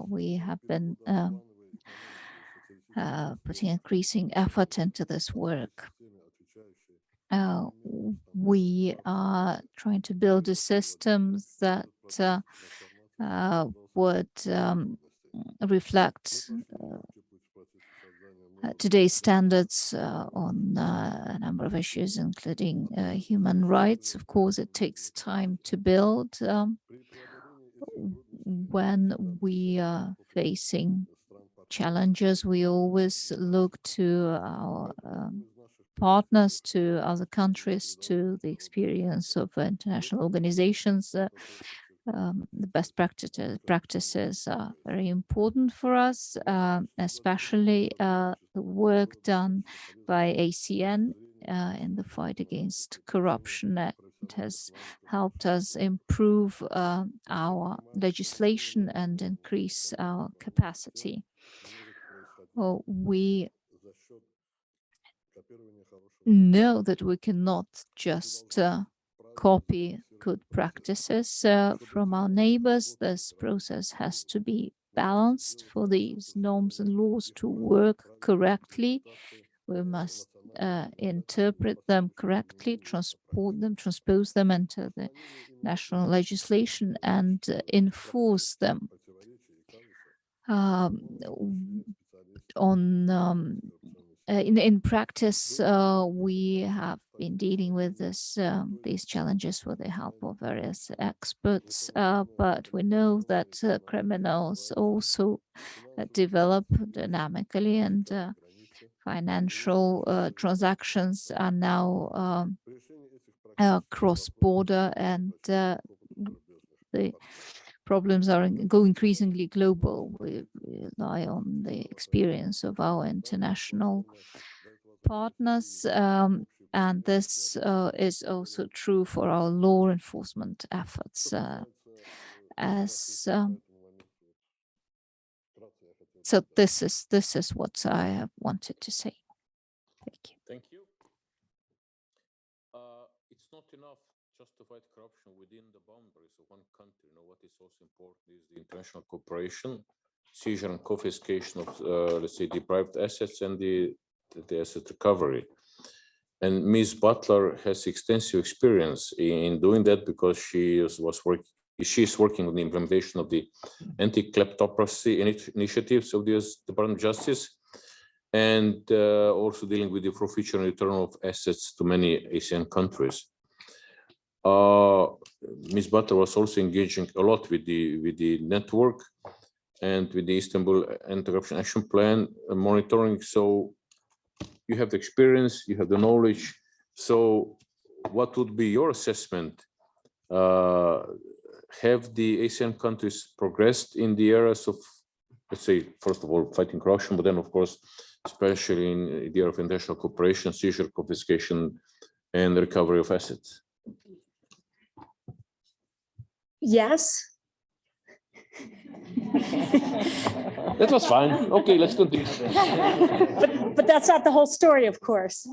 we have been putting increasing effort into this work. We are trying to build a system that would reflect today's standards on a number of issues, including human rights. Of course, it takes time to build. When we are facing challenges, we always look to our partners, to other countries, to the experience of international organizations. The best practices are very important for us, especially the work done by ACN in the fight against corruption. It has helped us improve our legislation and increase our capacity. We know that we cannot just copy good practices from our neighbors. This process has to be balanced for these norms and laws to work correctly. We must interpret them correctly, transpose them into the national legislation and enforce them. In practice, we have been dealing with these challenges with the help of various experts, but we know that criminals also develop dynamically, and financial transactions are now cross-border, and the problems are increasingly global. We rely on the experience of our international partners, and this is also true for our law enforcement efforts. So this is what I have wanted to say. Thank you. Thank you. It's not enough just to fight corruption within the boundaries of one country. What is also important is the international cooperation, seizure and confiscation of, let's say, deprived assets and the asset recovery. And Ms. Butler has extensive experience in doing that because she's working on the implementation of the anti-kleptocracy initiatives of the US Department of Justice, and also dealing with the forfeiture and return of assets to many Asian countries. Ms. Butler was also engaging a lot with the network and with the Istanbul Anti-Corruption Action Plan monitoring. So you have the experience, you have the knowledge. So what would be your assessment? Have the ASEAN countries progressed in the areas of, let's say, first of all, fighting corruption, but then, of course, especially in the area of international cooperation, seizure, confiscation, and recovery of assets? Yes. That was fine. Okay, let's continue. But that's not the whole story, of course.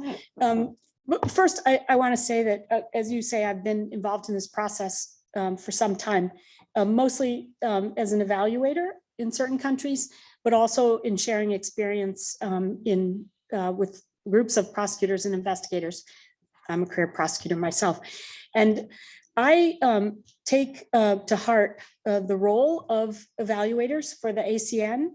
First, I want to say that, as you say, I've been involved in this process for some time, mostly as an evaluator in certain countries, but also in sharing experience with groups of prosecutors and investigators. I'm a career prosecutor myself. And I take to heart the role of evaluators for the ACN,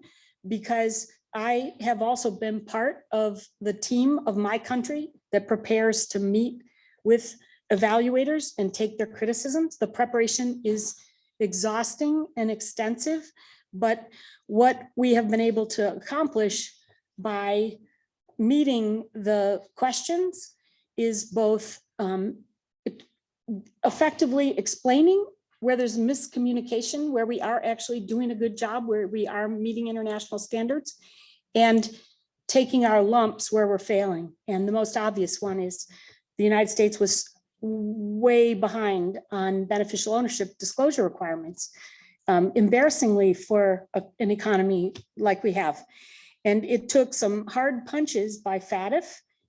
because I have also been part of the team of my country that prepares to meet with evaluators and take their criticisms. The preparation is exhausting and extensive, but what we have been able to accomplish by meeting the questions is both effectively explaining where there's miscommunication, where we are actually doing a good job, where we are meeting international standards, and taking our lumps where we're failing. And the most obvious one is the United States was way behind on beneficial ownership disclosure requirements, embarrassingly for an economy like we have. And it took some hard punches by FATF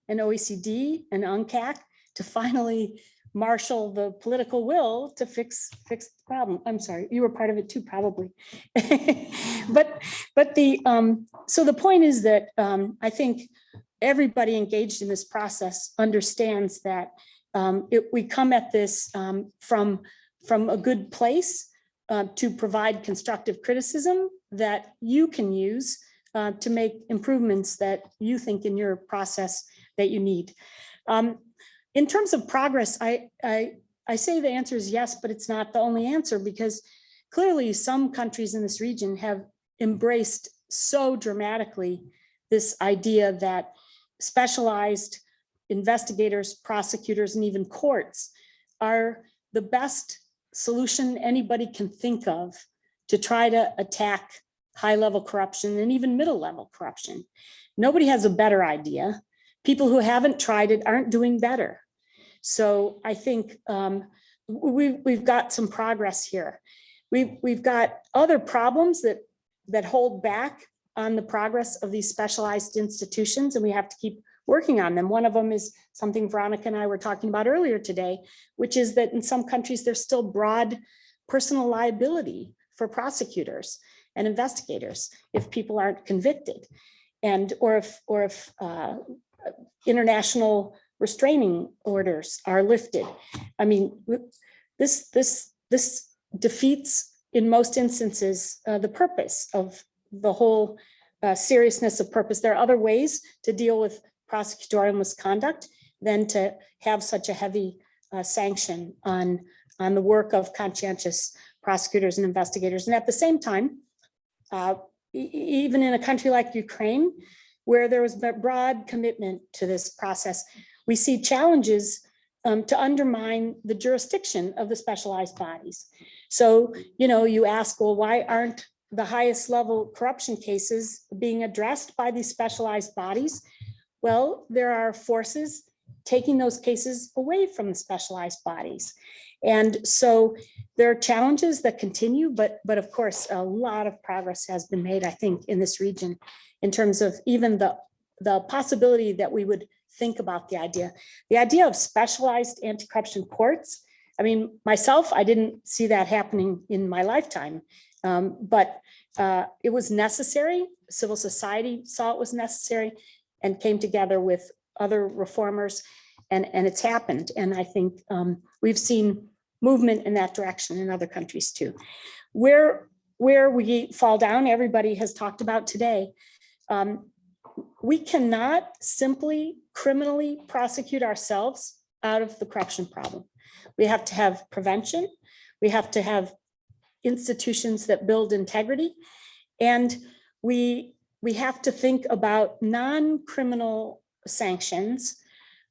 and OECD and UNCAC to finally marshal the political will to fix the problem. I'm sorry, you were part of it too, probably. but so the point is that I think everybody engaged in this process understands that we come at this from a good place to provide constructive criticism that you can use to make improvements that you think in your process that you need. In terms of progress, I say the answer is yes, but it's not the only answer, because clearly some countries in this region have embraced so dramatically this idea that specialized investigators, prosecutors, and even courts are the best solution anybody can think of to try to attack high-level corruption and even middle-level corruption. Nobody has a better idea. People who haven't tried it aren't doing better. So I think we've got some progress here. We've got other problems that hold back on the progress of these specialized institutions, and we have to keep working on them. One of them is something Veronica and I were talking about earlier today, which is that in some countries there's still broad personal liability for prosecutors and investigators if people aren't convicted, and or if international restraining orders are lifted. I mean, this defeats in most instances the purpose of the whole seriousness of purpose. There are other ways to deal with prosecutorial misconduct than to have such a heavy sanction on the work of conscientious prosecutors and investigators. And at the same time, even in a country like Ukraine, where there was a broad commitment to this process, we see challenges to undermine the jurisdiction of the specialized bodies. So, you ask, well, why aren't the highest level corruption cases being addressed by these specialized bodies? Well, there are forces taking those cases away from the specialized bodies. And so there are challenges that continue, but of course, a lot of progress has been made, I think, in this region in terms of even the possibility that we would think about the idea of specialized anti-corruption courts. I mean, myself, I didn't see that happening in my lifetime, but it was necessary. Civil society saw it was necessary and came together with other reformers, and it's happened. And I think we've seen movement in that direction in other countries too. Where we fall down, everybody has talked about today. We cannot simply criminally prosecute ourselves out of the corruption problem. We have to have prevention. We have to have institutions that build integrity. And we have to think about non-criminal sanctions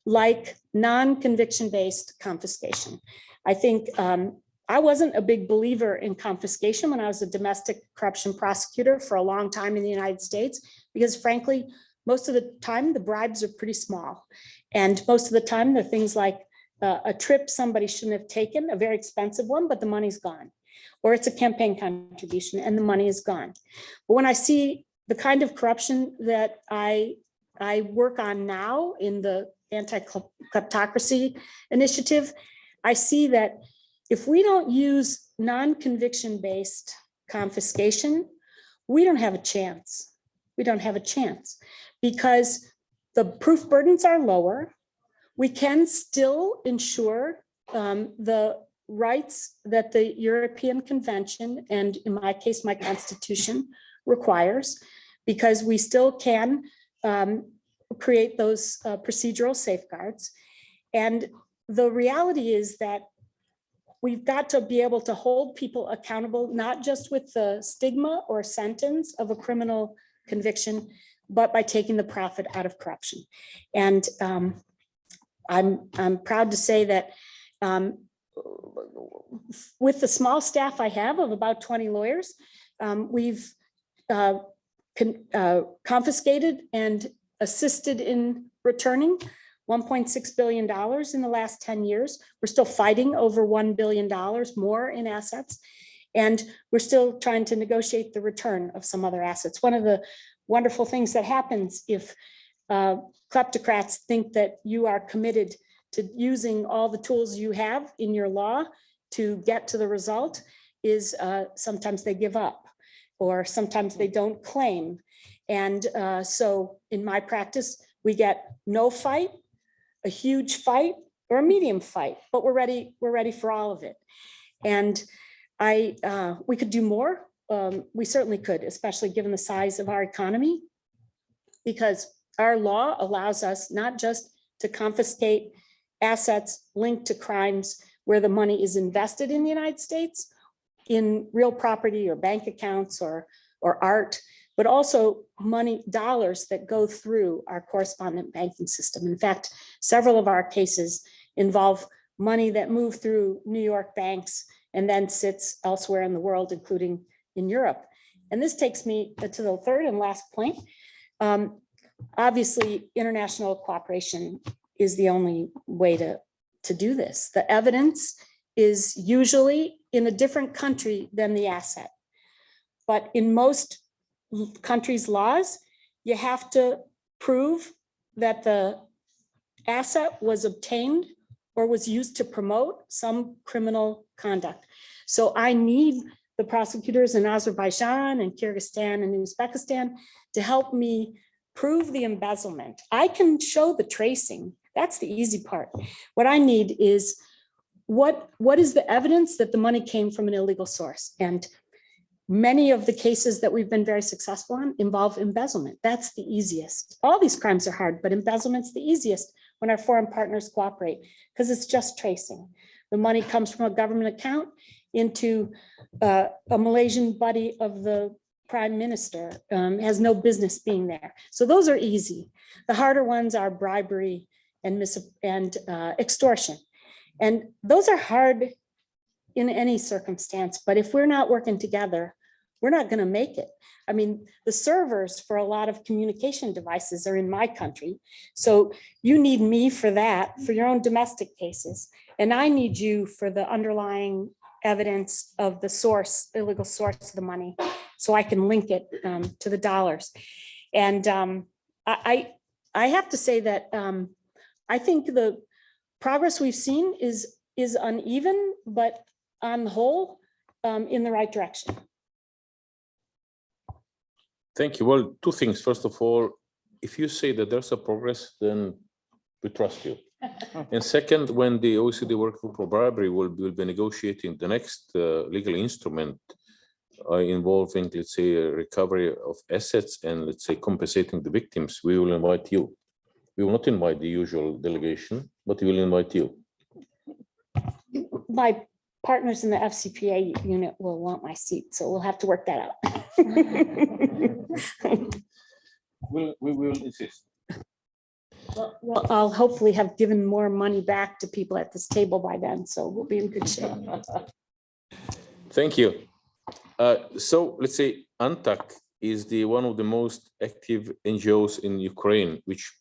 like non-conviction-based confiscation. I think I wasn't a big believer in confiscation when I was a domestic corruption prosecutor for a long time in the United States, because frankly, most of the time the bribes are pretty small. And most of the time they're things like a trip somebody shouldn't have taken, a very expensive one, but the money's gone. Or it's a campaign contribution and the money is gone. But when I see the kind of corruption that I work on now in the anti-kleptocracy initiative, I see that if we don't use non-conviction based confiscation, we don't have a chance. We don't have a chance because the proof burdens are lower. We can still ensure the rights that the European Convention, and in my case, my Constitution, requires, because we still can create those procedural safeguards. And the reality is that we've got to be able to hold people accountable, not just with the stigma or sentence of a criminal conviction, but by taking the profit out of corruption. And I'm proud to say that with the small staff I have of about 20 lawyers, we've confiscated and assisted in returning $1.6 billion in the last 10 years. We're still fighting over $1 billion more in assets. And we're still trying to negotiate the return of some other assets. One of the wonderful things that happens if kleptocrats think that you are committed to using all the tools you have in your law to get to the result is sometimes they give up, or sometimes they don't claim. And so in my practice, we get no fight, a huge fight, or a medium fight, but we're ready for all of it. And we could do more. We certainly could, especially given the size of our economy, because our law allows us not just to confiscate assets linked to crimes where the money is invested in the United States in real property or bank accounts or art, but also dollars that go through our correspondent banking system. In fact, several of our cases involve money that move through New York banks and then sits elsewhere in the world, including in Europe. And this takes me to the third and last point. Obviously, international cooperation is the only way to do this. The evidence is usually in a different country than the asset. But in most countries' laws, you have to prove that the asset was obtained or was used to promote some criminal conduct. So I need the prosecutors in Azerbaijan and Kyrgyzstan and Uzbekistan to help me prove the embezzlement. I can show the tracing. That's the easy part. What I need is what is the evidence that the money came from an illegal source? And many of the cases that we've been very successful on involve embezzlement. That's the easiest. All these crimes are hard, but embezzlement's the easiest when our foreign partners cooperate, because it's just tracing. The money comes from a government account into a Malaysian buddy of the prime minister, has no business being there. So those are easy. The harder ones are bribery and extortion. And those are hard in any circumstance, but if we're not working together, we're not gonna make it. I mean, the servers for a lot of communication devices are in my country. So you need me for that, for your own domestic cases. And I need you for the underlying evidence of the source, illegal source of the money, so I can link it to the dollars. And I have to say that I think the progress we've seen is uneven, but on the whole, in the right direction. Thank you. Well, two things. First of all, if you say that there's a progress, then we trust you. And second, when the OECD Working Group for Bribery will be negotiating the next legal instrument involving, let's say, a recovery of assets and, let's say, compensating the victims, we will invite you. We will not invite the usual delegation, but we will invite you. My partners in the FCPA unit will want my seat, so we'll have to work that out. We will insist. Well, I'll hopefully have given more money back to people at this table by then, so we'll be in good shape. Thank you. So let's say ANTAC is one of the most active NGOs in Ukraine, which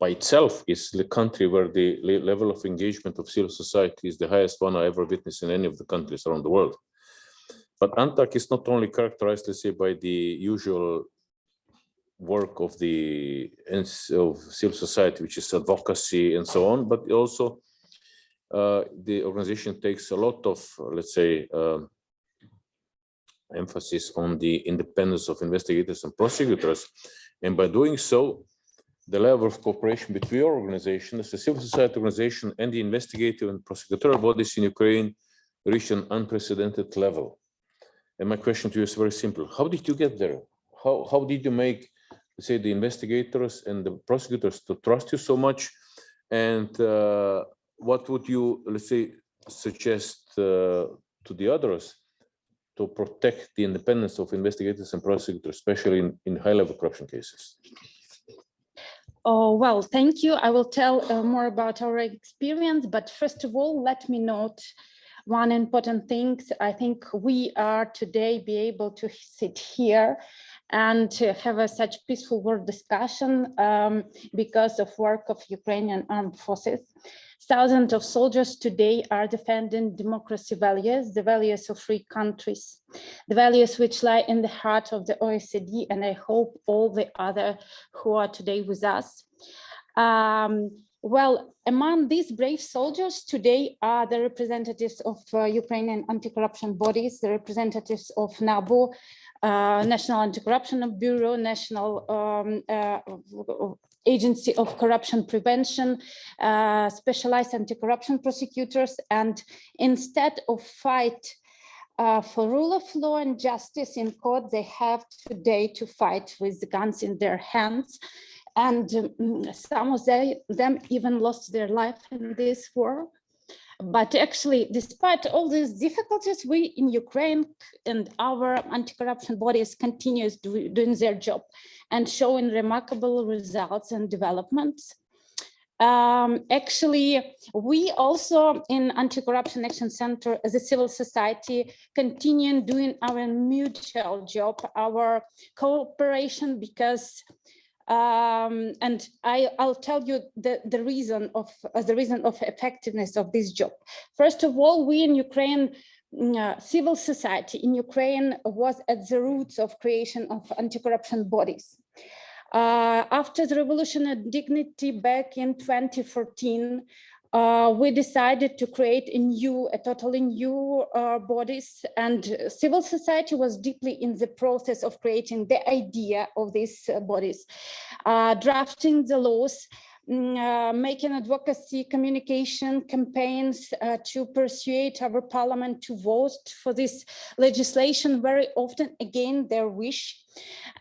by itself is the country where the level of engagement of civil society is the highest one I ever witnessed in any of the countries around the world. But ANTAC is not only characterized, let's say, by the usual work of civil society, which is advocacy and so on, but also the organization takes a lot of, let's say, emphasis on the independence of investigators and prosecutors. And by doing so, the level of cooperation between your organizations, the civil society organization, and the investigative and prosecutorial bodies in Ukraine reached an unprecedented level. And my question to you is very simple. How did you get there? How did you make, let's say, the investigators and the prosecutors to trust you so much? And what would you, let's say, suggest to the others to protect the independence of investigators and prosecutors, especially in high-level corruption cases? Oh, well, thank you. I will tell more about our experience, but first of all, let me note one important thing. I think we are today be able to sit here and to have such peaceful world discussion because of work of Ukrainian armed forces. Thousands of soldiers today are defending democracy values, the values of free countries, the values which lie in the heart of the OECD, and I hope all the other who are today with us. Well, among these brave soldiers today are the representatives of Ukrainian anti-corruption bodies, the representatives of NABU, National Anti-Corruption Bureau, National Agency of Corruption Prevention, specialized anti-corruption prosecutors, and instead of fight for rule of law and justice in court, they have today to fight with the guns in their hands. And some of them even lost their life in this war. But actually, despite all these difficulties, we in Ukraine and our anti-corruption bodies continue doing their job and showing remarkable results and developments. Actually, we also in Anti-Corruption Action Center as a civil society continue doing our mutual job, our cooperation, because and I'll tell you the reason of effectiveness of this job. First of all, we in Ukraine, civil society in Ukraine was at the roots of creation of anti-corruption bodies. After the Revolution of Dignity back in 2014, we decided to create a totally new bodies, and civil society was deeply in the process of creating the idea of these bodies, drafting the laws, making advocacy, communication campaigns to persuade our parliament to vote for this legislation, very often again their wish.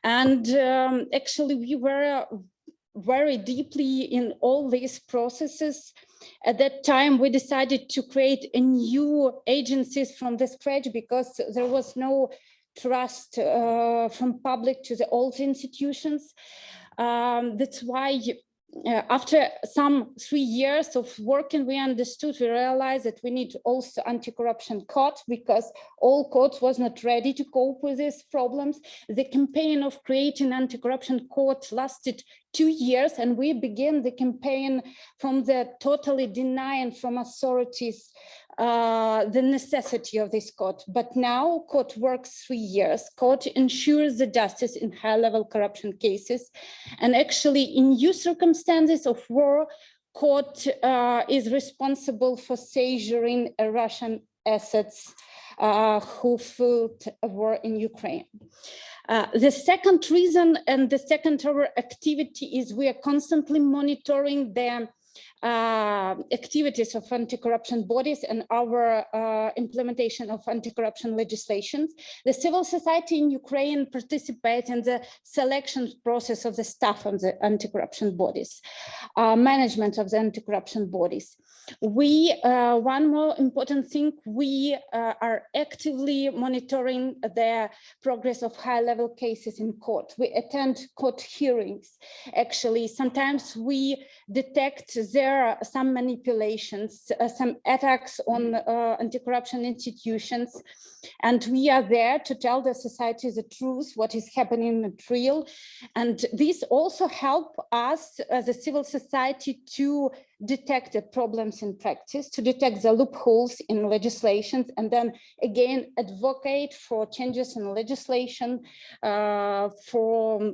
And actually we were very deeply in all these processes. At that time, we decided to create a new agencies from the scratch because there was no trust from public to the old institutions. That's why after some 3 years of working, we realized that we need also anti-corruption court because all courts was not ready to cope with these problems. The campaign of creating anti-corruption court lasted 2 years, and we began the campaign from the totally denying from authorities the necessity of this court. But now court works 3 years. Court ensures the justice in high-level corruption cases. And actually in new circumstances of war, court is responsible for seizuring Russian assets who fought a war in Ukraine. The second reason and the second our activity is we are constantly monitoring the activities of anti-corruption bodies and our implementation of anti-corruption legislation. The civil society in Ukraine participates in the selection process of the staff of the anti-corruption bodies, management of the anti-corruption bodies. We, one more important thing, we are actively monitoring the progress of high-level cases in court. We attend court hearings. Actually, sometimes we detect there are some manipulations, some attacks on anti-corruption institutions, and we are there to tell the society the truth, what is happening in real. And this also helps us as a civil society to detect the problems in practice, to detect the loopholes in legislations, and then again advocate for changes in legislation, for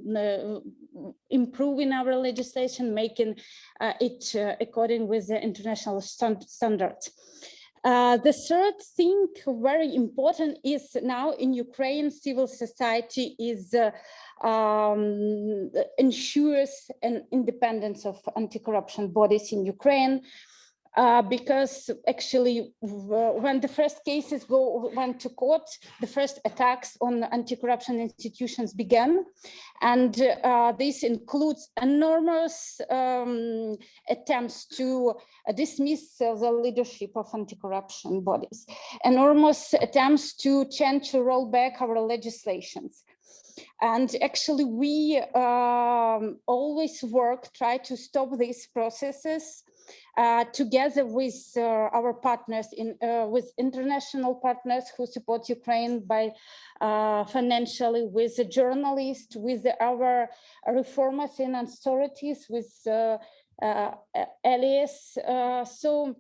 improving our legislation, making it according with the international standards. The third thing, very important, is now in Ukraine, civil society is ensures an independence of anti-corruption bodies in Ukraine. Because actually, when the first cases went to court, the first attacks on anti-corruption institutions began, and this includes enormous attempts to dismiss the leadership of anti-corruption bodies, enormous attempts to change or roll back our legislations. And actually, we always try to stop these processes together with our partners, with international partners who support Ukraine by financially, with the journalists, with our reformers in authorities, with allies. So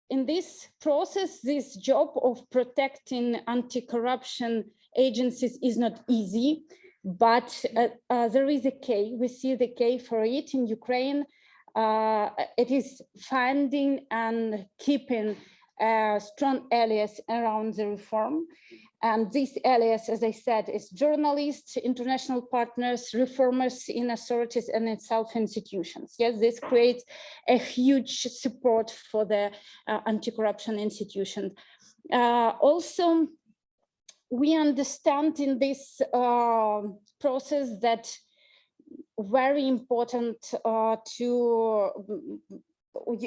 in this process, this job of protecting anti-corruption agencies is not easy, but there is a key. We see the key for it in Ukraine. It is finding and keeping strong allies around the reform. And these allies, as I said, is journalists, international partners, reformers in authorities and in self-institutions. Yes, this creates a huge support for the anti-corruption institution. Also, we understand in this process that very important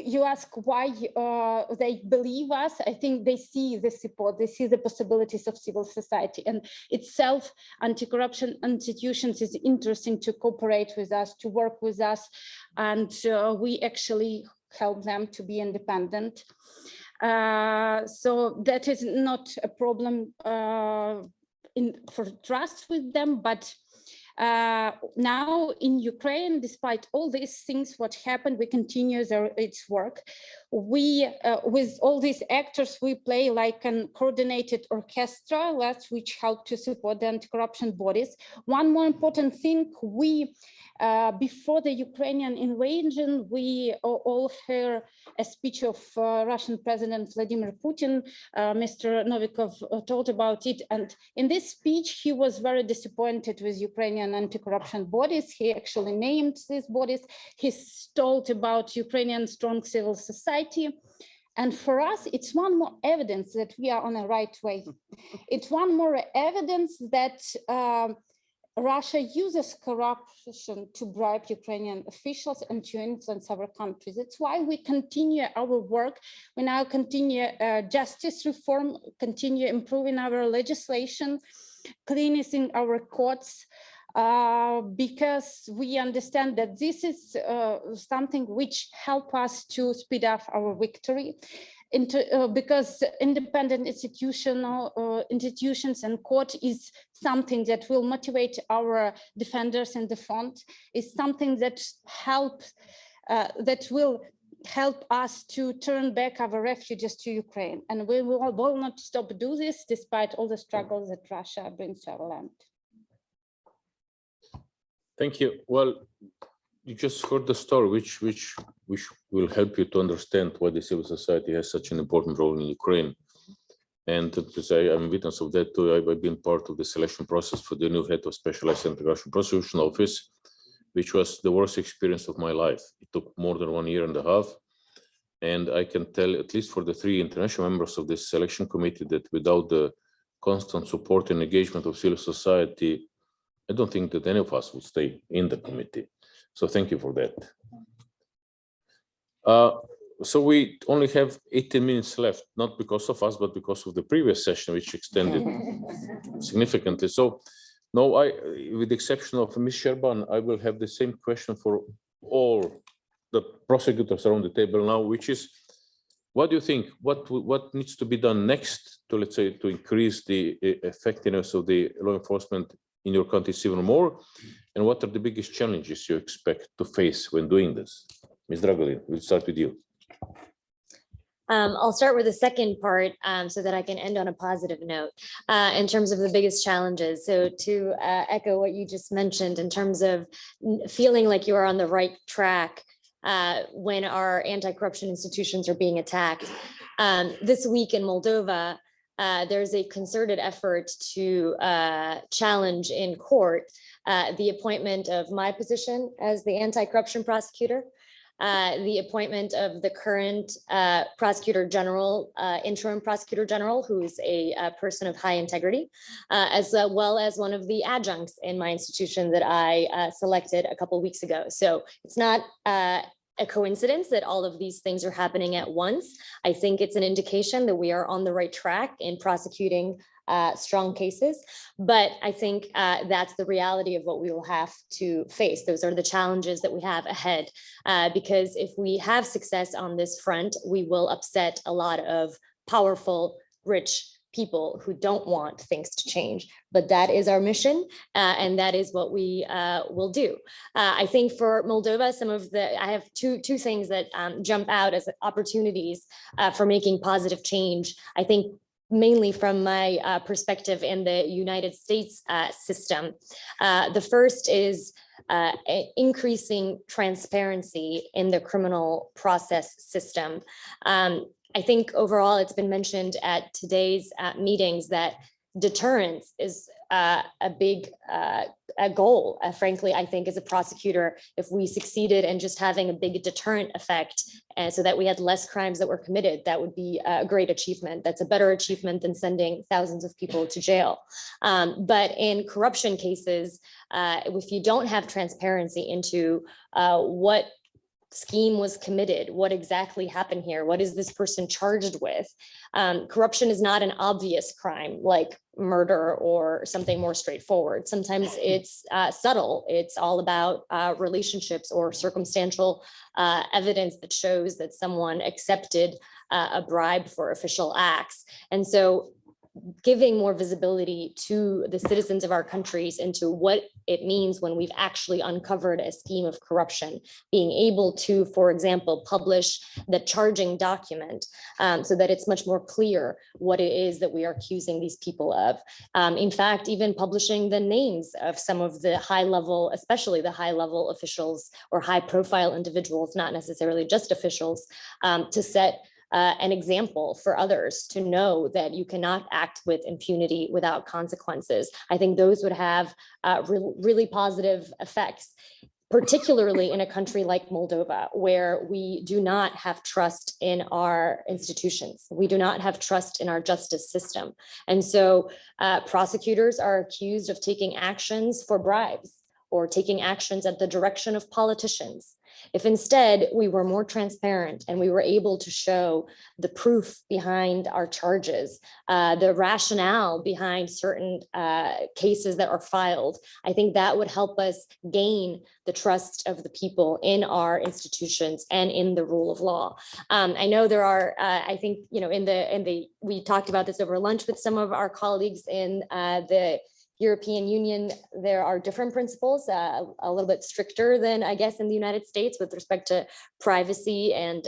you ask why they believe us. I think they see the support, they see the possibilities of civil society, and itself anti-corruption institutions is interesting to cooperate with us, to work with us, and we actually help them to be independent. So that is not a problem for trust with them, but now in Ukraine, despite all these things, what happened, we continue its work. We, with all these actors, we play like an coordinated orchestra, which help to support the anti-corruption bodies. One more important thing, we, before the Ukrainian invasion, we all heard a speech of Russian President Vladimir Putin. Mr. Novikov told about it. And in this speech, he was very disappointed with Ukrainian anti-corruption bodies. He actually named these bodies. He told about Ukrainian strong civil society. And for us, it's one more evidence that we are on the right way. It's one more evidence that Russia uses corruption to bribe Ukrainian officials and to influence our countries. That's why we continue our work. We now continue justice reform, continue improving our legislation, cleaning our courts, because we understand that this is something which helps us to speed up our victory. Because independent institutions and court is something that will motivate our defenders in the front, is something that will help us to turn back our refugees to Ukraine. And we will not stop do this despite all the struggles that Russia brings to our land. Thank you. Well, you just heard the story, which will help you to understand why the civil society has such an important role in Ukraine. And to say I'm witness of that too. I've been part of the selection process for the new head of Specialized Anti-Corruption Prosecution Office, which was the worst experience of my life. It took more than 1.5 years. And I can tell, at least for the 3 international members of this selection committee, that without the constant support and engagement of civil society, I don't think that any of us would stay in the committee. So thank you for that. So we only have 18 minutes left, not because of us, but because of the previous session, which extended significantly. So now, with the exception of Ms. Sherban, I will have the same question for all the prosecutors around the table now, which is, what do you think? What needs to be done next to, let's say, to increase the effectiveness of the law enforcement in your countries even more? And what are the biggest challenges you expect to face when doing this? Ms. Dragolin, we'll start with you. I'll start with the second part so that I can end on a positive note in terms of the biggest challenges. So to echo what you just mentioned in terms of feeling like you are on the right track when our anti-corruption institutions are being attacked. This week in Moldova, there's a concerted effort to challenge in court the appointment of my position as the anti-corruption prosecutor, the appointment of the current prosecutor general, interim prosecutor general, who's a person of high integrity, as well as one of the adjuncts in my institution that I selected a couple of weeks ago. So it's not a coincidence that all of these things are happening at once. I think it's an indication that we are on the right track in prosecuting strong cases, but I think that's the reality of what we will have to face. Those are the challenges that we have ahead, because if we have success on this front, we will upset a lot of powerful, rich people who don't want things to change. But that is our mission, and that is what we will do. I think for Moldova, I have two things that jump out as opportunities for making positive change. I think mainly from my perspective in the United States system. The first is increasing transparency in the criminal process system. I think overall it's been mentioned at today's meetings that deterrence is a big goal. Frankly, I think as a prosecutor, if we succeeded in just having a big deterrent effect, and so that we had less crimes that were committed, that would be a great achievement. That's a better achievement than sending thousands of people to jail. But in corruption cases, if you don't have transparency into what scheme was committed, what exactly happened here, what is this person charged with? Corruption is not an obvious crime like murder or something more straightforward. Sometimes it's subtle. It's all about relationships or circumstantial evidence that shows that someone accepted a bribe for official acts. And so giving more visibility to the citizens of our countries into what it means when we've actually uncovered a scheme of corruption, being able to, for example, publish the charging document so that it's much more clear what it is that we are accusing these people of. In fact, even publishing the names of some of the high level, especially the high level officials or high profile individuals, not necessarily just officials, to set an example for others to know that you cannot act with impunity without consequences. I think those would have really positive effects, particularly in a country like Moldova, where we do not have trust in our institutions. We do not have trust in our justice system. And so prosecutors are accused of taking actions for bribes or taking actions at the direction of politicians. If instead we were more transparent and we were able to show the proof behind our charges, the rationale behind certain cases that are filed, I think that would help us gain the trust of the people in our institutions and in the rule of law. I know there are, I think, you know, we talked about this over lunch with some of our colleagues in the European Union, there are different principles, a little bit stricter than, I guess, in the United States with respect to privacy and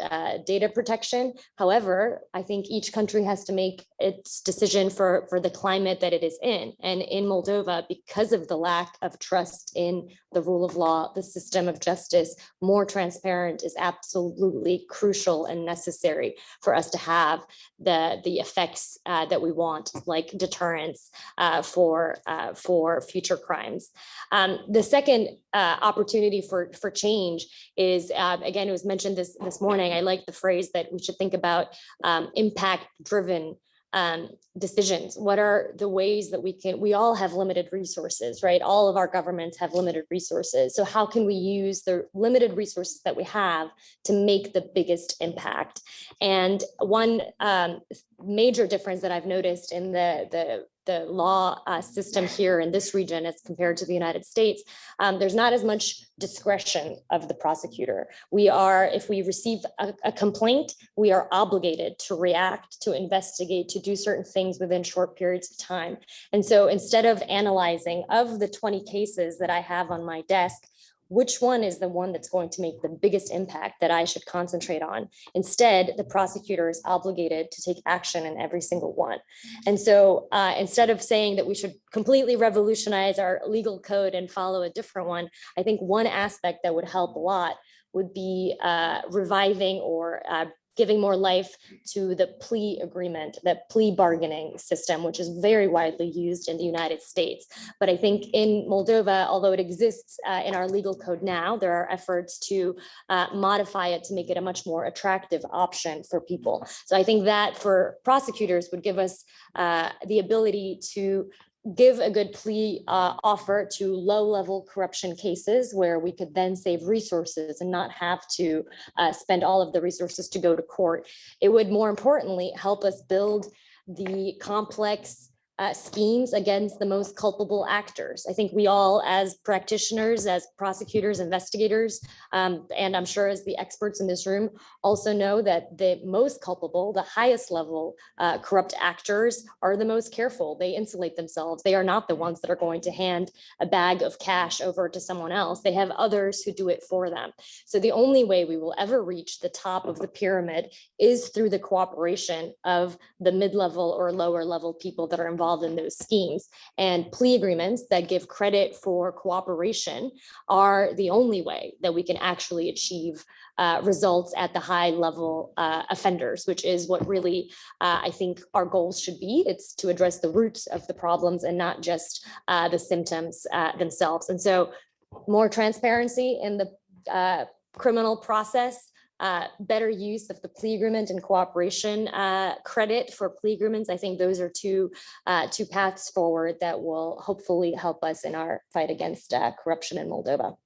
data protection. However, I think each country has to make its decision for the climate that it is in. And in Moldova, because of the lack of trust in the rule of law, the system of justice, more transparent is absolutely crucial and necessary for us to have the effects that we want, like deterrence for future crimes. The second opportunity for change is, again, it was mentioned this morning. I like the phrase that we should think about impact-driven decisions. What are the ways that we all have limited resources, right? All of our governments have limited resources. So how can we use the limited resources that we have to make the biggest impact? And one major difference that I've noticed in the law system here in this region as compared to the United States, there's not as much discretion of the prosecutor. If we receive a complaint, we are obligated to react, to investigate, to do certain things within short periods of time. And so instead of analyzing of the 20 cases that I have on my desk, which one is the one that's going to make the biggest impact that I should concentrate on? Instead, the prosecutor is obligated to take action in every single one. And so instead of saying that we should completely revolutionize our legal code and follow a different one, I think one aspect that would help a lot would be reviving or giving more life to the plea agreement, that plea bargaining system, which is very widely used in the United States. But I think in Moldova, although it exists in our legal code now, there are efforts to modify it to make it a much more attractive option for people. So I think that for prosecutors would give us the ability to give a good plea offer to low-level corruption cases where we could then save resources and not have to spend all of the resources to go to court. It would more importantly help us build the complex schemes against the most culpable actors. I think we all, as practitioners, as prosecutors, investigators, and I'm sure as the experts in this room, also know that the most culpable, the highest level corrupt actors are the most careful. They insulate themselves. They are not the ones that are going to hand a bag of cash over to someone else. They have others who do it for them. So the only way we will ever reach the top of the pyramid is through the cooperation of the mid-level or lower level people that are involved in those schemes. And plea agreements that give credit for cooperation are the only way that we can actually achieve results at the high level offenders, which is what really I think our goals should be. It's to address the roots of the problems and not just the symptoms themselves. And so more transparency in the criminal process, better use of the plea agreement and cooperation credit for plea agreements. I think those are two paths forward that will hopefully help us in our fight against corruption in Moldova.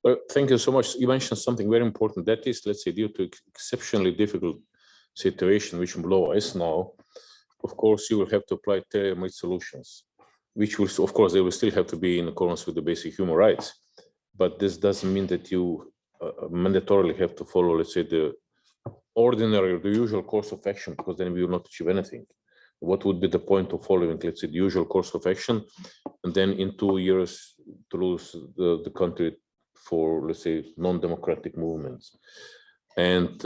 Well, thank you so much. You mentioned something very important. That is, let's say, due to exceptionally difficult situation which Moldova is now, of course, you will have to apply tailor-made solutions, which will, of course, they will still have to be in accordance with the basic human rights. But this doesn't mean that you mandatorily have to follow, let's say, the ordinary or the usual course of action, because then we will not achieve anything. What would be the point of following, let's say, the usual course of action, and then in 2 years to lose the country for, let's say, non-democratic movements? And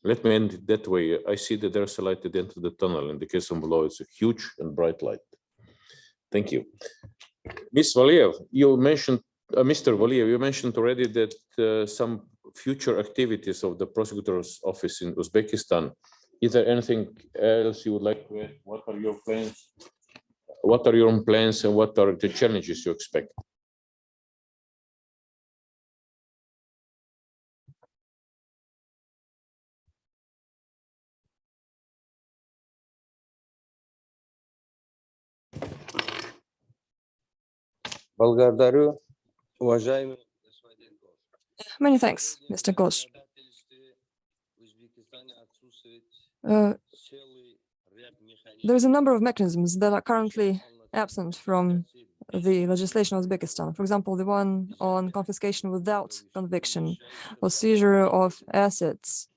let me end it that way. I see that there's a light at the end of the tunnel. In the case of Moldova, it's a huge and bright light. Thank you. Ms. Valiev, you mentioned Mr. Valiev, you mentioned already that some future activities of the prosecutor's office in Uzbekistan. Is there anything else you would like to add? What are your plans? What are your own plans and what are the challenges you expect? Many thanks, Mr. Ghosh. There's a number of mechanisms that are currently absent from the legislation of Uzbekistan. For example, the one on confiscation without conviction or seizure of assets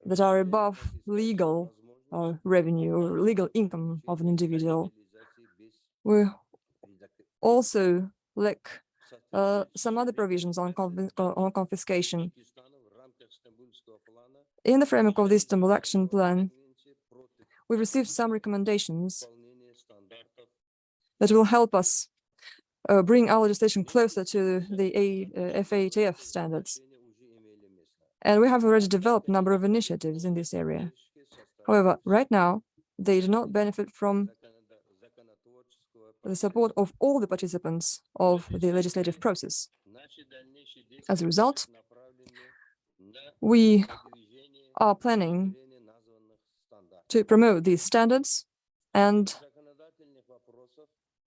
that are above legal revenue or legal income of an individual. We also lack some other provisions on confiscation. In the framework of the Istanbul Action Plan, we've received some recommendations that will help us bring our legislation closer to the FATF standards. And we have already developed a number of initiatives in this area. However, right now, they do not benefit from the support of all the participants of the legislative process. As a result, we are planning to promote these standards and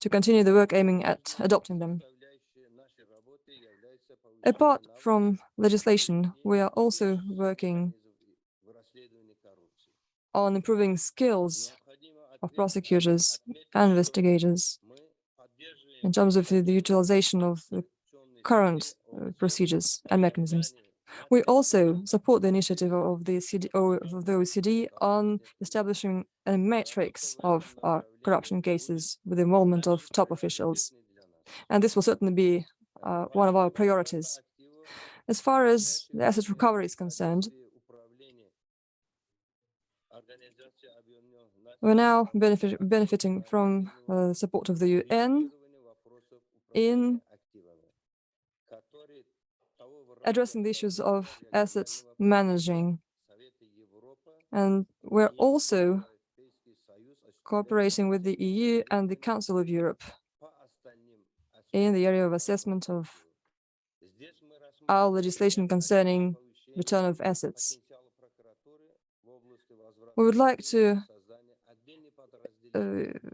to continue the work aiming at adopting them. Apart from legislation, we are also working on improving skills of prosecutors and investigators in terms of the utilization of the current procedures and mechanisms. We also support the initiative of the OECD on establishing a matrix of corruption cases with the involvement of top officials. And this will certainly be one of our priorities. As far as the asset recovery is concerned, we're now benefiting from the support of the UN in addressing the issues of assets managing And we're also cooperating with the EU and the Council of Europe in the area of assessment of our legislation concerning return of assets. We would like to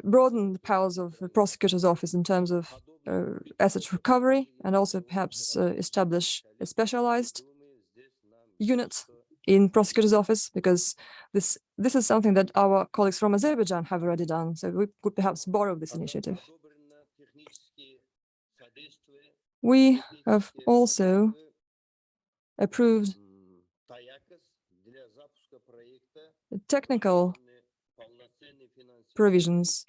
broaden the powers of the prosecutor's office in terms of asset recovery, and also perhaps establish a specialized unit in prosecutor's office, because this is something that our colleagues from Azerbaijan have already done. So we could perhaps borrow this initiative. We have also approved technical provisions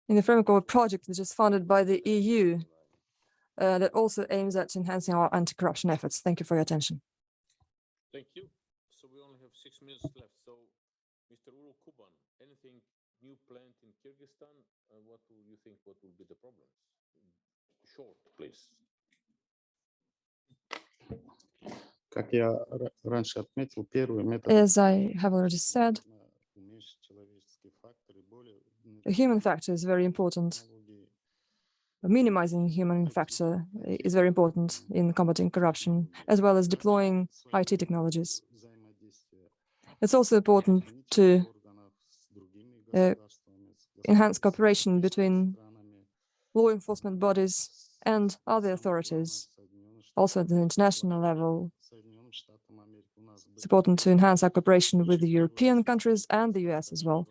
in the framework of a project which is funded by the EU that also aims at enhancing our anti-corruption efforts. Thank you for your attention. Thank you. So we only have 6 minutes left. So, Mr. Kuban, anything new planned in Kyrgyzstan? What do you think? What will be the problems? Short, please. As I have already said, the human factor is very important. Minimizing human factor is very important in combating corruption, as well as deploying IT technologies. It's also important to enhance cooperation between law enforcement bodies and other authorities, also at the international level. It's important to enhance our cooperation with the European countries and the US as well.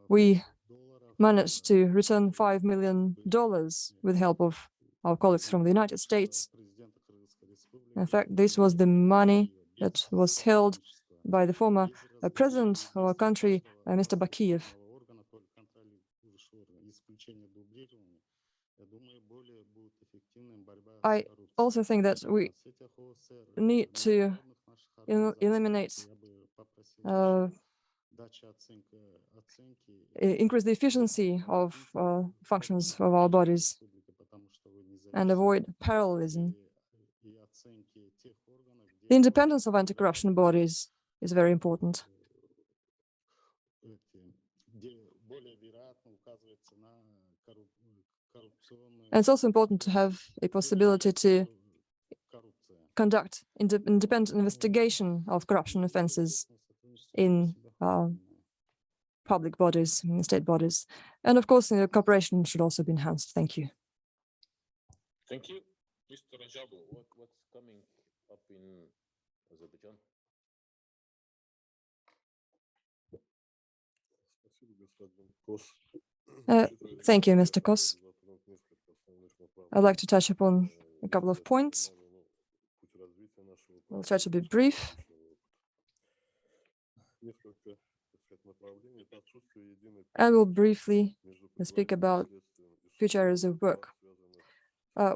We managed to return $5 million with help of our colleagues from the United States. In fact, this was the money that was held by the former president of our country, Mr. Bakiyev. I also think that we need to eliminate increase the efficiency of functions of our bodies and avoid parallelism. The independence of anti-corruption bodies is very important. And it's also important to have a possibility to conduct independent investigation of corruption offenses in public bodies, in state bodies. And of course, cooperation should also be enhanced. Thank you. Thank you. Mr. Rajabu, what's coming up in Azerbaijan? Thank you, Mr. Kos. I'd like to touch upon a couple of points. I'll try to be brief. I will briefly speak about future areas of work.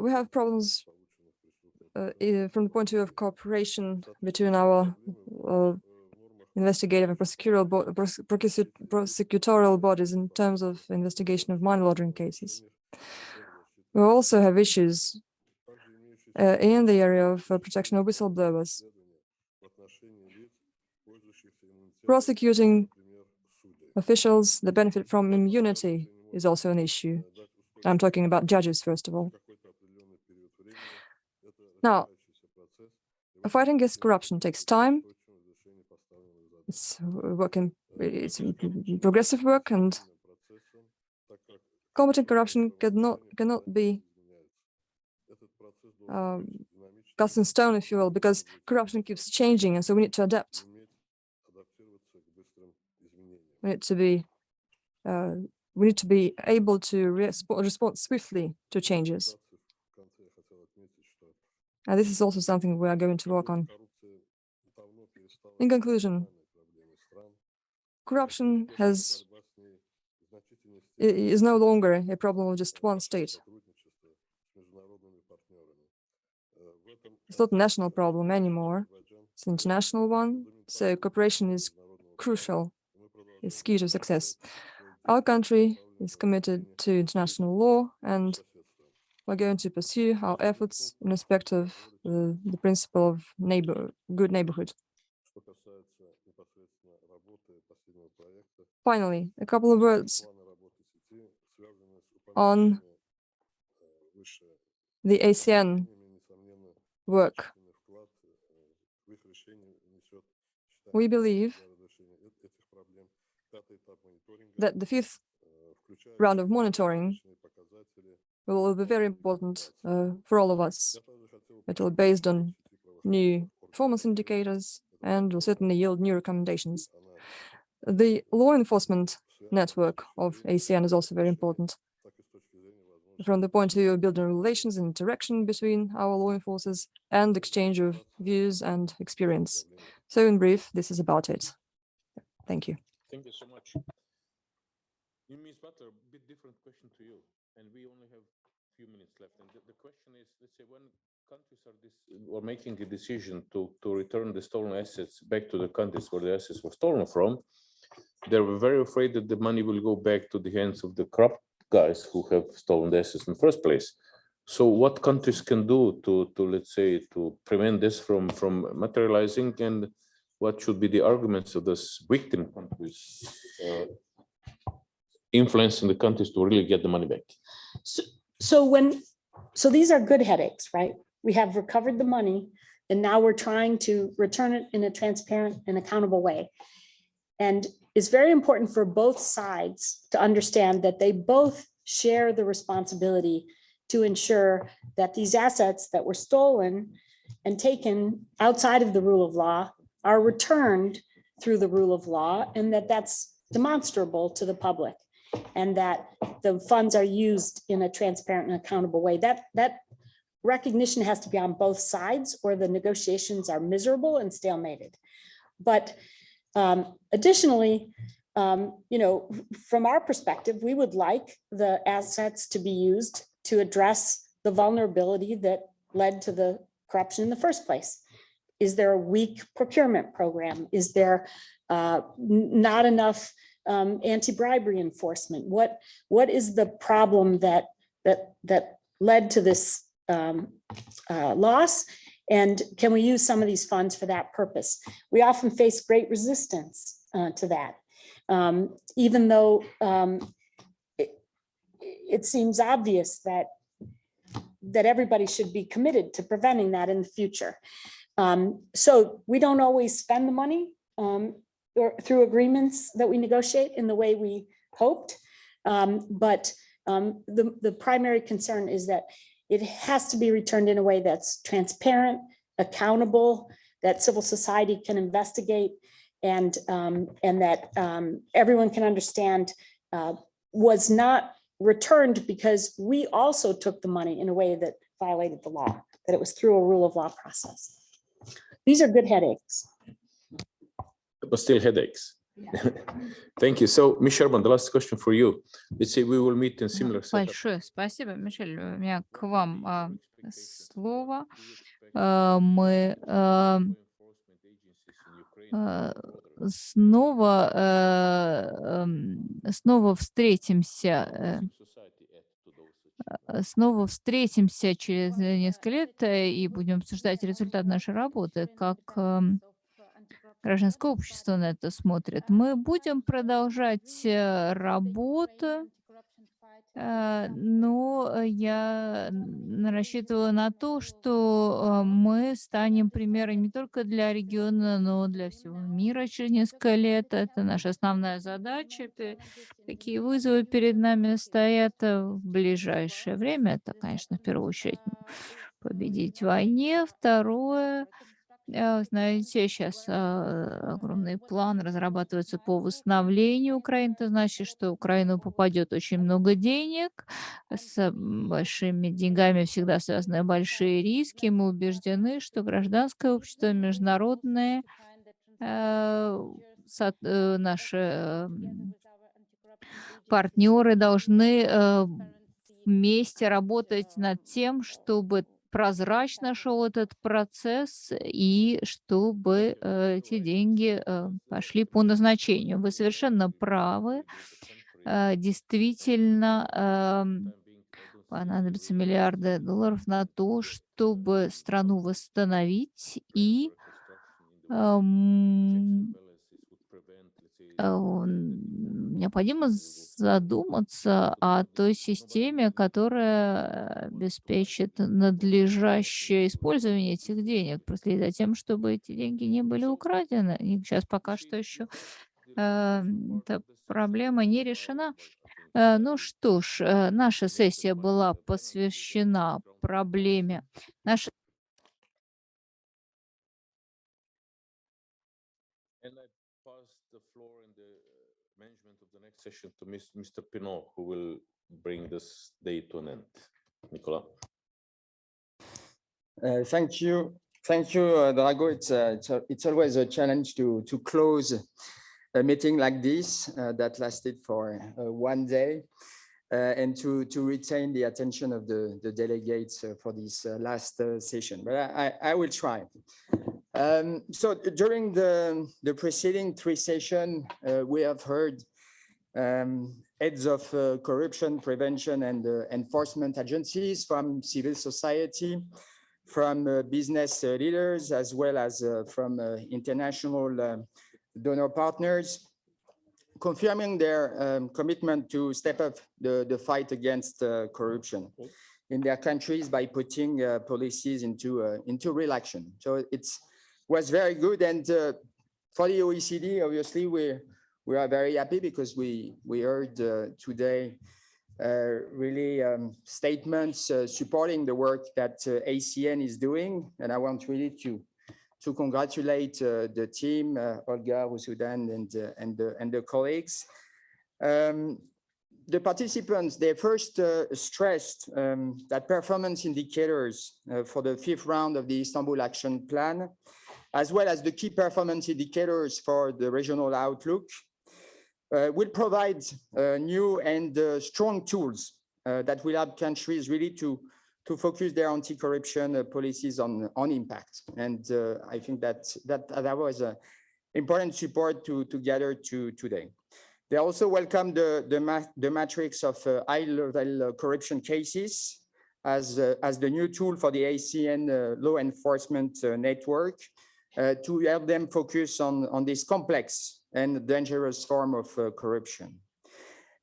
We have problems from the point of view of cooperation between our investigative and prosecutorial bodies in terms of investigation of money laundering cases. We also have issues in the area of protection of whistleblowers. Prosecuting officials that benefit from immunity is also an issue. I'm talking about judges, first of all. Now, fighting against corruption takes time. It's progressive work, and combating corruption cannot be cast in stone, if you will, because corruption keeps changing, and so we need to adapt. We need to be able to respond swiftly to changes. And this is also something we are going to work on. In conclusion, corruption is no longer a problem of just one state. It's not a national problem anymore. It's an international one. So cooperation is crucial. It's key to success. Our country is committed to international law, and we're going to pursue our efforts in respect of the principle of good neighborhood. Finally, a couple of words on the ASEAN work. We believe that the fifth round of monitoring will be very important for all of us. It will be based on new performance indicators and will certainly yield new recommendations. The law enforcement network of ASEAN is also very important from the point of view of building relations and interaction between our law enforcers and exchange of views and experience. So in brief, this is about it. Thank you. Thank you so much. Ms. Butler, a bit different question to you, and we only have a few minutes left. And the question is, let's say when countries are making a decision to return the stolen assets back to the countries where the assets were stolen from, they were very afraid that the money will go back to the hands of the corrupt guys who have stolen the assets in the first place. So what countries can do to let's say, to prevent this from materializing, and what should be the arguments of those victim countries influencing the countries to really get the money back? So these are good headaches, right? We have recovered the money and now we're trying to return it in a transparent and accountable way. And it's very important for both sides to understand that they both share the responsibility to ensure that these assets that were stolen and taken outside of the rule of law are returned through the rule of law, and that that's demonstrable to the public, and that the funds are used in a transparent and accountable way. That recognition has to be on both sides, or the negotiations are miserable and stalemated. But additionally, from our perspective, we would like the assets to be used to address the vulnerability that led to the corruption in the first place. Is there a weak procurement program? Is there not enough anti-bribery enforcement? What is the problem that led to this loss? And can we use some of these funds for that purpose? We often face great resistance to that, even though it seems obvious that everybody should be committed to preventing that in the future. So we don't always spend the money or through agreements that we negotiate in the way we hoped. But the primary concern is that it has to be returned in a way that's transparent, accountable, that civil society can investigate, and that everyone can understand was not returned because we also took the money in a way that violated the law, that it was through a rule of law process. These are good headaches. But still headaches. Yeah. Thank you. So, Ms. Sherman, the last question for you. Let's say we will meet in similar setup. Большое спасибо, Мишель. У меня к вам слово. Мы снова встретимся через несколько лет и будем обсуждать результат нашей работы, как гражданское общество на это смотрит. Мы будем продолжать работу, но я рассчитываю на то, что мы станем примером не только для региона, но и для всего мира через несколько лет. Это наша основная задача. Какие вызовы перед нами стоят в ближайшее время? Это, конечно, в первую очередь победить в войне. Второе, знаете, сейчас огромный план разрабатывается по восстановлению Украины. Это значит, что в Украину попадет очень много денег. С большими деньгами всегда связаны большие риски. Мы убеждены, что гражданское общество, международные наши партнеры должны вместе работать над тем, чтобы прозрачно шел этот процесс и чтобы эти деньги пошли по назначению. Вы совершенно правы. Действительно, понадобятся миллиарды долларов на то, чтобы страну восстановить и необходимо задуматься о той системе, которая обеспечит надлежащее использование этих денег, проследить за тем, чтобы эти деньги не были украдены. И сейчас пока что еще эта проблема не решена. Ну что ж, наша сессия была посвящена проблеме. And I pass the floor in the management of the next session to Mr. Pinot, who will bring this day to an end. Nicola. Thank you, Drago. It's always a challenge to close a meeting like this that lasted for 1 day and to retain the attention of the delegates for this last session. But I will try. So during the preceding 3 sessions, we have heard heads of corruption prevention and enforcement agencies from civil society, from business leaders, as well as from international donor partners, confirming their commitment to step up the fight against corruption in their countries by putting policies into real action. So it was very good. And for the OECD, obviously, we are very happy because we heard today really statements supporting the work that ACN is doing. And I want really to congratulate the team, Olga, Rusudan, and the colleagues. The participants, they first stressed that performance indicators for the 5th round of the Istanbul Action Plan, as well as the key performance indicators for the regional outlook, will provide new and strong tools that will help countries really to focus their anti-corruption policies on impact. And I think that was an important support to gather today. They also welcome the matrix of high-level corruption cases as the new tool for the ACN law enforcement network to help them focus on this complex and dangerous form of corruption.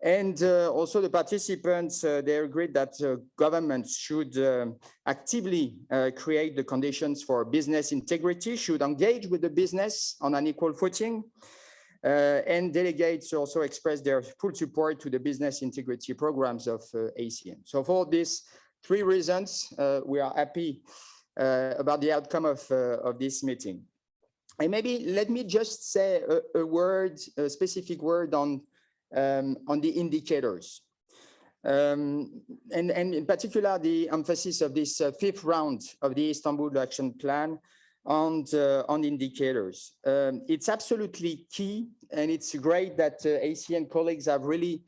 And also the participants, they agreed that governments should actively create the conditions for business integrity, should engage with the business on an equal footing, and delegates also express their full support to the business integrity programs of ACN. So for these 3 reasons, we are happy about the outcome of this meeting. And maybe let me just say a specific word on the indicators. And in particular, the emphasis of this 5th round of the Istanbul Action Plan on indicators. It's absolutely key, and it's great that ACN colleagues have really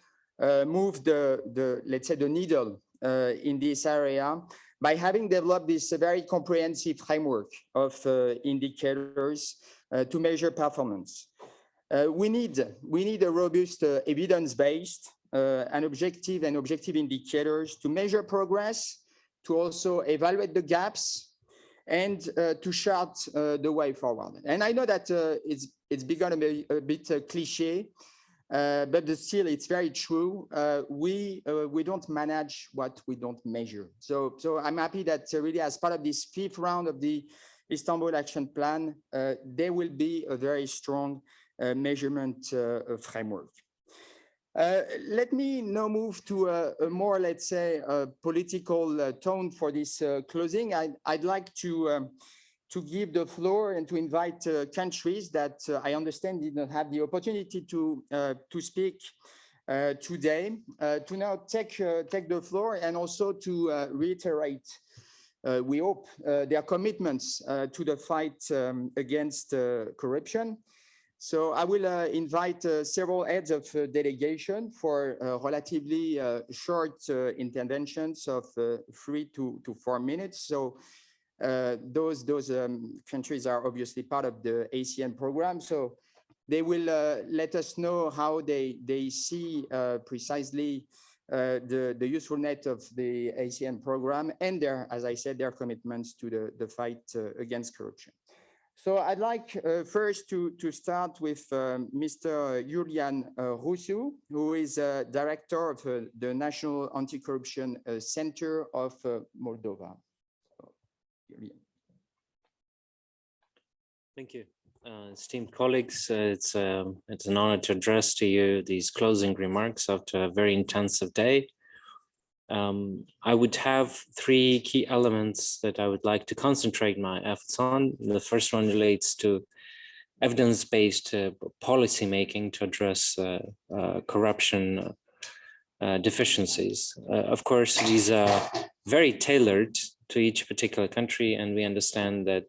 moved let's say the needle in this area by having developed this very comprehensive framework of indicators to measure performance. We need a robust evidence-based and objective indicators to measure progress, to also evaluate the gaps, and to chart the way forward. And I know that it's become a bit cliche, but still it's very true. We don't manage what we don't measure. So I'm happy that really as part of this 5th round of the Istanbul Action Plan, there will be a very strong measurement framework. Let me now move to a more, let's say, political tone for this closing. I'd like to give the floor and to invite countries that I understand did not have the opportunity to speak today to now take the floor and also to reiterate, we hope, their commitments to the fight against corruption. So I will invite several heads of delegation for relatively short interventions of 3 to 4 minutes. So those countries are obviously part of the ACN program. So they will let us know how they see precisely the usefulness of the ACN program and their, as I said, their commitments to the fight against corruption. So I'd like first to start with Mr. Julian Rousseau, who is director of the National Anti-Corruption Center of Moldova. Thank you. Esteemed colleagues, it's an honor to address to you these closing remarks after a very intensive day. I would have three key elements that I would like to concentrate my efforts on. The first one relates to evidence-based policy making to address corruption deficiencies. Of course, these are very tailored to each particular country, and we understand that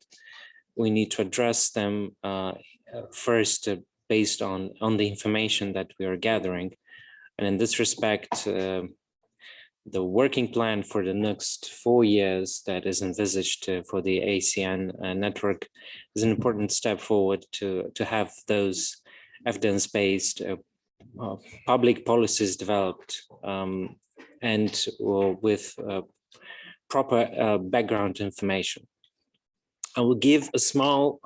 we need to address them first based on the information that we are gathering. And in this respect, the working plan for the next 4 years that is envisaged for the ACN network is an important step forward to have those evidence-based public policies developed and with proper background information. I will give a small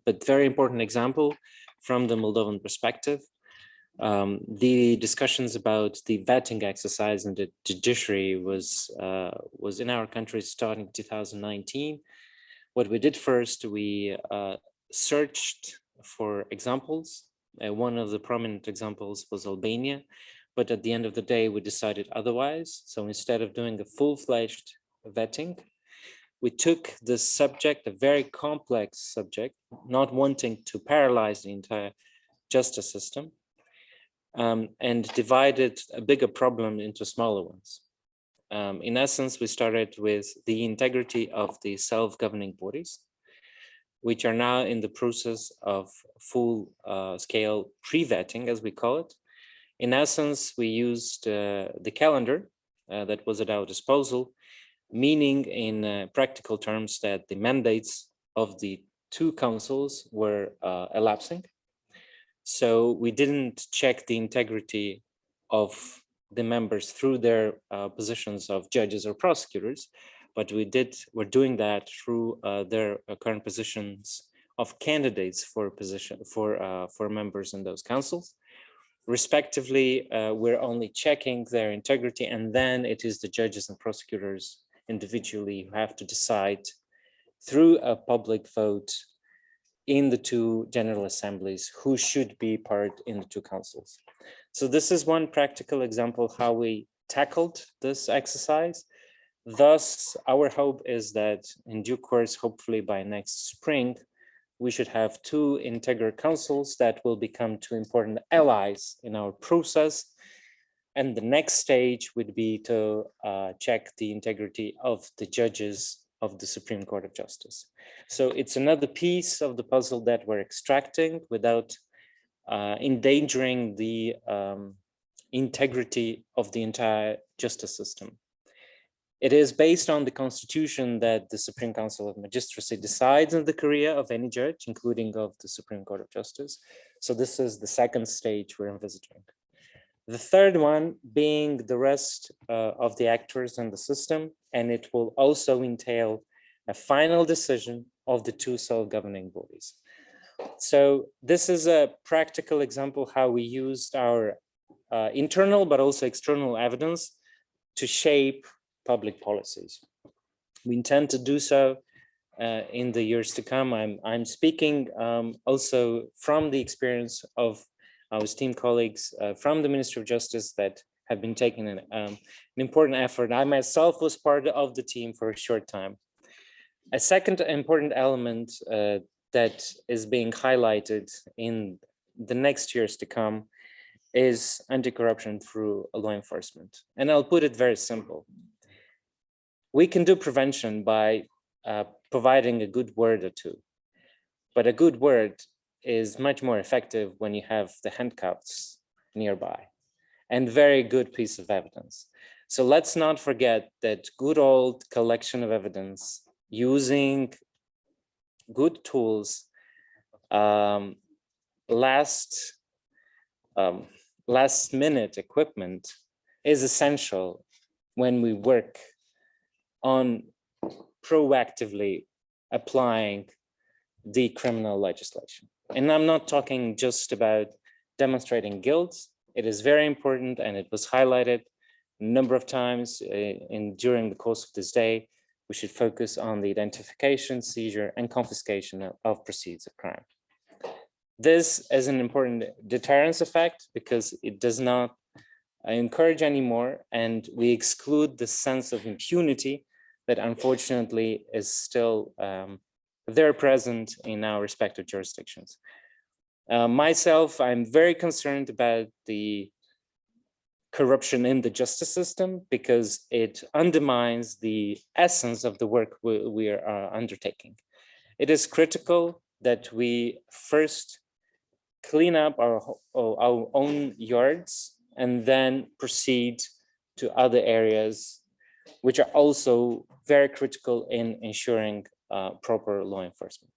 but very important example from the Moldovan perspective. The discussions about the vetting exercise in the judiciary was in our country starting 2019. What we did first, we searched for examples. One of the prominent examples was Albania, but at the end of the day, we decided otherwise. So instead of doing a full-fledged vetting, we took this subject, a very complex subject, not wanting to paralyze the entire justice system, and divided a bigger problem into smaller ones. In essence, we started with the integrity of the self-governing bodies, which are now in the process of full-scale pre-vetting, as we call it. In essence, we used the calendar that was at our disposal, meaning in practical terms that the mandates of the two councils were elapsing. So we didn't check the integrity of the members through their positions of judges or prosecutors, but we're doing that through their current positions of candidates for members in those councils. Respectively, we're only checking their integrity, and then it is the judges and prosecutors individually who have to decide through a public vote in the two general assemblies who should be part in the two councils. So this is one practical example of how we tackled this exercise. Thus, our hope is that in due course, hopefully by next spring, we should have two integral councils that will become two important allies in our process. And the next stage would be to check the integrity of the judges of the Supreme Court of Justice. So it's another piece of the puzzle that we're extracting without endangering the integrity of the entire justice system. It is based on the constitution that the Supreme Council of Magistracy decides on the career of any judge, including of the Supreme Court of Justice. So this is the second stage we're envisaging. The third one being the rest of the actors in the system, and it will also entail a final decision of the two self-governing bodies. So this is a practical example how we used our internal but also external evidence to shape public policies. We intend to do so in the years to come. I'm speaking also from the experience of our esteemed colleagues from the Ministry of Justice that have been taking an important effort. I myself was part of the team for a short time. A second important element that is being highlighted in the next years to come is anti-corruption through law enforcement. And I'll put it very simple. We can do prevention by providing a good word or two, but a good word is much more effective when you have the handcuffs nearby and very good piece of evidence. So let's not forget that good old collection of evidence using good tools, last minute equipment is essential when we work on proactively applying the criminal legislation. And I'm not talking just about demonstrating guilt. It is very important, and it was highlighted a number of times during the course of this day. We should focus on the identification, seizure, and confiscation of proceeds of crime. This is an important deterrence effect because it does not encourage anymore, and we exclude the sense of impunity that unfortunately is still there present in our respective jurisdictions. Myself, I'm very concerned about the corruption in the justice system because it undermines the essence of the work we are undertaking. It is critical that we first clean up our own yards and then proceed to other areas which are also very critical in ensuring proper law enforcement.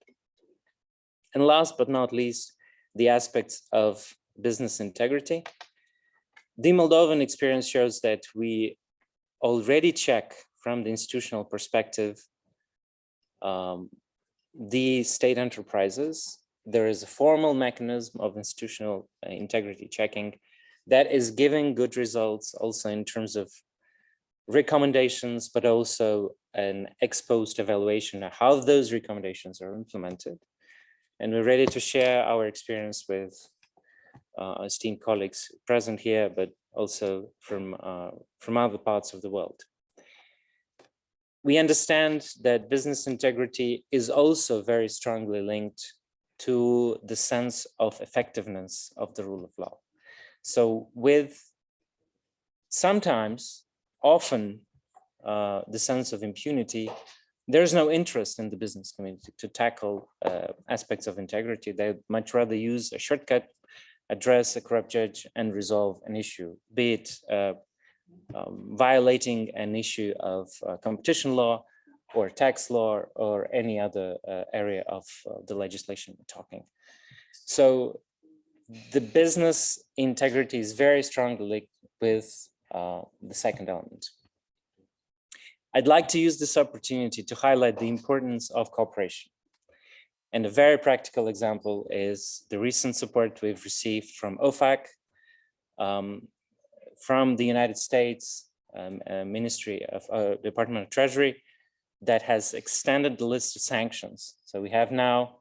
And last but not least, the aspects of business integrity. The Moldovan experience shows that we already check from the institutional perspective the state enterprises. There is a formal mechanism of institutional integrity checking that is giving good results also in terms of recommendations, but also an ex-post evaluation of how those recommendations are implemented. And we're ready to share our experience with esteemed colleagues present here, but also from other parts of the world. We understand that business integrity is also very strongly linked to the sense of effectiveness of the rule of law. So with sometimes, often, the sense of impunity, there's no interest in the business community to tackle aspects of integrity. They much rather use a shortcut, address a corrupt judge, and resolve an issue, be it violating an issue of competition law or tax law or any other area of the legislation we're talking. So the business integrity is very strongly linked with the second element. I'd like to use this opportunity to highlight the importance of cooperation. And a very practical example is the recent support we've received from OFAC, from the United States Ministry of Department of Treasury, that has extended the list of sanctions. So we have now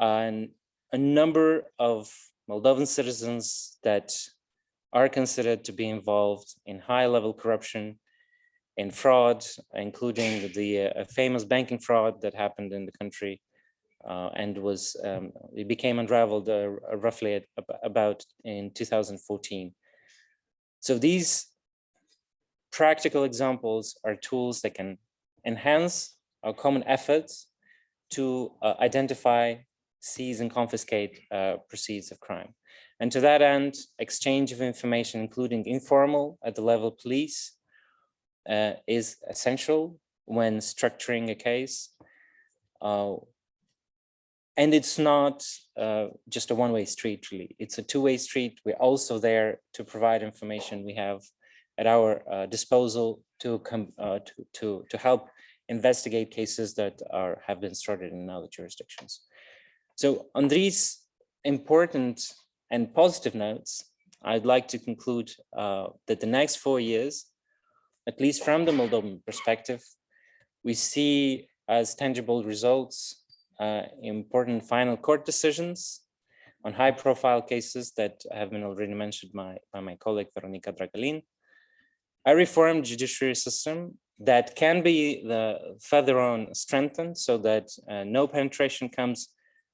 a number of Moldovan citizens that are considered to be involved in high-level corruption, in fraud, including the famous banking fraud that happened in the country and it became unraveled roughly about in 2014. So these practical examples are tools that can enhance our common efforts to identify, seize, and confiscate proceeds of crime. And to that end, exchange of information, including informal at the level of police, is essential when structuring a case. And it's not just a one-way street, really. It's a two-way street. We're also there to provide information we have at our disposal to help investigate cases that have been started in other jurisdictions. So on these important and positive notes, I'd like to conclude that the next 4 years, at least from the Moldovan perspective, we see as tangible results important final court decisions on high-profile cases that have been already mentioned by my colleague Veronica Dragalin, a reformed judiciary system that can be further on strengthened so that no penetration comes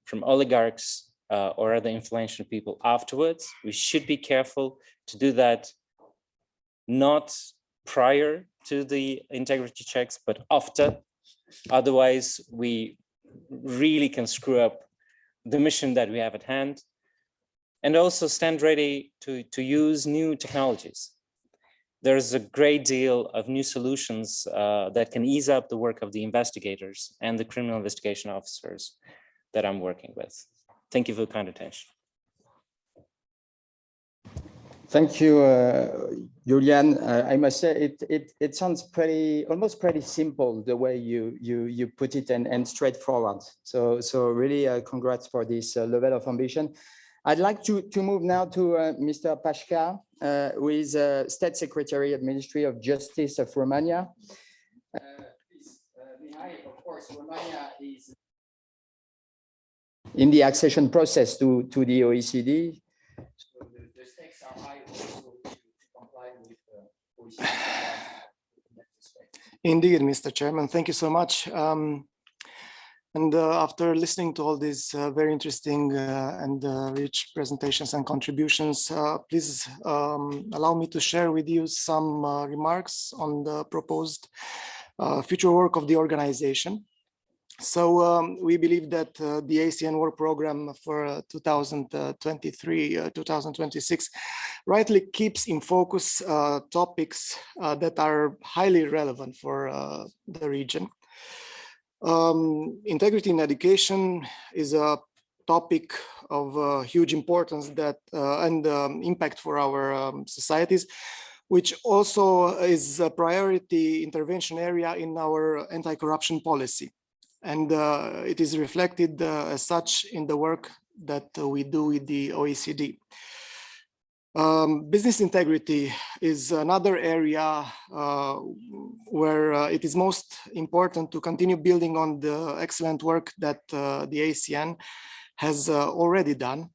from oligarchs or other influential people afterwards. We should be careful to do that not prior to the integrity checks, but after. Otherwise, we really can screw up the mission that we have at hand. And also stand ready to use new technologies. There's a great deal of new solutions that can ease up the work of the investigators and the criminal investigation officers that I'm working with. Thank you for your kind attention. Thank you, Julian. I must say it sounds almost pretty simple the way you put it and straightforward. So really congrats for this level of ambition. I'd like to move now to Mr. Pașca, who is State Secretary at Ministry of Justice of Romania. Of course, Romania is in the accession process to the OECD. So the stakes are high also to comply with OECD. Indeed, Mr. Chairman, thank you so much. After listening to all these very interesting and rich presentations and contributions, please allow me to share with you some remarks on the proposed future work of the organization. So we believe that the ASEAN Work Program for 2023-2026 rightly keeps in focus topics that are highly relevant for the region. Integrity in education is a topic of huge importance and impact for our societies, which also is a priority intervention area in our anti-corruption policy. And it is reflected as such in the work that we do with the OECD. Business integrity is another area where it is most important to continue building on the excellent work that the ASEAN has already done.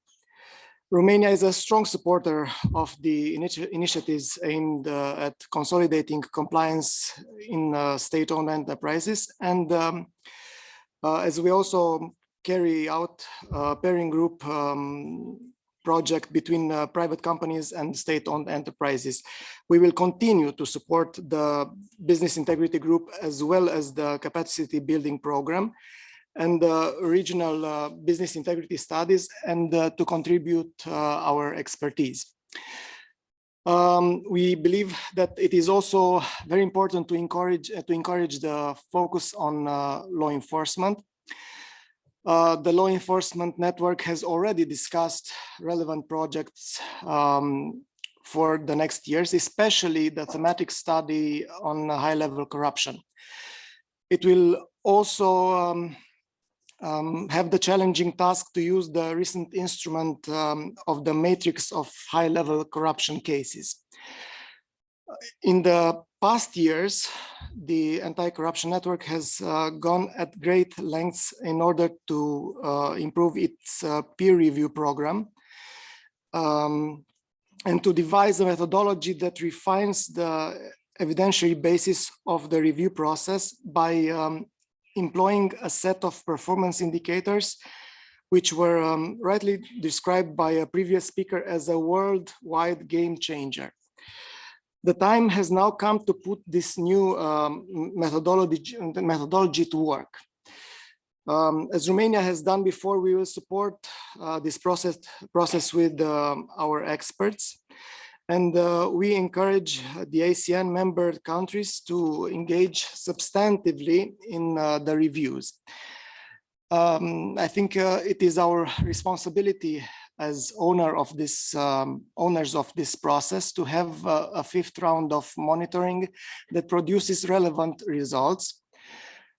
Romania is a strong supporter of the initiatives aimed at consolidating compliance in state-owned enterprises. And as we also carry out a pairing group project between private companies and state-owned enterprises, we will continue to support the Business Integrity Group as well as the Capacity Building Program and the regional business integrity studies, and to contribute our expertise. We believe that it is also very important to encourage the focus on law enforcement. The law enforcement network has already discussed relevant projects for the next years, especially the thematic study on high-level corruption. It will also have the challenging task to use the recent instrument of the matrix of high-level corruption cases. In the past years, the Anti-Corruption Network has gone at great lengths in order to improve its peer review program and to devise a methodology that refines the evidentiary basis of the review process by employing a set of performance indicators, which were rightly described by a previous speaker as a worldwide game changer. The time has now come to put this new methodology to work. As Romania has done before, we will support this process with our experts. And we encourage the ASEAN member countries to engage substantively in the reviews. I think it is our responsibility as owners of this process to have a fifth round of monitoring that produces relevant results,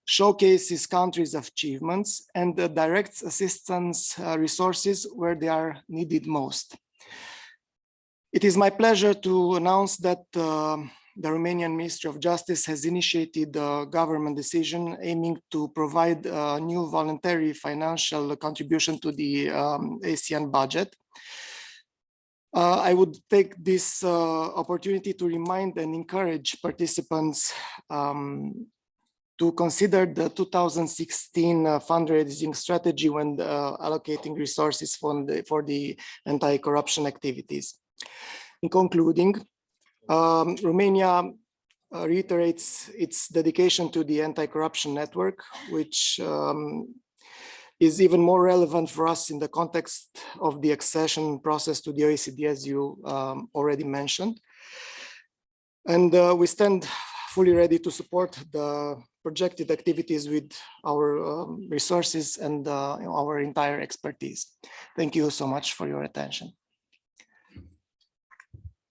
showcases countries' achievements, and directs assistance resources where they are needed most. It is my pleasure to announce that the Romanian Ministry of Justice has initiated a government decision aiming to provide a new voluntary financial contribution to the ASEAN budget. I would take this opportunity to remind and encourage participants to consider the 2016 fundraising strategy when allocating resources for the anti-corruption activities. In concluding, Romania reiterates its dedication to the Anti-Corruption Network, which is even more relevant for us in the context of the accession process to the OECD, as you already mentioned. And we stand fully ready to support the projected activities with our resources and our entire expertise. Thank you so much for your attention.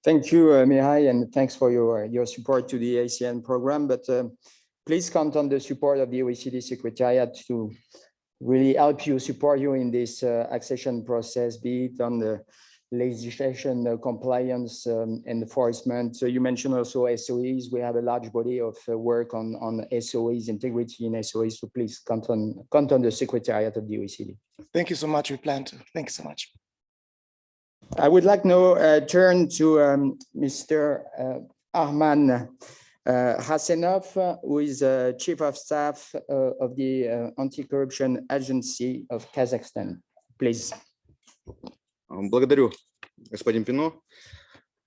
Thank you, Mihai, and thanks for your support to the ACN program. But please count on the support of the OECD Secretariat to really help you, support you in this accession process, be it on the legislation compliance enforcement. So you mentioned also SOEs. We have a large body of work on SOEs, integrity in SOEs. So please count on the Secretariat of the OECD. Thank you so much. We plan to. Thank you so much. I would like now turn to Mr. Arman Hasenov, who is Chief of Staff of the Anti-Corruption Agency of Kazakhstan. Please. Благодарю, господин Пино.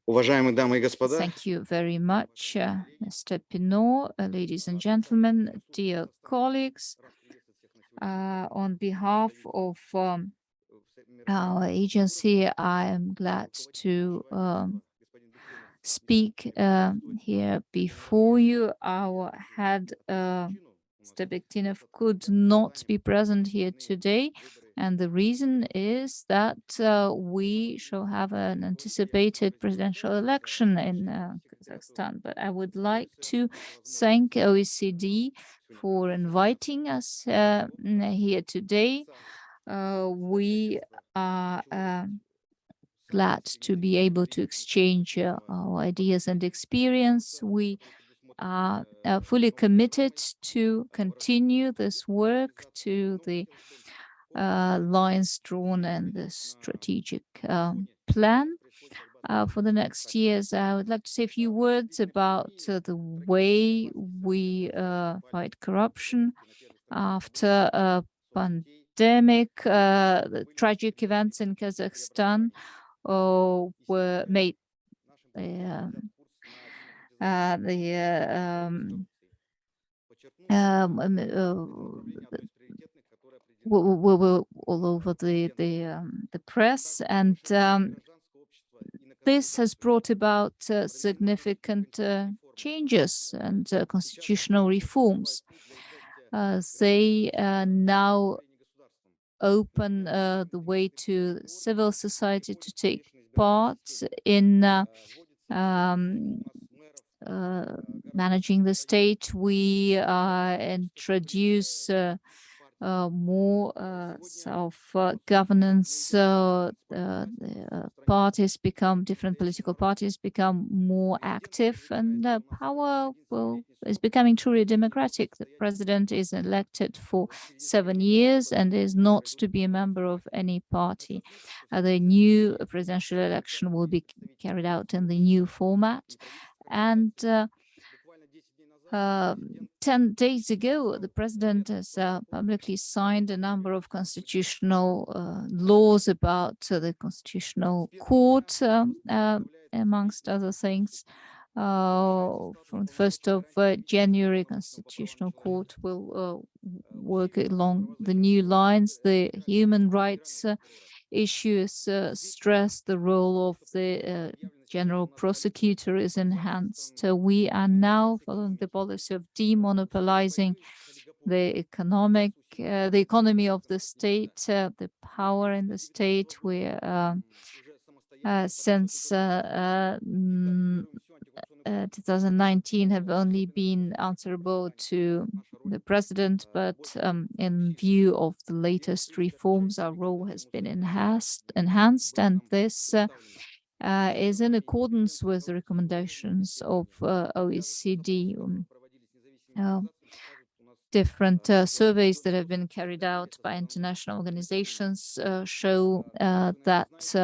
Уважаемые дамы и господа. Thank you very much, Mr. Pinot, ladies and gentlemen, dear colleagues. On behalf of our agency, I am glad to speak here before you. Our head, Mr. Bektinov, could not be present here today. And the reason is that we shall have an anticipated presidential election in Kazakhstan. But I would like to thank OECD for inviting us here today. We are glad to be able to exchange our ideas and experience. We are fully committed to continue this work to the lines drawn and the strategic plan for the next years. I would like to say a few words about the way we fight corruption after a pandemic. The tragic events in Kazakhstan were made were all over the press, and this has brought about significant changes and constitutional reforms. They now open the way to civil society to take part in managing the state. We introduce more self-governance. Parties become, different political parties become more active, and power is becoming truly democratic. The president is elected for 7 years and is not to be a member of any party. The new presidential election will be carried out in the new format. And 10 days ago, the president has publicly signed a number of constitutional laws about the Constitutional Court, amongst other things. From the 1st of January, Constitutional Court will work along the new lines. The human rights issues stress the role of the general prosecutor is enhanced. We are now following the policy of demonopolizing the economy of the state, the power in the state. We since 2019 have only been answerable to the president, but in view of the latest reforms, our role has been enhanced, and this is in accordance with the recommendations of OECD. Different surveys that have been carried out by international organizations show that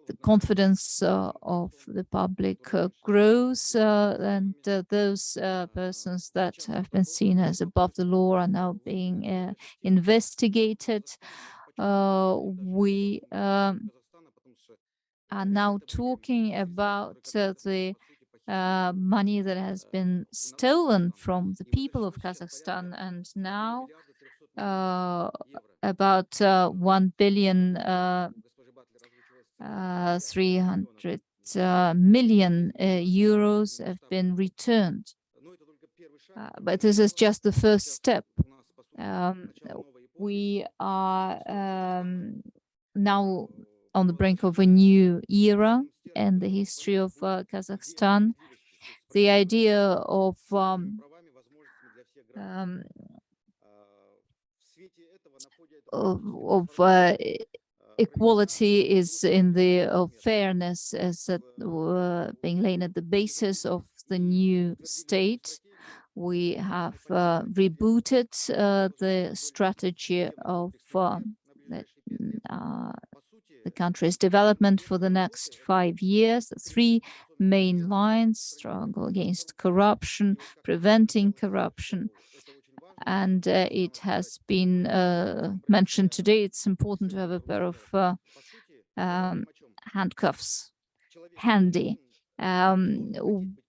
the confidence of the public grows, and those persons that have been seen as above the law are now being investigated. We are now talking about the money that has been stolen from the people of Kazakhstan, and now about 1 billion 300 million euros have been returned. But this is just the first step. We are now on the brink of a new era in the history of Kazakhstan. The idea of equality is in the fairness as being laid at the basis of the new state. We have rebooted the strategy of the country's development for the next 5 years. The 3 main lines: struggle against corruption, preventing corruption. And it has been mentioned today, it's important to have a pair of handcuffs handy.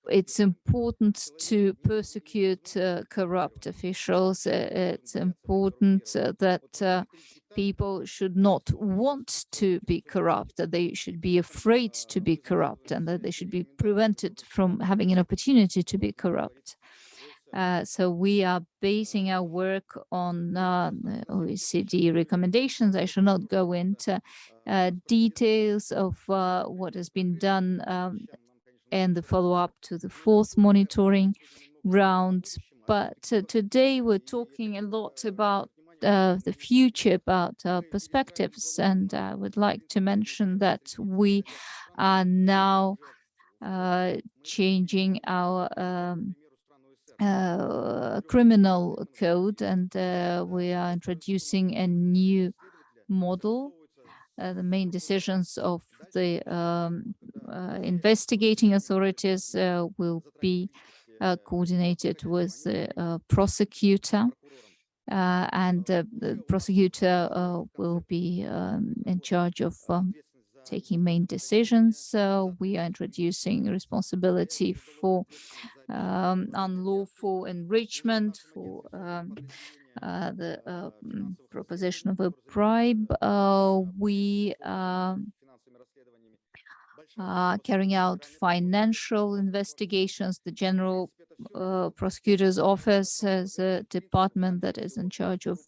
It's important to persecute corrupt officials. It's important that people should not want to be corrupt, that they should be afraid to be corrupt, and that they should be prevented from having an opportunity to be corrupt. So we are basing our work on OECD recommendations. I shall not go into details of what has been done and the follow-up to the 4th monitoring round. But today we're talking a lot about the future, about perspectives. And I would like to mention that we are now changing our criminal code, and we are introducing a new model. The main decisions of the investigating authorities will be coordinated with the prosecutor, and the prosecutor will be in charge of taking main decisions. We are introducing responsibility for unlawful enrichment, for the proposition of a bribe. We are carrying out financial investigations. The General Prosecutor's Office has a department that is in charge of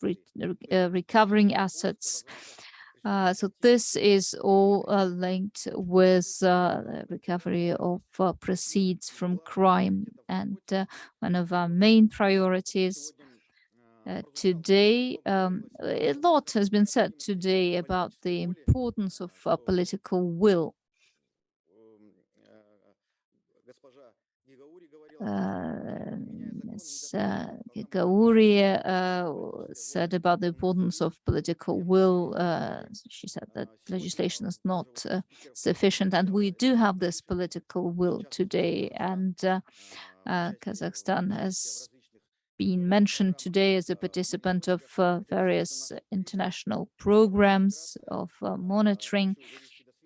recovering assets. So this is all linked with recovery of proceeds from crime. And one of our main priorities today, a lot has been said today about the importance of political will. Ms. Gauri said about the importance of political will. She said that legislation is not sufficient, and we do have this political will today. And Kazakhstan has been mentioned today as a participant of various international programs of monitoring.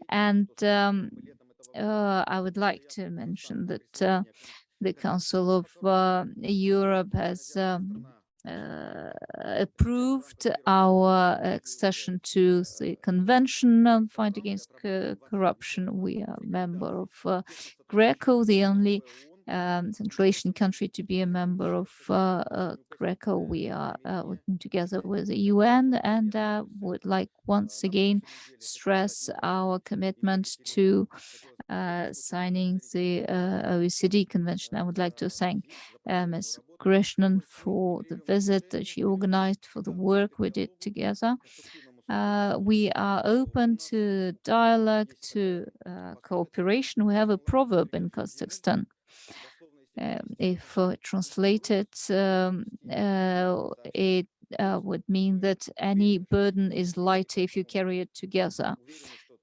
And I would like to mention that the Council of Europe has approved our accession to the Convention on Fight Against Corruption. We are a member of GRECO, the only Central Asian country to be a member of GRECO. We are working together with the UN, and would like once again stress our commitment to signing the OECD Convention. I would like to thank Ms. Krishnan for the visit that she organized, for the work we did together. We are open to dialogue, to cooperation. We have a proverb in Kazakhstan. If translated, it would mean that any burden is lighter if you carry it together.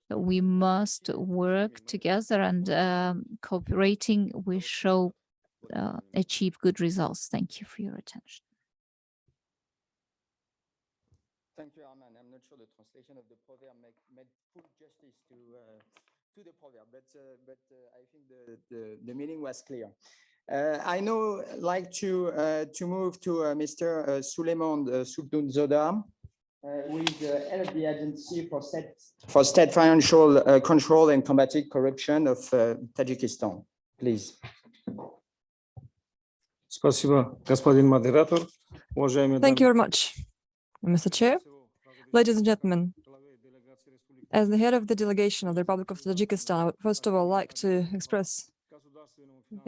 We must work together, and cooperating, we shall achieve good results. Thank you for your attention. Thank you, Arman. I'm not sure the translation of the proverb made full justice to the proverb, but I think the meaning was clear. I now like to move to Mr. Suleiman Sultanzoda, who is head of the Agency for State Financial Control and Combating Corruption of Tajikistan. Please. Thank you very much, Mr. Chair. Ladies and gentlemen, As the head of the delegation of the Republic of Tajikistan, I would first of all like to express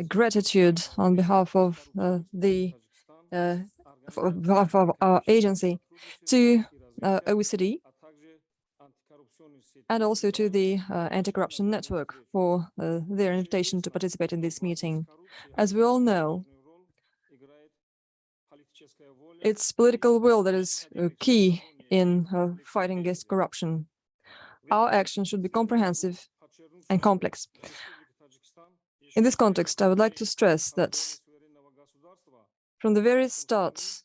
gratitude on behalf of our agency to OECD and also to the Anti-Corruption Network for their invitation to participate in this meeting. As we all know, it's political will that is key in fighting against corruption. Our action should be comprehensive and complex. In this context, I would like to stress that from the very start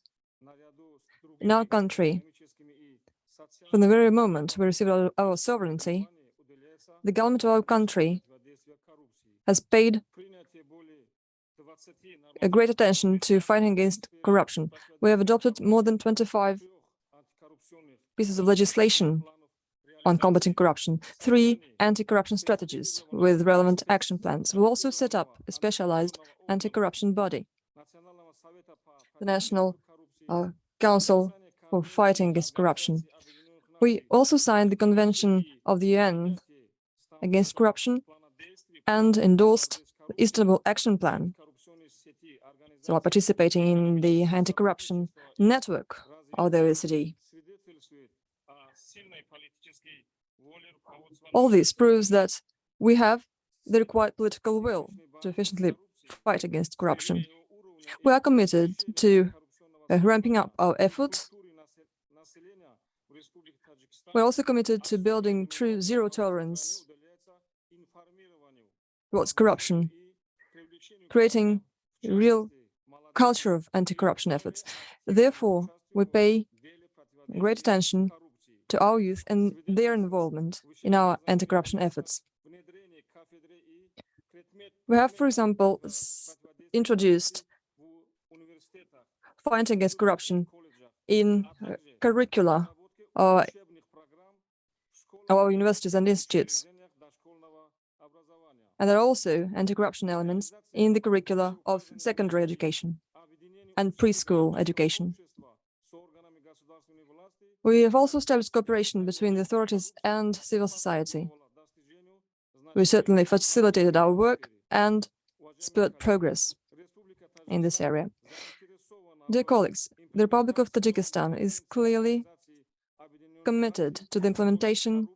in our country, from the very moment we received our sovereignty, the government of our country has paid a great attention to fighting against corruption. We have adopted more than 25 pieces of legislation on combating corruption, 3 anti-corruption strategies with relevant action plans. We also set up a specialized anti-corruption body, the National Council for Fighting Against Corruption. We also signed the Convention of the UN against corruption and endorsed the Istanbul Action Plan. So, participating in the Anti-Corruption Network of the OECD. All this proves that we have the required political will to efficiently fight against corruption. We are committed to ramping up our efforts. We're also committed to building true zero tolerance towards corruption, creating a real culture of anti-corruption efforts. Therefore, we pay great attention to our youth and their involvement in our anti-corruption efforts. We have, for example, introduced fighting against corruption in curricula of our universities and institutes. And there are also anti-corruption elements in the curricula of secondary education and preschool education. We have also established cooperation between the authorities and civil society. We certainly facilitated our work and spurred progress in this area. Dear colleagues, the Republic of Tajikistan is clearly committed to the implementation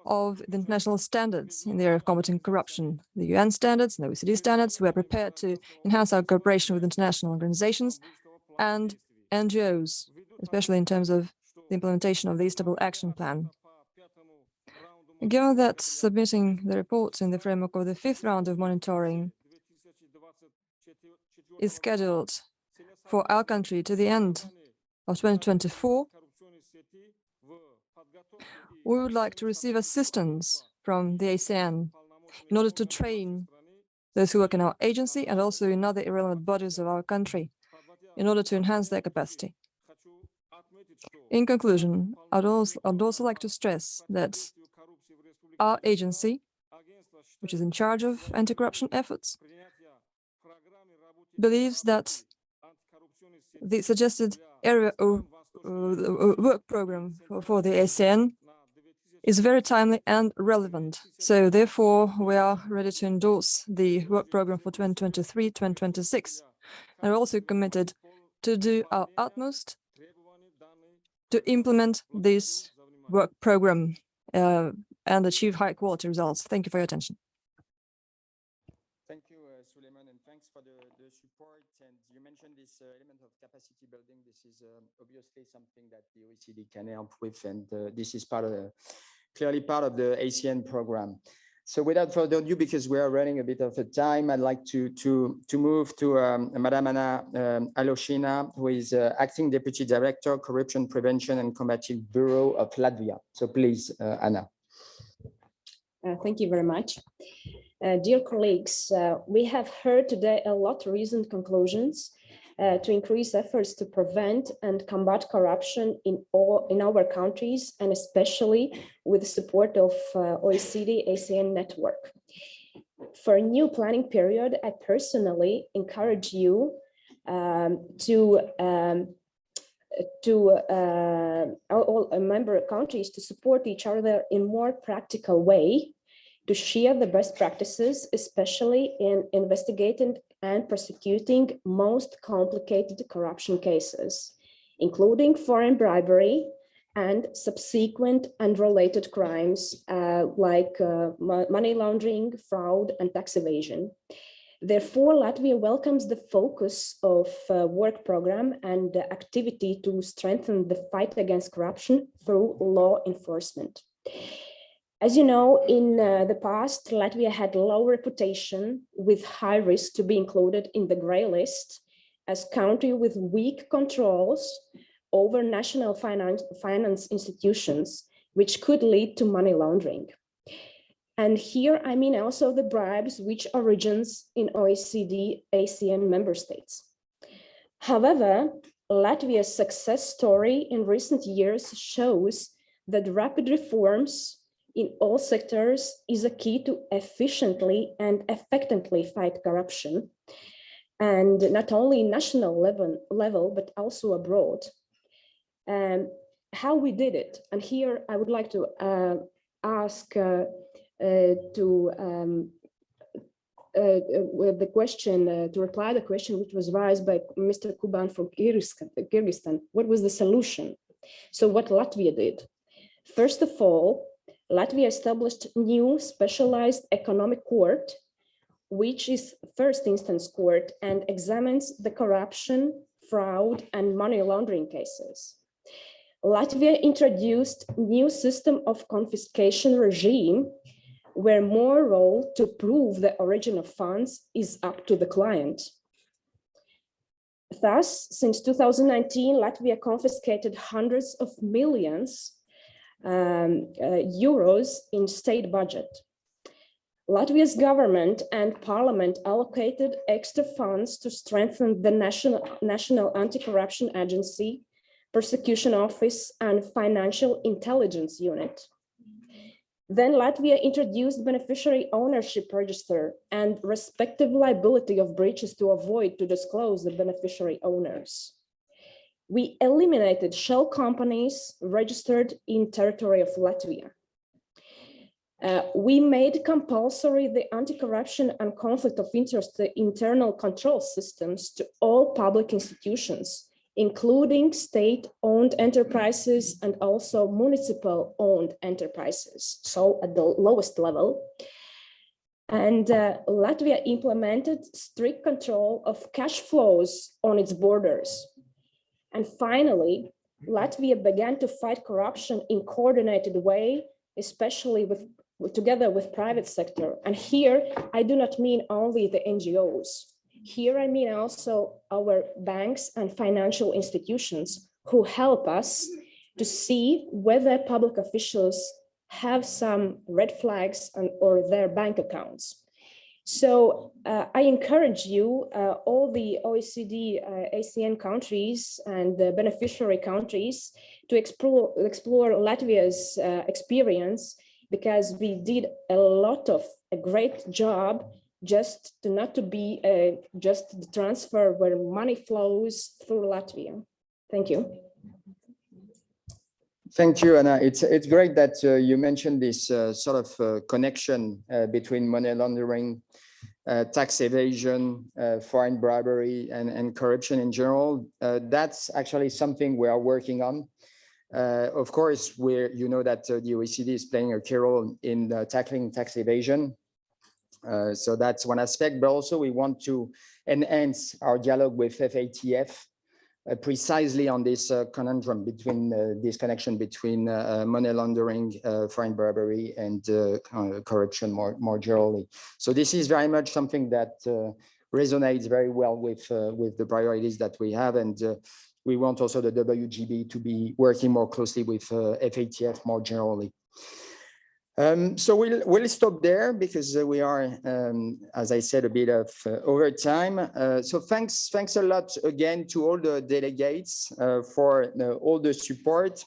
of the international standards in the area of combating corruption, the UN standards and the OECD standards. We are prepared to enhance our cooperation with international organizations and NGOs, especially in terms of the implementation of the Istanbul Action Plan. Given that submitting the reports in the framework of the 5th round of monitoring is scheduled for our country to the end of 2024, we would like to receive assistance from the ASEAN in order to train those who work in our agency and also in other irrelevant bodies of our country in order to enhance their capacity. In conclusion, I'd also like to stress that our agency, which is in charge of anti-corruption efforts, believes that the suggested area of work program for the ASEAN is very timely and relevant. So therefore, we are ready to endorse the work program for 2023-2026. And we're also committed to do our utmost to implement this work program and achieve high quality results. Thank you for your attention. Thank you, Suleiman, and thanks for the support. And you mentioned this element of capacity building. This is obviously something that the OECD can help with, and this is clearly part of the ASEAN program. So without further ado, because we are running a bit of a time, I'd like to move to Madam Anna Aloshina, who is Acting Deputy Director, Corruption Prevention and Combating Bureau of Latvia. So please, Anna. Thank you very much. Dear colleagues, we have heard today a lot of recent conclusions to increase efforts to prevent and combat corruption in our countries, and especially with the support of OECD ASEAN network. For a new planning period, I personally encourage you to to all member countries to support each other in more practical way, to share the best practices, especially in investigating and prosecuting most complicated corruption cases, including foreign bribery and subsequent and related crimes like money laundering, fraud, and tax evasion. Therefore, Latvia welcomes the focus of work program and the activity to strengthen the fight against corruption through law enforcement. As you know, in the past, Latvia had low reputation with high risk to be included in the gray list as country with weak controls over national finance institutions, which could lead to money laundering. And here, I mean also the bribes which origins in OECD ASEAN member states. However, Latvia's success story in recent years shows that rapid reforms in all sectors is a key to efficiently and effectively fight corruption, and not only national level but also abroad. How we did it, and here I would like to ask with the question, to reply the question which was raised by Mr. Kuban from Kyrgyzstan. What was the solution? So what Latvia did? First of all, Latvia established new specialized economic court, which is first instance court and examines the corruption, fraud, and money laundering cases. Latvia introduced new system of confiscation regime where more role to prove the origin of funds is up to the client. Thus, since 2019, Latvia confiscated hundreds of millions euros in state budget. Latvia's government and parliament allocated extra funds to strengthen the National Anti-Corruption Agency, Prosecution Office, and Financial Intelligence Unit. Then Latvia introduced beneficiary ownership register and respective liability of breaches to avoid to disclose the beneficiary owners. We eliminated shell companies registered in territory of Latvia. We made compulsory the anti-corruption and conflict of interest internal control systems to all public institutions, including state-owned enterprises and also municipal-owned enterprises, so at the lowest level. And Latvia implemented strict control of cash flows on its borders. And finally, Latvia began to fight corruption in coordinated way, especially together with private sector. And here, I do not mean only the NGOs. Here, I mean also our banks and financial institutions who help us to see whether public officials have some red flags or their bank accounts. So I encourage you, all the OECD ASEAN countries and the beneficiary countries to explore Latvia's experience, because we did a great job just not to be just the transfer where money flows through Latvia. Thank you. Thank you, Anna. It's great that you mentioned this sort of connection between money laundering, tax evasion, foreign bribery, and corruption in general. That's actually something we are working on. Of course, you know that the OECD is playing a key role in tackling tax evasion. So that's one aspect, but also we want to enhance our dialogue with FATF precisely on this conundrum between this connection between money laundering, foreign bribery, and corruption more generally. So this is very much something that resonates very well with the priorities that we have, and we want also the WGB to be working more closely with FATF more generally. So we'll stop there because we are, as I said, a bit of over time. So thanks a lot again to all the delegates for all the support.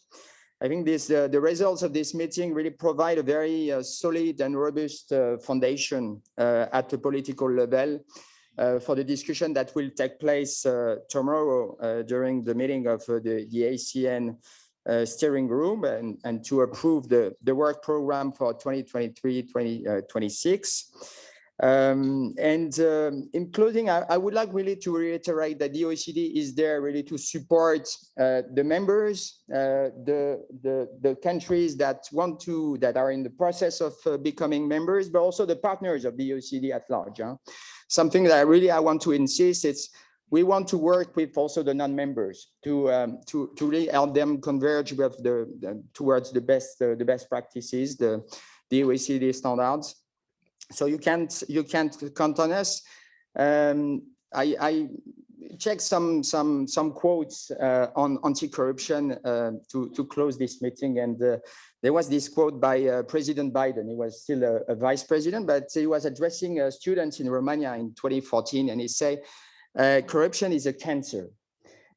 I think the results of this meeting really provide a very solid and robust foundation at the political level for the discussion that will take place tomorrow during the meeting of the ACN steering group and to approve the work program for 2023-2026. In closing, I would like really to reiterate that the OECD is there really to support the members, the countries that are in the process of becoming members, but also the partners of the OECD at large. Something that I want to insist is we want to work with also the non-members to really help them converge with towards the best practices, the OECD standards. So you can't count on us. I checked some quotes on anti-corruption to close this meeting, and there was this quote by President Biden. He was still a vice president, but he was addressing students in Romania in 2014, and he said, "Corruption is a cancer."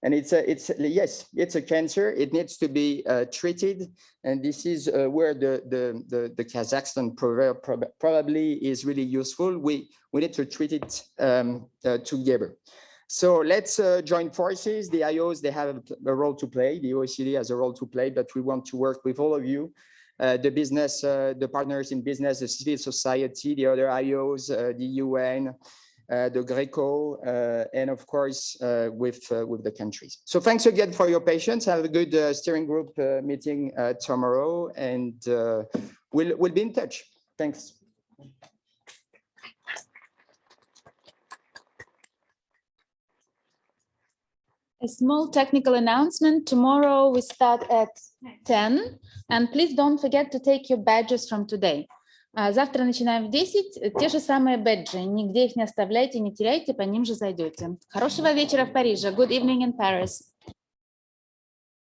And yes, it's a cancer. It needs to be treated, and this is where the Kazakhstan proverb probably is really useful. We need to treat it together. So let's join forces. The IOs, they have a role to play. The OECD has a role to play, but we want to work with all of you, the business, the partners in business, the civil society, the other IOs, the UN. The Greco, and of course, with the countries. So thanks again for your patience. Have a good steering group meeting tomorrow, and we'll be in touch. Thanks. A small technical announcement. Tomorrow we start at 10, and please don't forget to take your badges from today. Завтра начинаем в 10, те же самые бэджи, нигде их не оставляйте, не теряйте, по ним же зайдете. Хорошего вечера в Париже. Good evening in Paris.